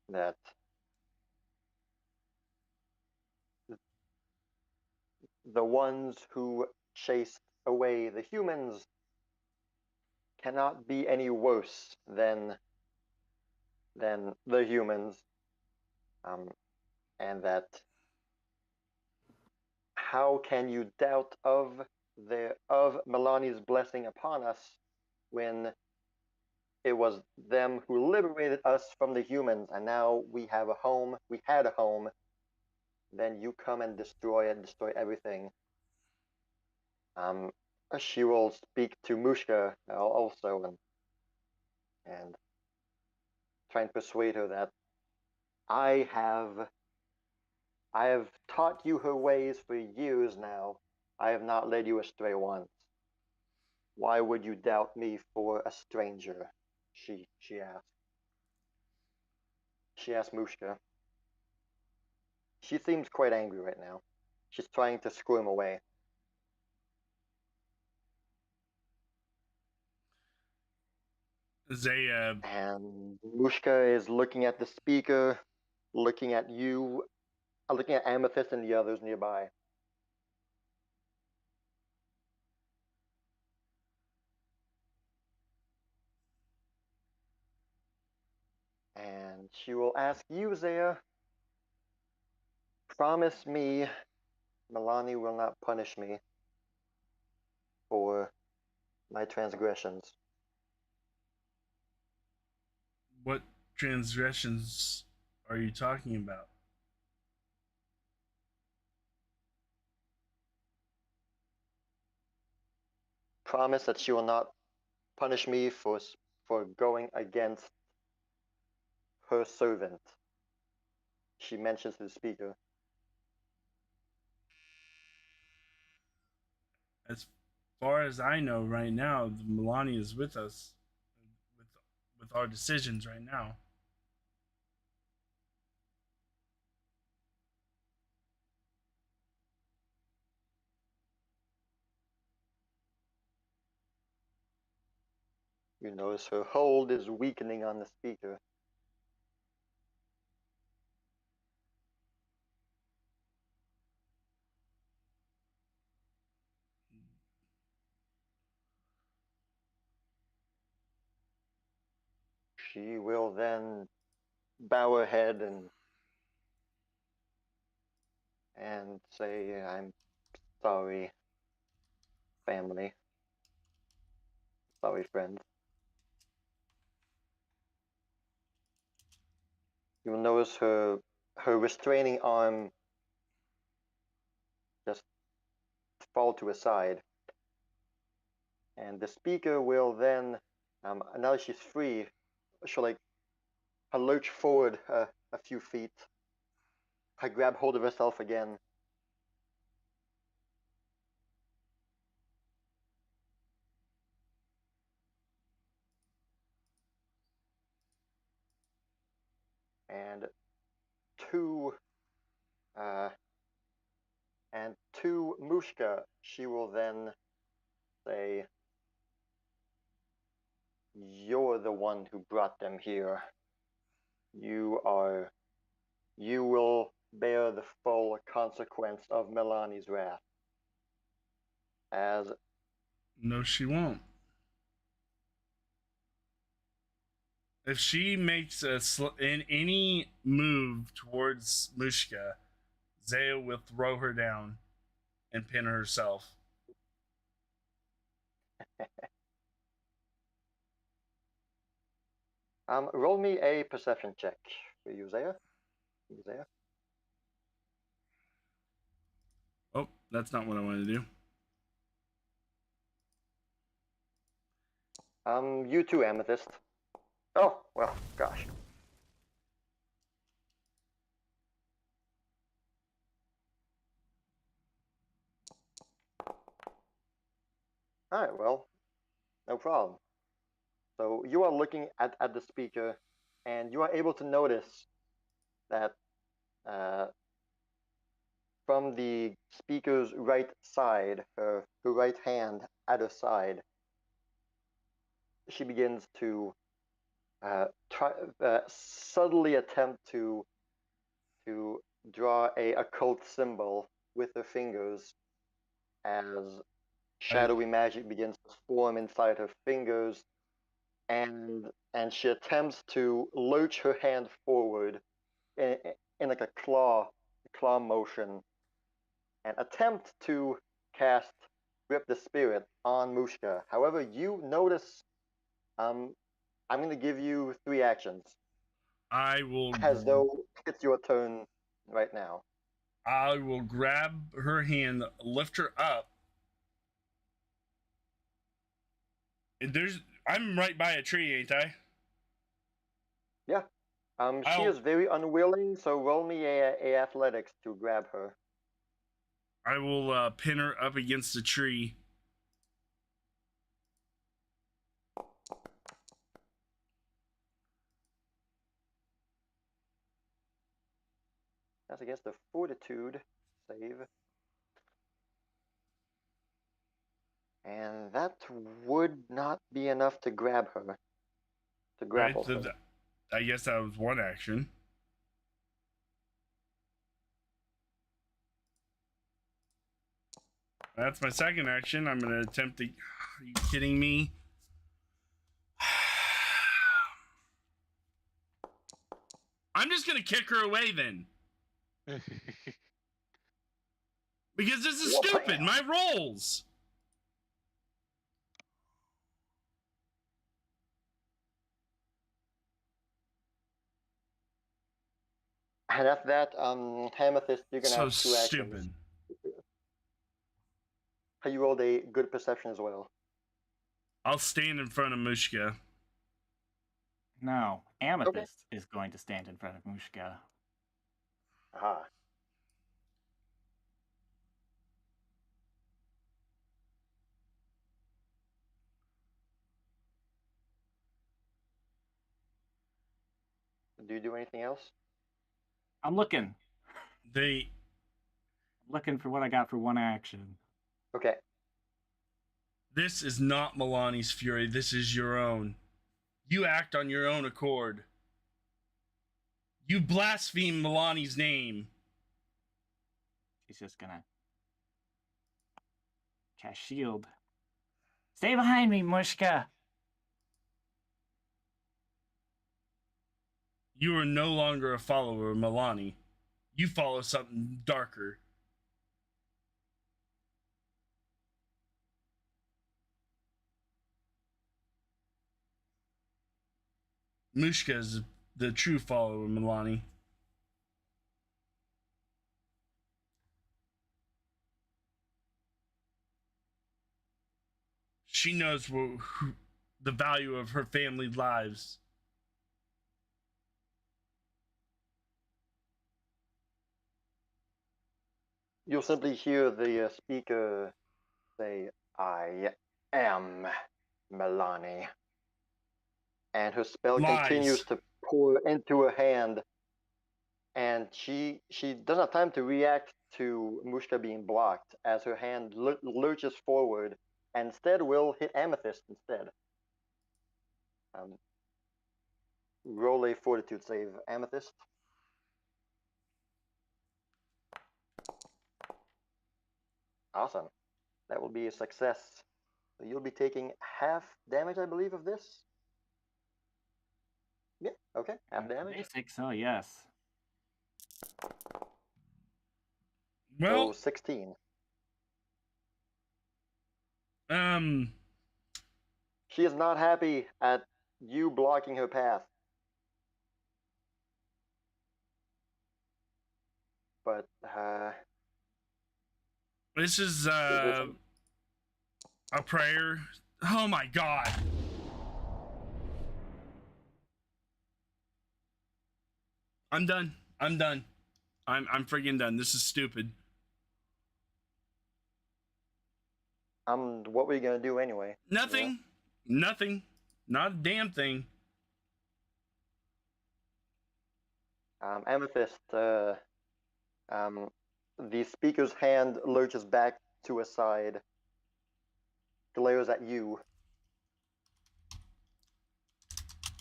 that the ones who chased away the humans cannot be any worse than the humans, and that how can you doubt of Milani's blessing upon us when it was them who liberated us from the humans, and now we have a home. We had a home. Then you come and destroy it, destroy everything. She will speak to Mushka also, and try and persuade her that I have taught you her ways for years now. I have not led you astray once. Why would you doubt me for a stranger? She asked. She asked Mushka. She seems quite angry right now. She's trying to squirm away. Zaya. And Mushka is looking at the speaker, looking at you, looking at Amethyst and the others nearby. And she will ask you, Zaya, promise me Milani will not punish me for my transgressions. What transgressions are you talking about? promise that she will not punish me for going against her servant. She mentions to the speaker. As far as I know right now, Milani is with us with our decisions right now. You notice her hold is weakening on the speaker. She will then bow her head and say, "I'm sorry, family. Sorry, friends." You'll notice her restraining arm just fall to her side. And the speaker will then, now that she's free, she'll like lurch forward a few feet. I grab hold of herself again. And to Mushka, she will then say, "You're the one who brought them here. You will bear the full consequence of Milani's wrath." As No, she won't. If she makes in any move towards Mushka, Zaya will throw her down and pin herself. roll me a perception check for you, Zaya. Oh, that's not what I wanted to do. You too, Amethyst. Oh, well, gosh. Alright, well, no problem. So you are looking at the speaker, and you are able to notice that from the speaker's right side, her right hand at her side, she begins to subtly attempt to draw a occult symbol with her fingers as shadowy magic begins to form inside her fingers, and she attempts to lurch her hand forward in like a claw motion and attempt to cast Grip the Spirit on Mushka. However, you notice I'm going to give you 3 actions. I will, as though it's your turn right now. I will grab her hand, lift her up. And I'm right by a tree, ain't I? Yeah. She is very unwilling, so roll me a athletics to grab her. I will pin her up against a tree. That's against the fortitude save. And that would not be enough to grab her. To grapple her. I guess that was one action. That's my second action. I'm going to attempt to... Are you kidding me? I'm just going to kick her away then. Because this is stupid. My rolls. And after that, Amethyst, you're going to have 2 actions. Stupid. You rolled a good perception as well. I'll stand in front of Mushka. No, Amethyst is going to stand in front of Mushka. Aha. Do you do anything else? I'm looking. They I'm looking for what I got for one action. Okay. This is not Milani's fury. This is your own. You act on your own accord. You blaspheme Milani's name. She's just gonna cast shield. Stay behind me, Mushka. You are no longer a follower of Milani. You follow something darker. Mushka is the true follower of Milani. She knows the value of her family lives. You'll simply hear the speaker say, "I am Milani." And her spell Lies. continues to pour into her hand. And she doesn't have time to react to Mushka being blocked as her hand lurches forward and instead will hit Amethyst instead. Roll a fortitude save, Amethyst. Awesome. That will be a success. So you'll be taking half damage, I believe, of this. Yeah, okay, half damage. Basic, so yes. Well, So 16. She is not happy at you blocking her path. But, this is a prayer. Oh my god. I'm done. I'm friggin' done. This is stupid. what were you gonna do anyway? Nothing. Yeah. Nothing. Not a damn thing. Amethyst, the speaker's hand lurches back to his side, glares at you.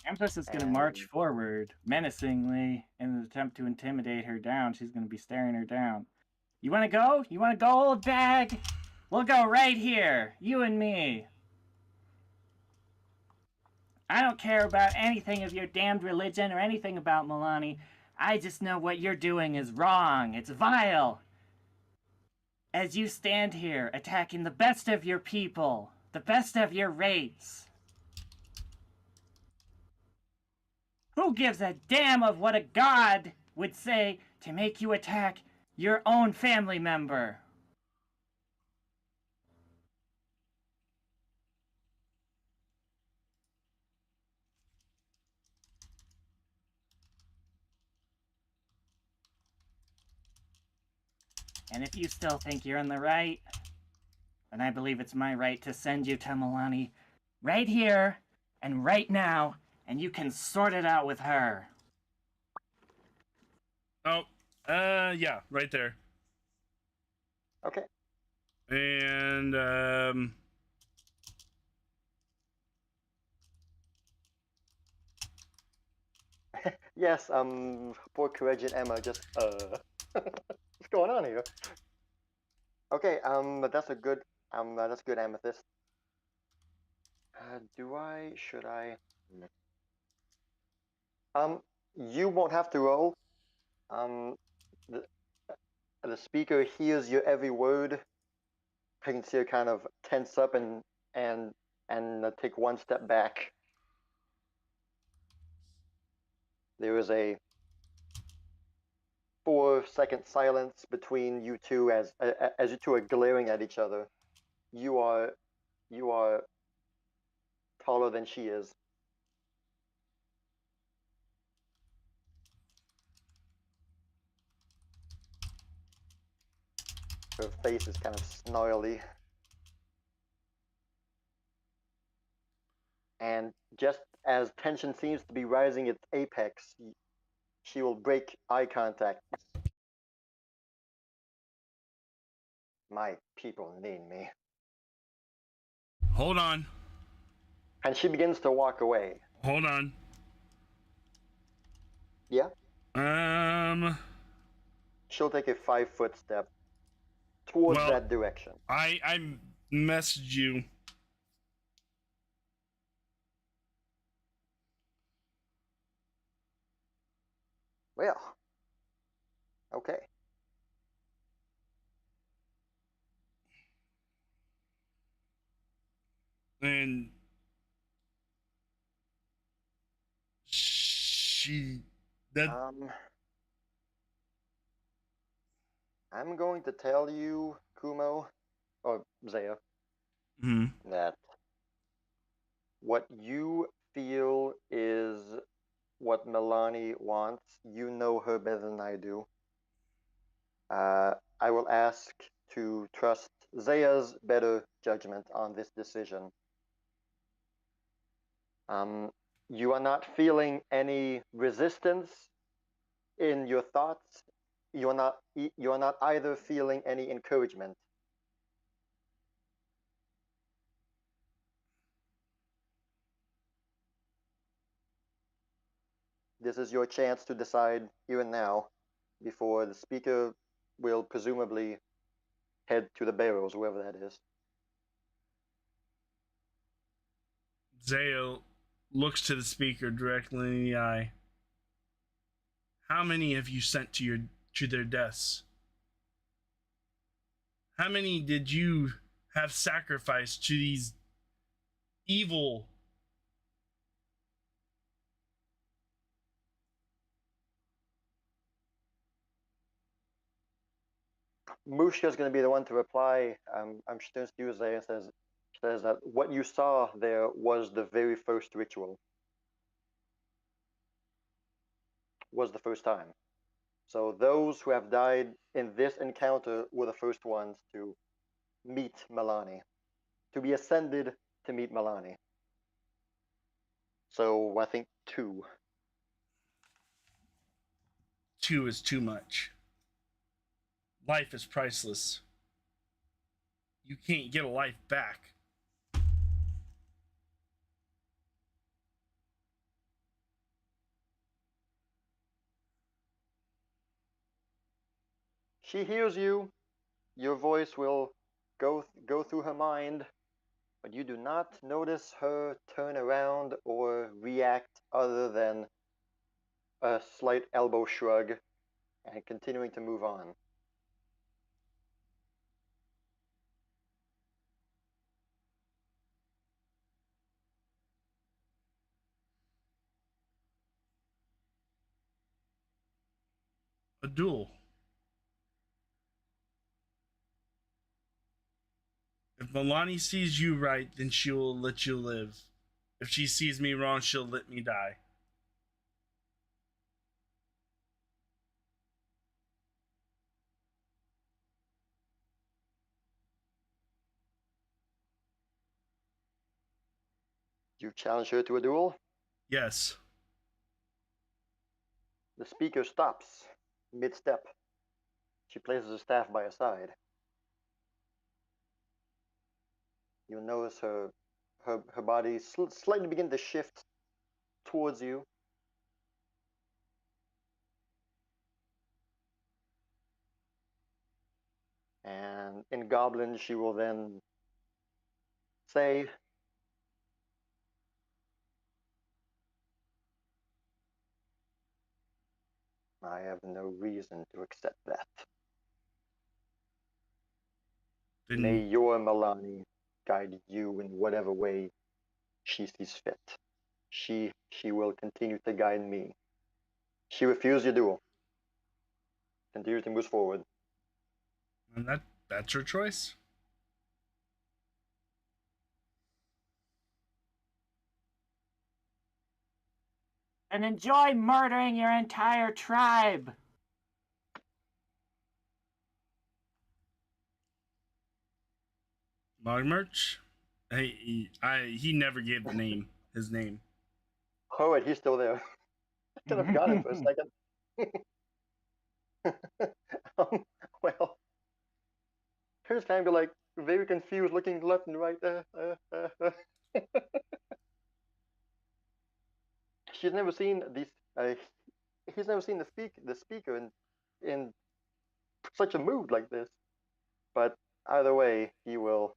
Amethyst is going to march forward menacingly in an attempt to intimidate her down. She's going to be staring her down. You want to go? You want to go, old bag? We'll go right here. You and me. I don't care about anything of your damned religion or anything about Milani. I just know what you're doing is wrong. It's vile. As you stand here attacking the best of your people, the best of your race. Who gives a damn of what a god would say to make you attack your own family member? And if you still think you're in the right, then I believe it's my right to send you to Milani right here and right now, and you can sort it out with her. Oh, yeah, right there. Okay. And, Yes, poor Kireji and Emma just, what's going on here? Okay, but that's good, Amethyst. Should I? You won't have to roll. The, the speaker hears your every word. I can see her kind of tense up and take one step back. There is a 4-second silence between you two as you two are glaring at each other. You are taller than she is. Her face is kind of snarly. And just as tension seems to be rising its apex, she will break eye contact. My people need me. Hold on. And she begins to walk away. Hold on. Yeah? She'll take a 5-foot step towards that direction. I messaged you. Well, okay. And she that I'm going to tell you, Kumo, or Zaya, that what you feel is what Milani wants. You know her better than I do. I will ask to trust Zaya's better judgment on this decision. You are not feeling any resistance in your thoughts. You are not either feeling any encouragement. This is your chance to decide here and now, before the speaker will presumably head to the barrels, whoever that is. Zaya looks to the speaker directly in the eye. How many have you sent to their deaths? How many did you have sacrificed to these evil? Mushka is going to be the one to reply. I'm sure Tuesday says that what you saw there was the very first ritual. Was the first time. So those who have died in this encounter were the first ones to meet Milani, to be ascended to meet Milani. So I think 2. 2 is too much. Life is priceless. You can't get a life back. She hears you. Your voice will go through her mind, but you do not notice her turn around or react other than a slight elbow shrug and continuing to move on. A duel. If Milani sees you right, then she will let you live. If she sees me wrong, she'll let me die. You challenge her to a duel? Yes. The speaker stops mid-step. She places her staff by her side. You notice her body slightly begin to shift towards you. And in Goblin, she will then say, I have no reason to accept that. Then May your Milani guide you in whatever way she sees fit. She will continue to guide me. She refused your duel. Continues to move forward. and that's her choice. and enjoy murdering your entire tribe. Mogmerch? He never gave the name. His name. Oh, wait, he's still there. I kind of forgot it for a second. Well, here's kind of like very confused, looking left and right. She's never seen these. He's never seen the speaker in such a mood like this. But either way, he will.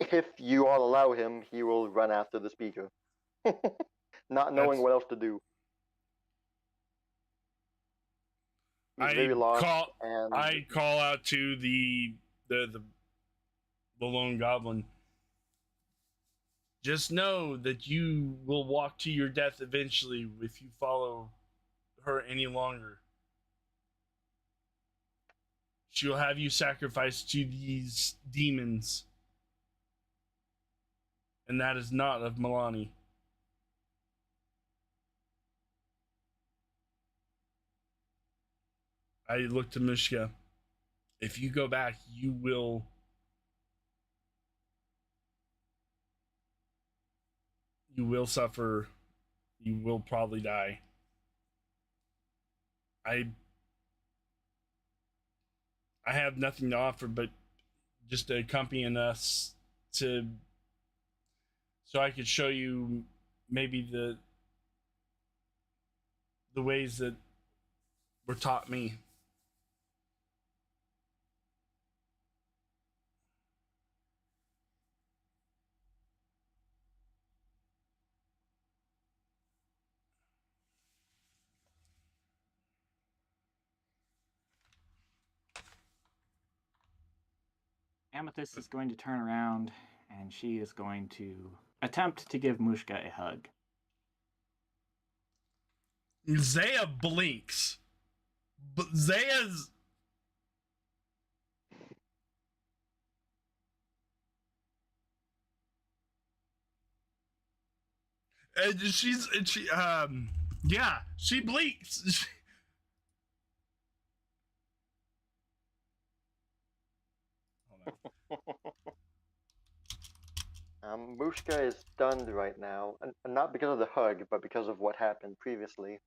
If you all allow him, he will run after the speaker, not knowing what else to do. He's very lost. I call out to the lone goblin. Just know that you will walk to your death eventually if you follow her any longer. She'll have you sacrificed to these demons. And that is not of Milani. I look to Mishka. If you go back, you will suffer. You will probably die. I have nothing to offer but just to accompany us so I could show you maybe the ways that were taught me. Amethyst is going to turn around and she is going to attempt to give Mushka a hug. Zaya blinks. But Zaya's... And she blinks. Mushka is stunned right now, and not because of the hug, but because of what happened previously.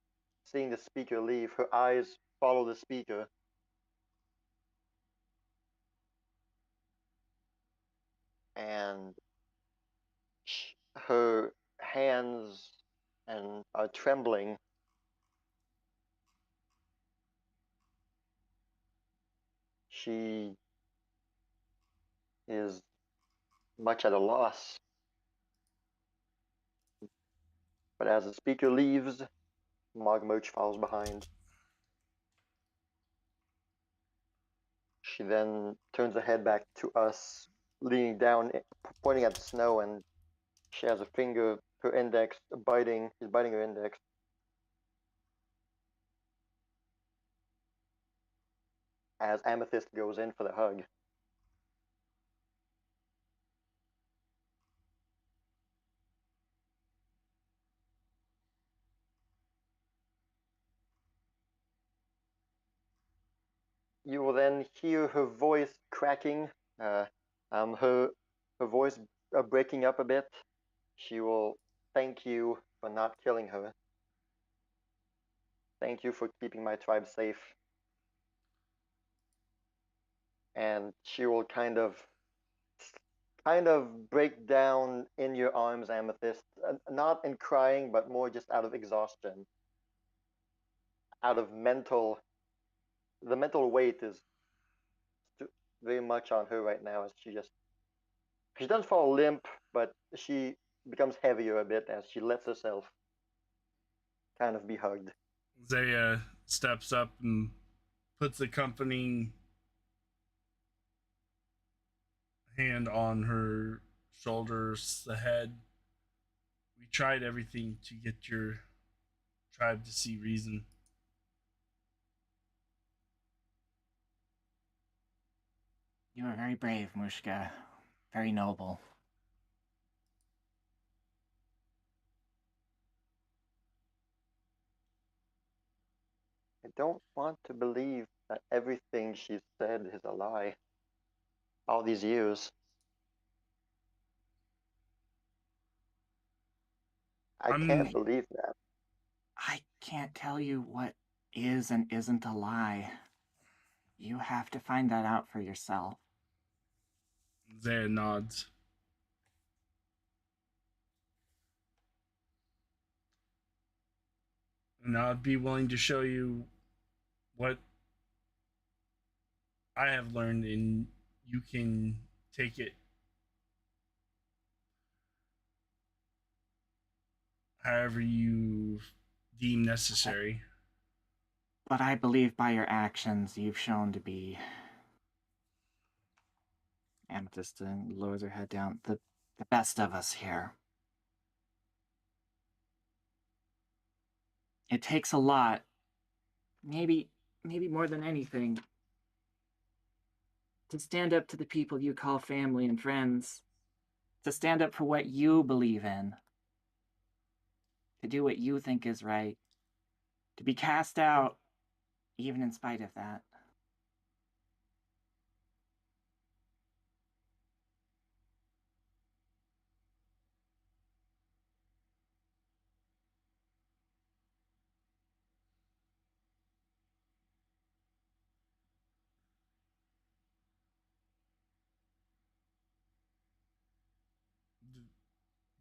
Seeing the speaker leave, her eyes follow the speaker. And her hands are trembling. She is much at a loss. But as the speaker leaves, Mogmerch follows behind. She then turns her head back to us, leaning down, pointing at the snow, and she has a finger, her index, is biting her index. As Amethyst goes in for the hug. You will then hear her voice cracking, her voice breaking up a bit. She will thank you for not killing her. Thank you for keeping my tribe safe. And she will kind of break down in your arms, Amethyst. Not in crying, but more just out of exhaustion. Out of the mental weight is very much on her right now as she doesn't fall limp, but she becomes heavier a bit as she lets herself kind of be hugged. Zaya steps up and puts a comforting hand on her shoulders, the head. We tried everything to get your tribe to see reason. You are very brave, Mushka. Very noble. I don't want to believe that everything she said is a lie. All these years. I can't believe that. I can't tell you what is and isn't a lie. You have to find that out for yourself. Zaya nods. And I'd be willing to show you what I have learned, and you can take it however you deem necessary. But I believe by your actions you've shown to be... Amethyst lowers her head down. The best of us here. It takes a lot. Maybe more than anything. To stand up to the people you call family and friends. To stand up for what you believe in. To do what you think is right. To be cast out, even in spite of that.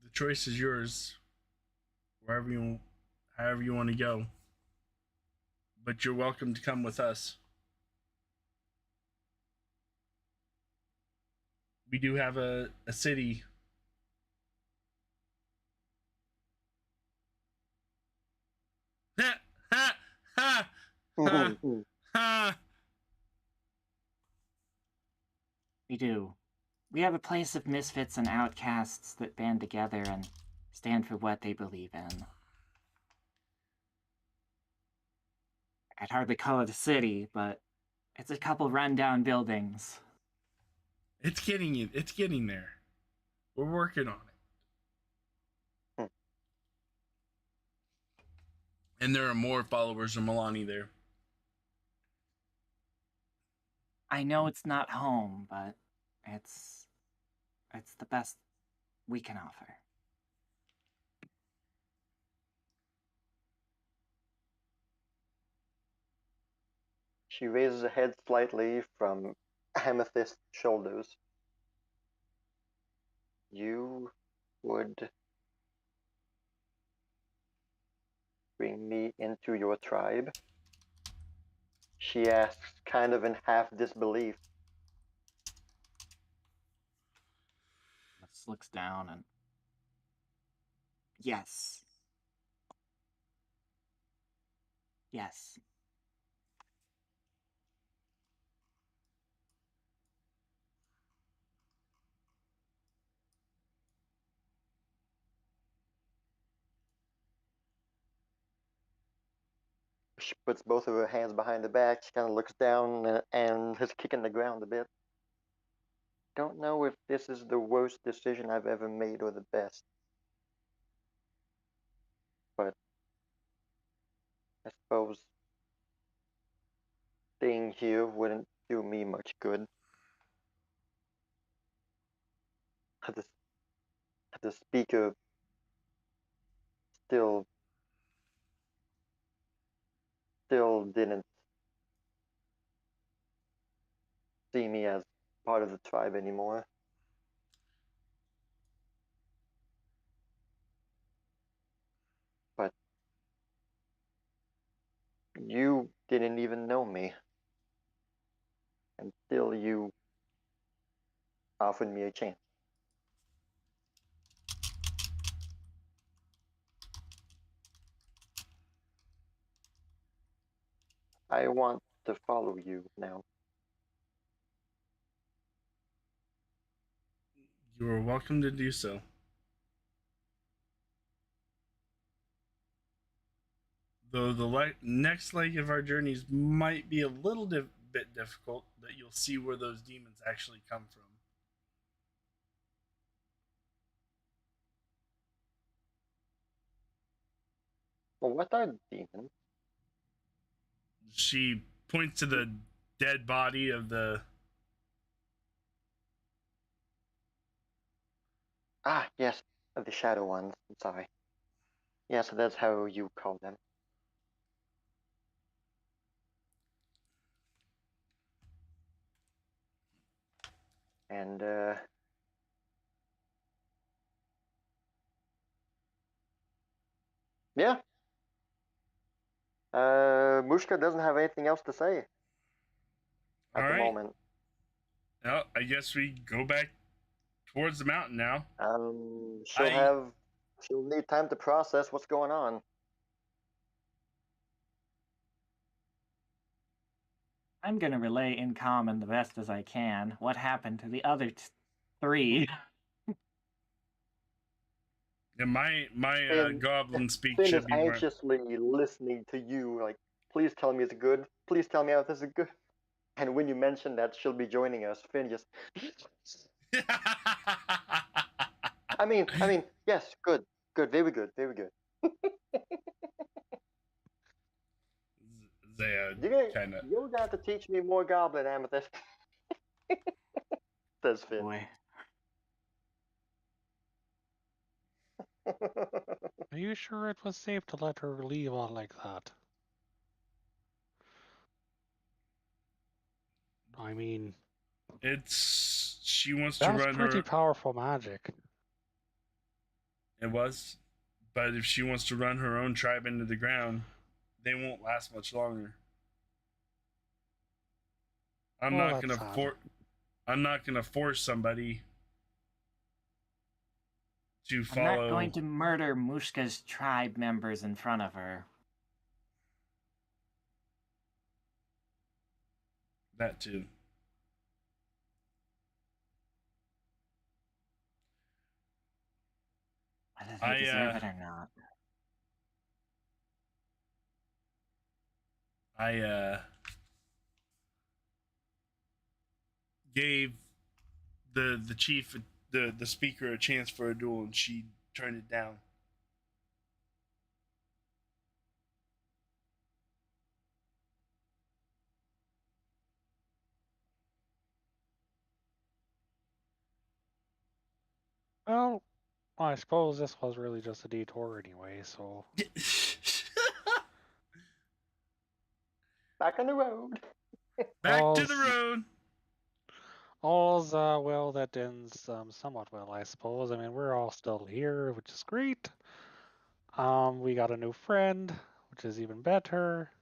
The choice is yours. However you want to go. But you're welcome to come with us. We do have a city. Ha ha ha ha ha. We do. We have a place of misfits and outcasts that band together and stand for what they believe in. I'd hardly call it a city, but it's a couple rundown buildings. It's getting there. We're working on it. And there are more followers of Milani there. I know it's not home, but it's the best we can offer. She raises her head slightly from Amethyst's shoulders. You would bring me into your tribe? She asks, kind of in half disbelief. Let's looks down and... Yes. Yes. She puts both of her hands behind her back. She kind of looks down and is kicking the ground a bit. Don't know if this is the worst decision I've ever made or the best. But I suppose staying here wouldn't do me much good. The speaker still didn't see me as part of the tribe anymore. But you didn't even know me. And still you offered me a chance. I want to follow you now. You are welcome to do so. Though the next leg of our journeys might be a little bit difficult, that you'll see where those demons actually come from. Well, what are demons? She points to the dead body of the. Ah, yes, the shadow ones. I'm sorry. Yes, that's how you call them. And yeah. Mushka doesn't have anything else to say at All the right. moment. Well, I guess we go back towards the mountain now. She'll need time to process what's going on. I'm gonna relay in common the best as I can what happened to the other three. Yeah, my goblin speak Finn is should be more. anxiously listening to you, like, please tell me it's good. Please tell me how this is good. And when you mention that she'll be joining us, Finn just. I mean, yes, good, very good, very good. Zaya kind of. You're gonna have to teach me more Goblin, Amethyst. Says Finn. Boy. Are you sure it was safe to let her leave on like that? I mean, She wants to that's run pretty her. powerful magic. It was, but if she wants to run her own tribe into the ground, they won't last much longer. I'm not gonna force somebody to follow. I'm not going to murder Mushka's tribe members in front of her. That too. Whether they deserve it or not. I gave the chief, the speaker, a chance for a duel, and she turned it down. Well, I suppose this was really just a detour anyway, so... Back on the road. Back to the road. All's well that ends somewhat well, I suppose. I mean, we're all still here, which is great. We got a new friend, which is even better.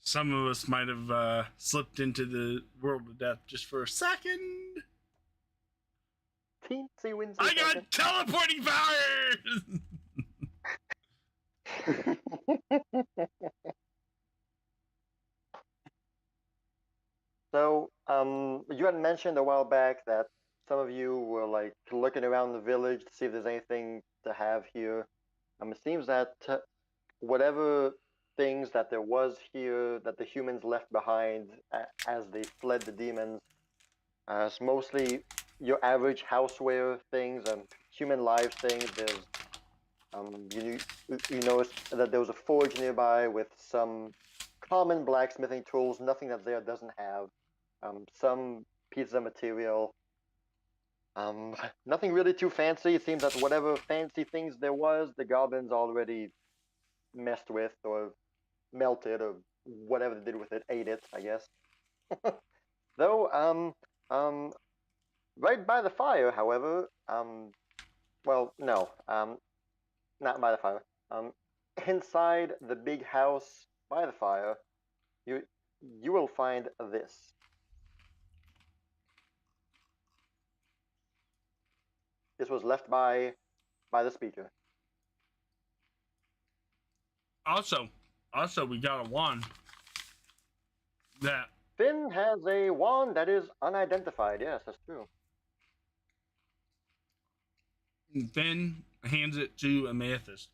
Some of us might have slipped into the world of death just for a second. Teensy winsy. I got teleporting powers. So, you had mentioned a while back that some of you were like looking around the village to see if there's anything to have here. It seems that whatever things that there was here that the humans left behind as they fled the demons, it's mostly your average houseware things and human lives things. There's you notice that there was a forge nearby with some common blacksmithing tools, nothing that there doesn't have. Some pieces of material. Nothing really too fancy. It seems that whatever fancy things there was, the goblins already messed with or melted or whatever they did with it, ate it, I guess. Though, right by the fire, however, well, no, not by the fire. Inside the big house by the fire, you will find this. This was left by the speaker. Also, we got a wand. That Finn has a wand that is unidentified. Yes, that's true. Finn hands it to Amethyst.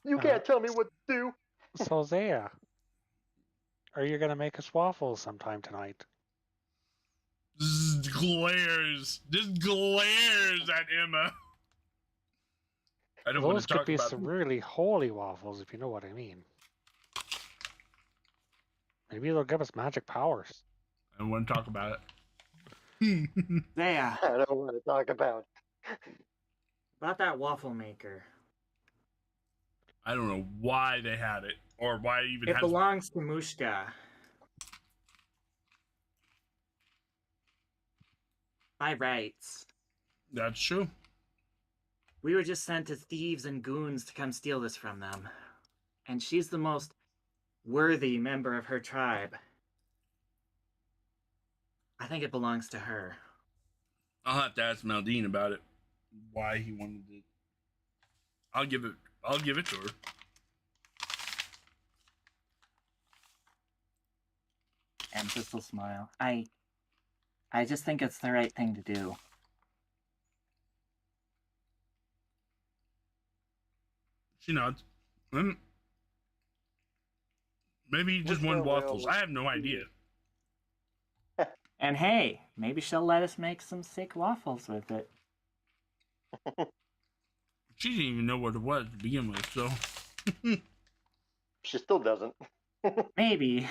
You can't tell me what to do. So, Zaya, are you going to make us waffles sometime tonight? Just glares at Emma. I don't want Those to could talk be about some really holy waffles, if you know what I mean. Maybe they'll give us magic powers. I don't want to talk about it. Zaya, I don't want to talk about. about that waffle maker. I don't know why they had it or why it even It has. belongs to Mushka. By rights. That's true. We were just sent as thieves and goons to come steal this from them. And she's the most worthy member of her tribe. I think it belongs to her. I'll have to ask Maldine about it. Why he wanted it. I'll give it to her. Amethyst will smile. I just think it's the right thing to do. She nods. Maybe he just Which wanted one waffles. will- I have no idea. And hey, maybe she'll let us make some sick waffles with it. She didn't even know what it was to begin with, so. She still doesn't. Maybe.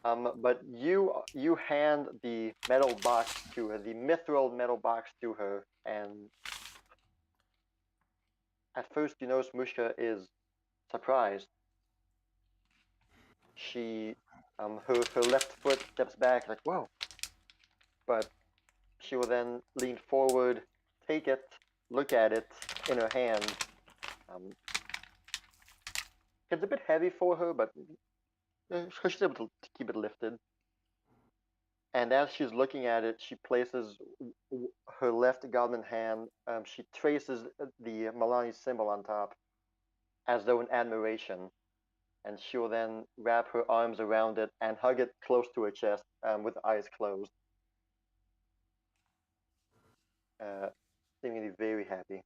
But you hand the metal box to her, the mithril metal box to her, and at first you notice Mushka is surprised. She, her left foot steps back, like, whoa. But she will then lean forward, take it, look at it in her hand. It's a bit heavy for her, but she's able to keep it lifted. And as she's looking at it, she places her left goblin hand. She traces the Milani symbol on top, as though in admiration. And she will then wrap her arms around it and hug it close to her chest, with eyes closed. Seemingly very happy.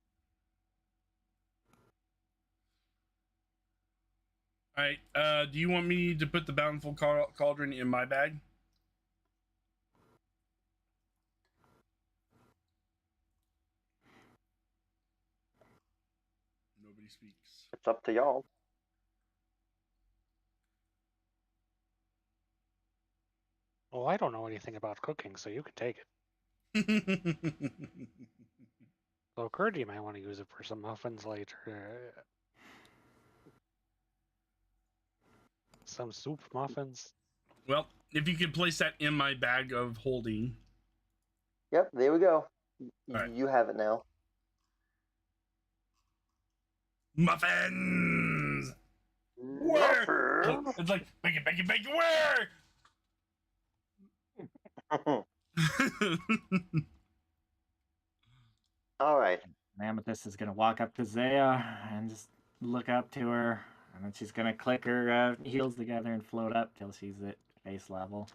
Alright, do you want me to put the Bountiful Cauldron in my bag? Nobody speaks. It's up to y'all. Well, I don't know anything about cooking, so you can take it. So, Curdy might want to use it for some muffins later. Some soup muffins. Well, if you could place that in my bag of holding. Yep, there we go. Right. You have it now. Muffins! Where? Muffins! It's like, bacon, bacon, bacon, where? All right. Amethyst is gonna walk up to Zaya and just look up to her, and then she's gonna click her heels together and float up till she's at face level.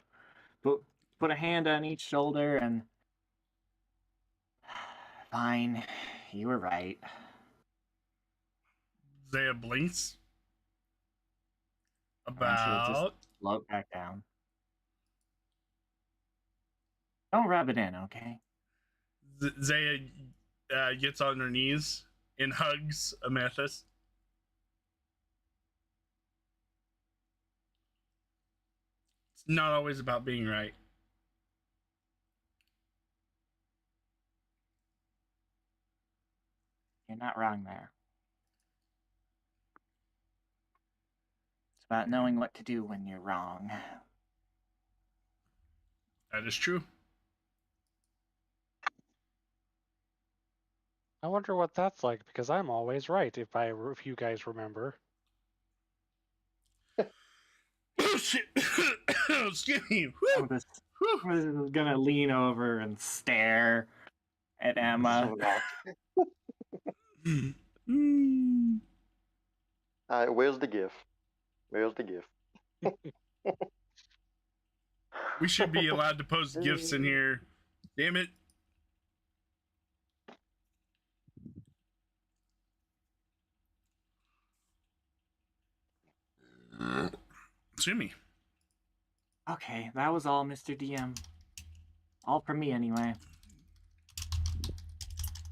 Put a hand on each shoulder and. Fine, you were right. Zaya blinks. And she'll just About. float back down. Don't rub it in, okay? Zaya gets on her knees and hugs Amethyst. It's not always about being right. You're not wrong there. It's about knowing what to do when you're wrong. That is true. I wonder what that's like, because I'm always right, if you guys remember. Oh, shit. Excuse me. I'm just gonna lean over and stare at Emma. Where's the GIF? Where's the GIF? We should be allowed to post gifts in here. Damn it. Excuse me. Okay, that was all, Mr. DM. All for me anyway.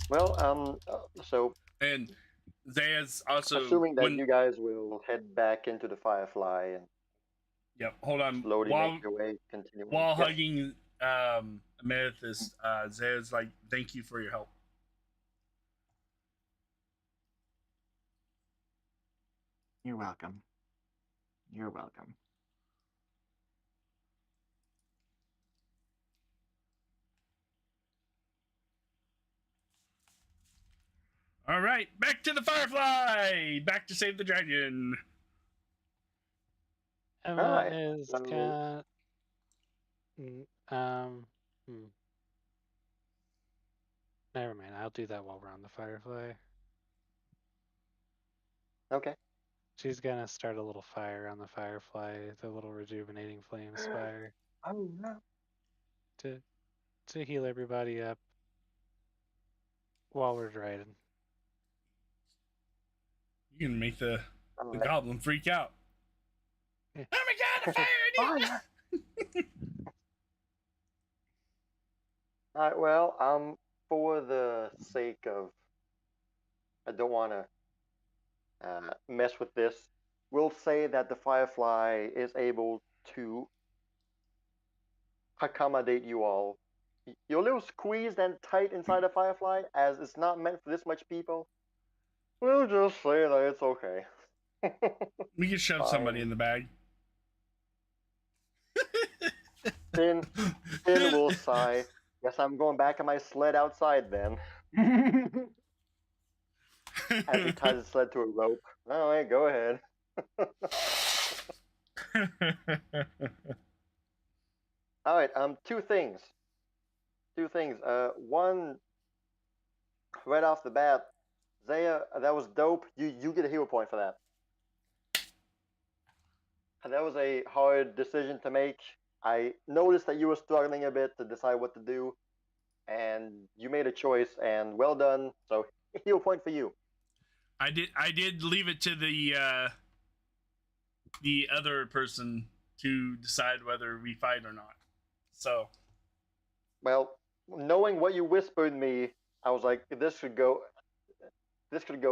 Well, so And Zaya's also assuming that when you guys will head back into the Firefly and yep, hold on. slowly make your way, continuing. While Yes. hugging Amethyst, Zaya's like, thank you for your help. You're welcome. You're welcome. All right, back to the Firefly. Back to save the dragon. Emma Alright, is so- got. Hmm. Never mind. I'll do that while we're on the Firefly. Okay. She's gonna start a little fire on the Firefly, the little rejuvenating flame spire, Oh no. to heal everybody up while we're riding. You can make the Alright. goblin freak out. Yeah. Oh my god, a fire! Alright, well, for the sake of, I don't want to mess with this, we'll say that the Firefly is able to accommodate you all. You're a little squeezed and tight inside a Firefly, as it's not meant for this much people. We'll just say that it's okay. We can shove somebody in the bag. Finn will sigh. Guess I'm going back on my sled outside then. As he ties his sled to a rope. Alright, go ahead. Alright, two things. One, right off the bat, Zaya, that was dope. You get a hero point for that. That was a hard decision to make. I noticed that you were struggling a bit to decide what to do, and you made a choice, and well done. So, hero point for you. I did leave it to the other person to decide whether we fight or not. So, Well, knowing what you whispered me, I was like, this could go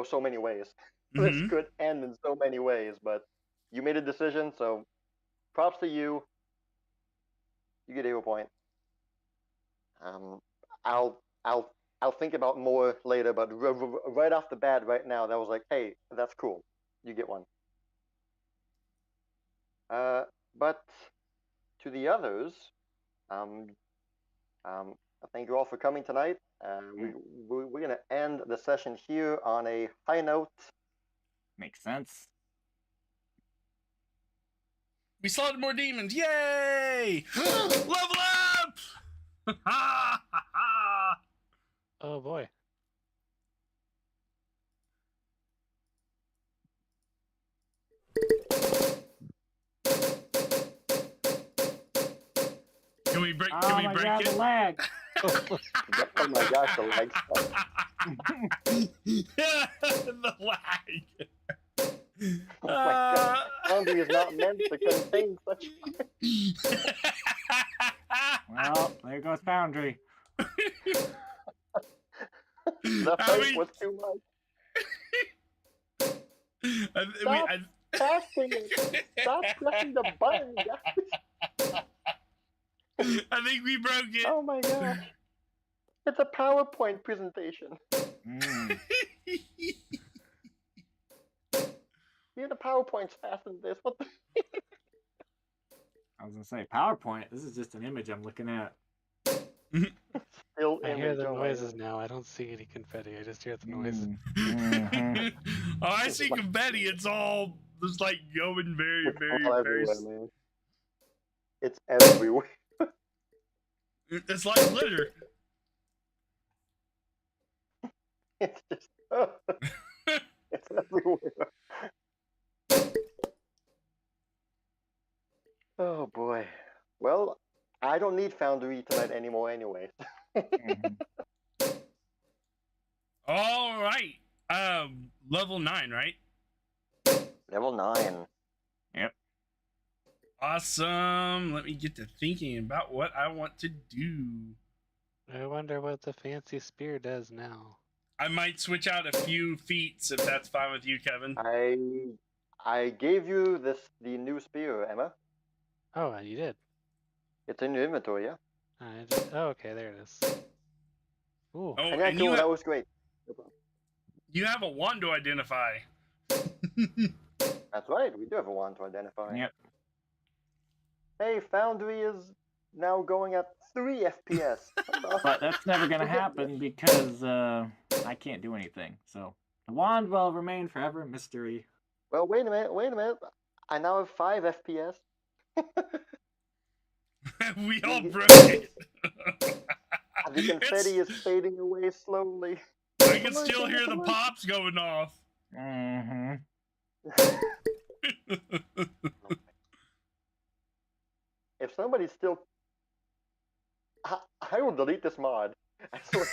so many ways. This mhm. could end in so many ways, but you made a decision, so props to you. You get a hero point. I'll think about more later, but right off the bat, right now, that was like, hey, that's cool. You get one. But to the others, thank you all for coming tonight. We're gonna end the session here on a high note. Makes sense. We slaughtered more demons! Yay! Level up! Oh boy. Can we break? Oh Can we my break god, it? the lag! Oh my gosh, the lag stuff. The lag. Oh my god, Foundry is not meant to contain such. Well, there goes Foundry. The fight was too much. Casting it. Stop pressing the button, guys. I think we broke it. Oh my god. It's a PowerPoint presentation. The PowerPoint's faster than this. What the? I was gonna say PowerPoint. This is just an image I'm looking at. Still I hear the image, noises now. I don't see any confetti. I just hear the noise. Mhm. Oh, I see confetti. It's all just like going very, It's very, all very. everywhere, man. It's everywhere. It's like glitter. It's just. It's everywhere. Oh boy. Well, I don't need Foundry tonight anymore anyway. All right. Level 9, right? Level 9. Yep. Awesome. Let me get to thinking about what I want to do. I wonder what the fancy spear does now. I might switch out a few feats if that's fine with you, Kevin. I gave you the new spear, Emma. Oh, you did. It's in your inventory, yeah. Okay, there it is. Ooh. Oh, And yeah, cool. That was great. No problem. You have a wand to identify. That's right. We do have a wand to identify. Yep. Hey, Foundry is now going at 3 FPS. But that's never going to happen because I can't do anything. So the wand will remain forever a mystery. Well, wait a minute. I now have 5 FPS. We all broke it. The confetti is fading away slowly. I can still hear the pops going off. Mm-hmm. If somebody's still... I will delete this mod. I swear.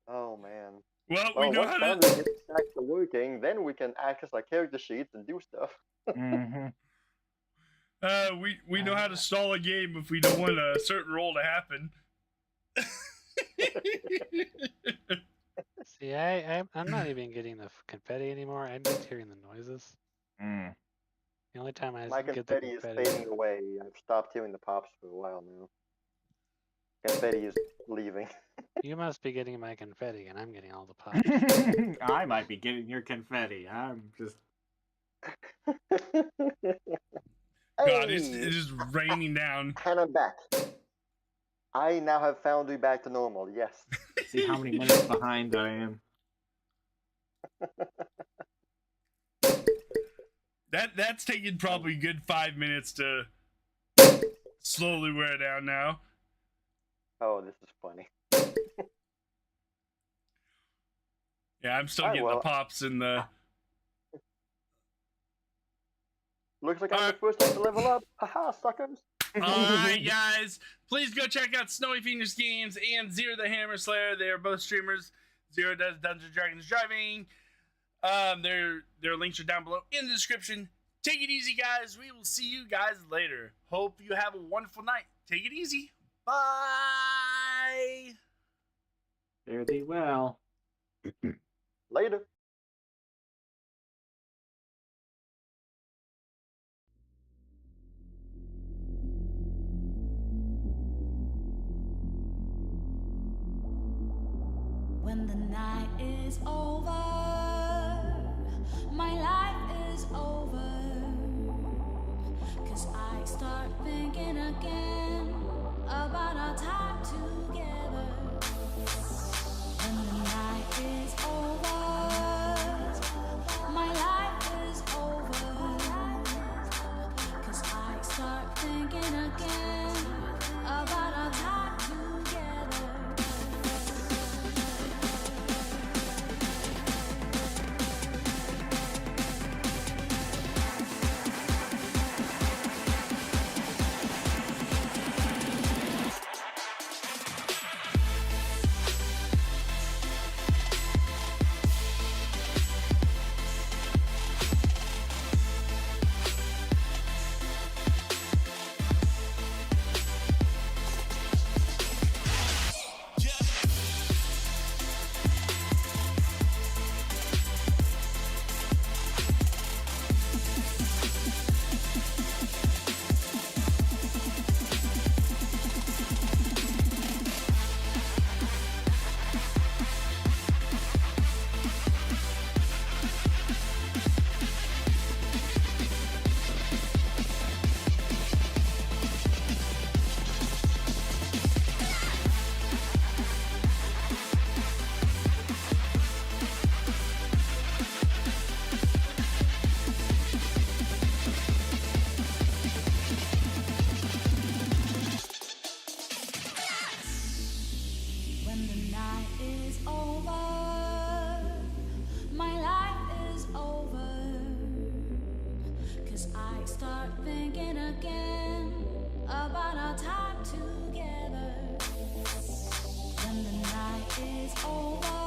Oh, man. Well, we know once how Foundry to... gets back to working, then we can access our character sheets and do stuff. Mm-hmm. We know how to stall a game if we don't want a certain roll to happen. See, I'm not even getting the confetti anymore. I'm just hearing the noises. Mm. The only time I My get the confetti is fading away. I've stopped hearing the pops for a while now. Confetti is leaving. You must be getting my confetti, and I'm getting all the pops. I might be getting your confetti. I'm just... God, it is raining down. And I'm back. I now have Foundry back to normal, yes. See how many minutes behind I am. That's taken probably a good 5 minutes to slowly wear down now. Oh, this is funny. Yeah, I'm still getting the pops and the... Looks like I'm the first one to level up. Haha, suckers. Alright, guys. Please go check out Snowy Phoenix Games and Zero the Hammer Slayer. They are both streamers. Zero does Dungeons & Dragons Driving. Their links are down below in the description. Take it easy, guys. We will see you guys later. Hope you have a wonderful night. Take it easy. Bye. Fare thee well. Later. When the night is over, my life is over. 'Cause I start thinking again about our time together. When the night is over, my life is over. 'Cause I start thinking again about our time together. When the night is over, my life is over. 'Cause I start thinking again about our time together. When the night is over,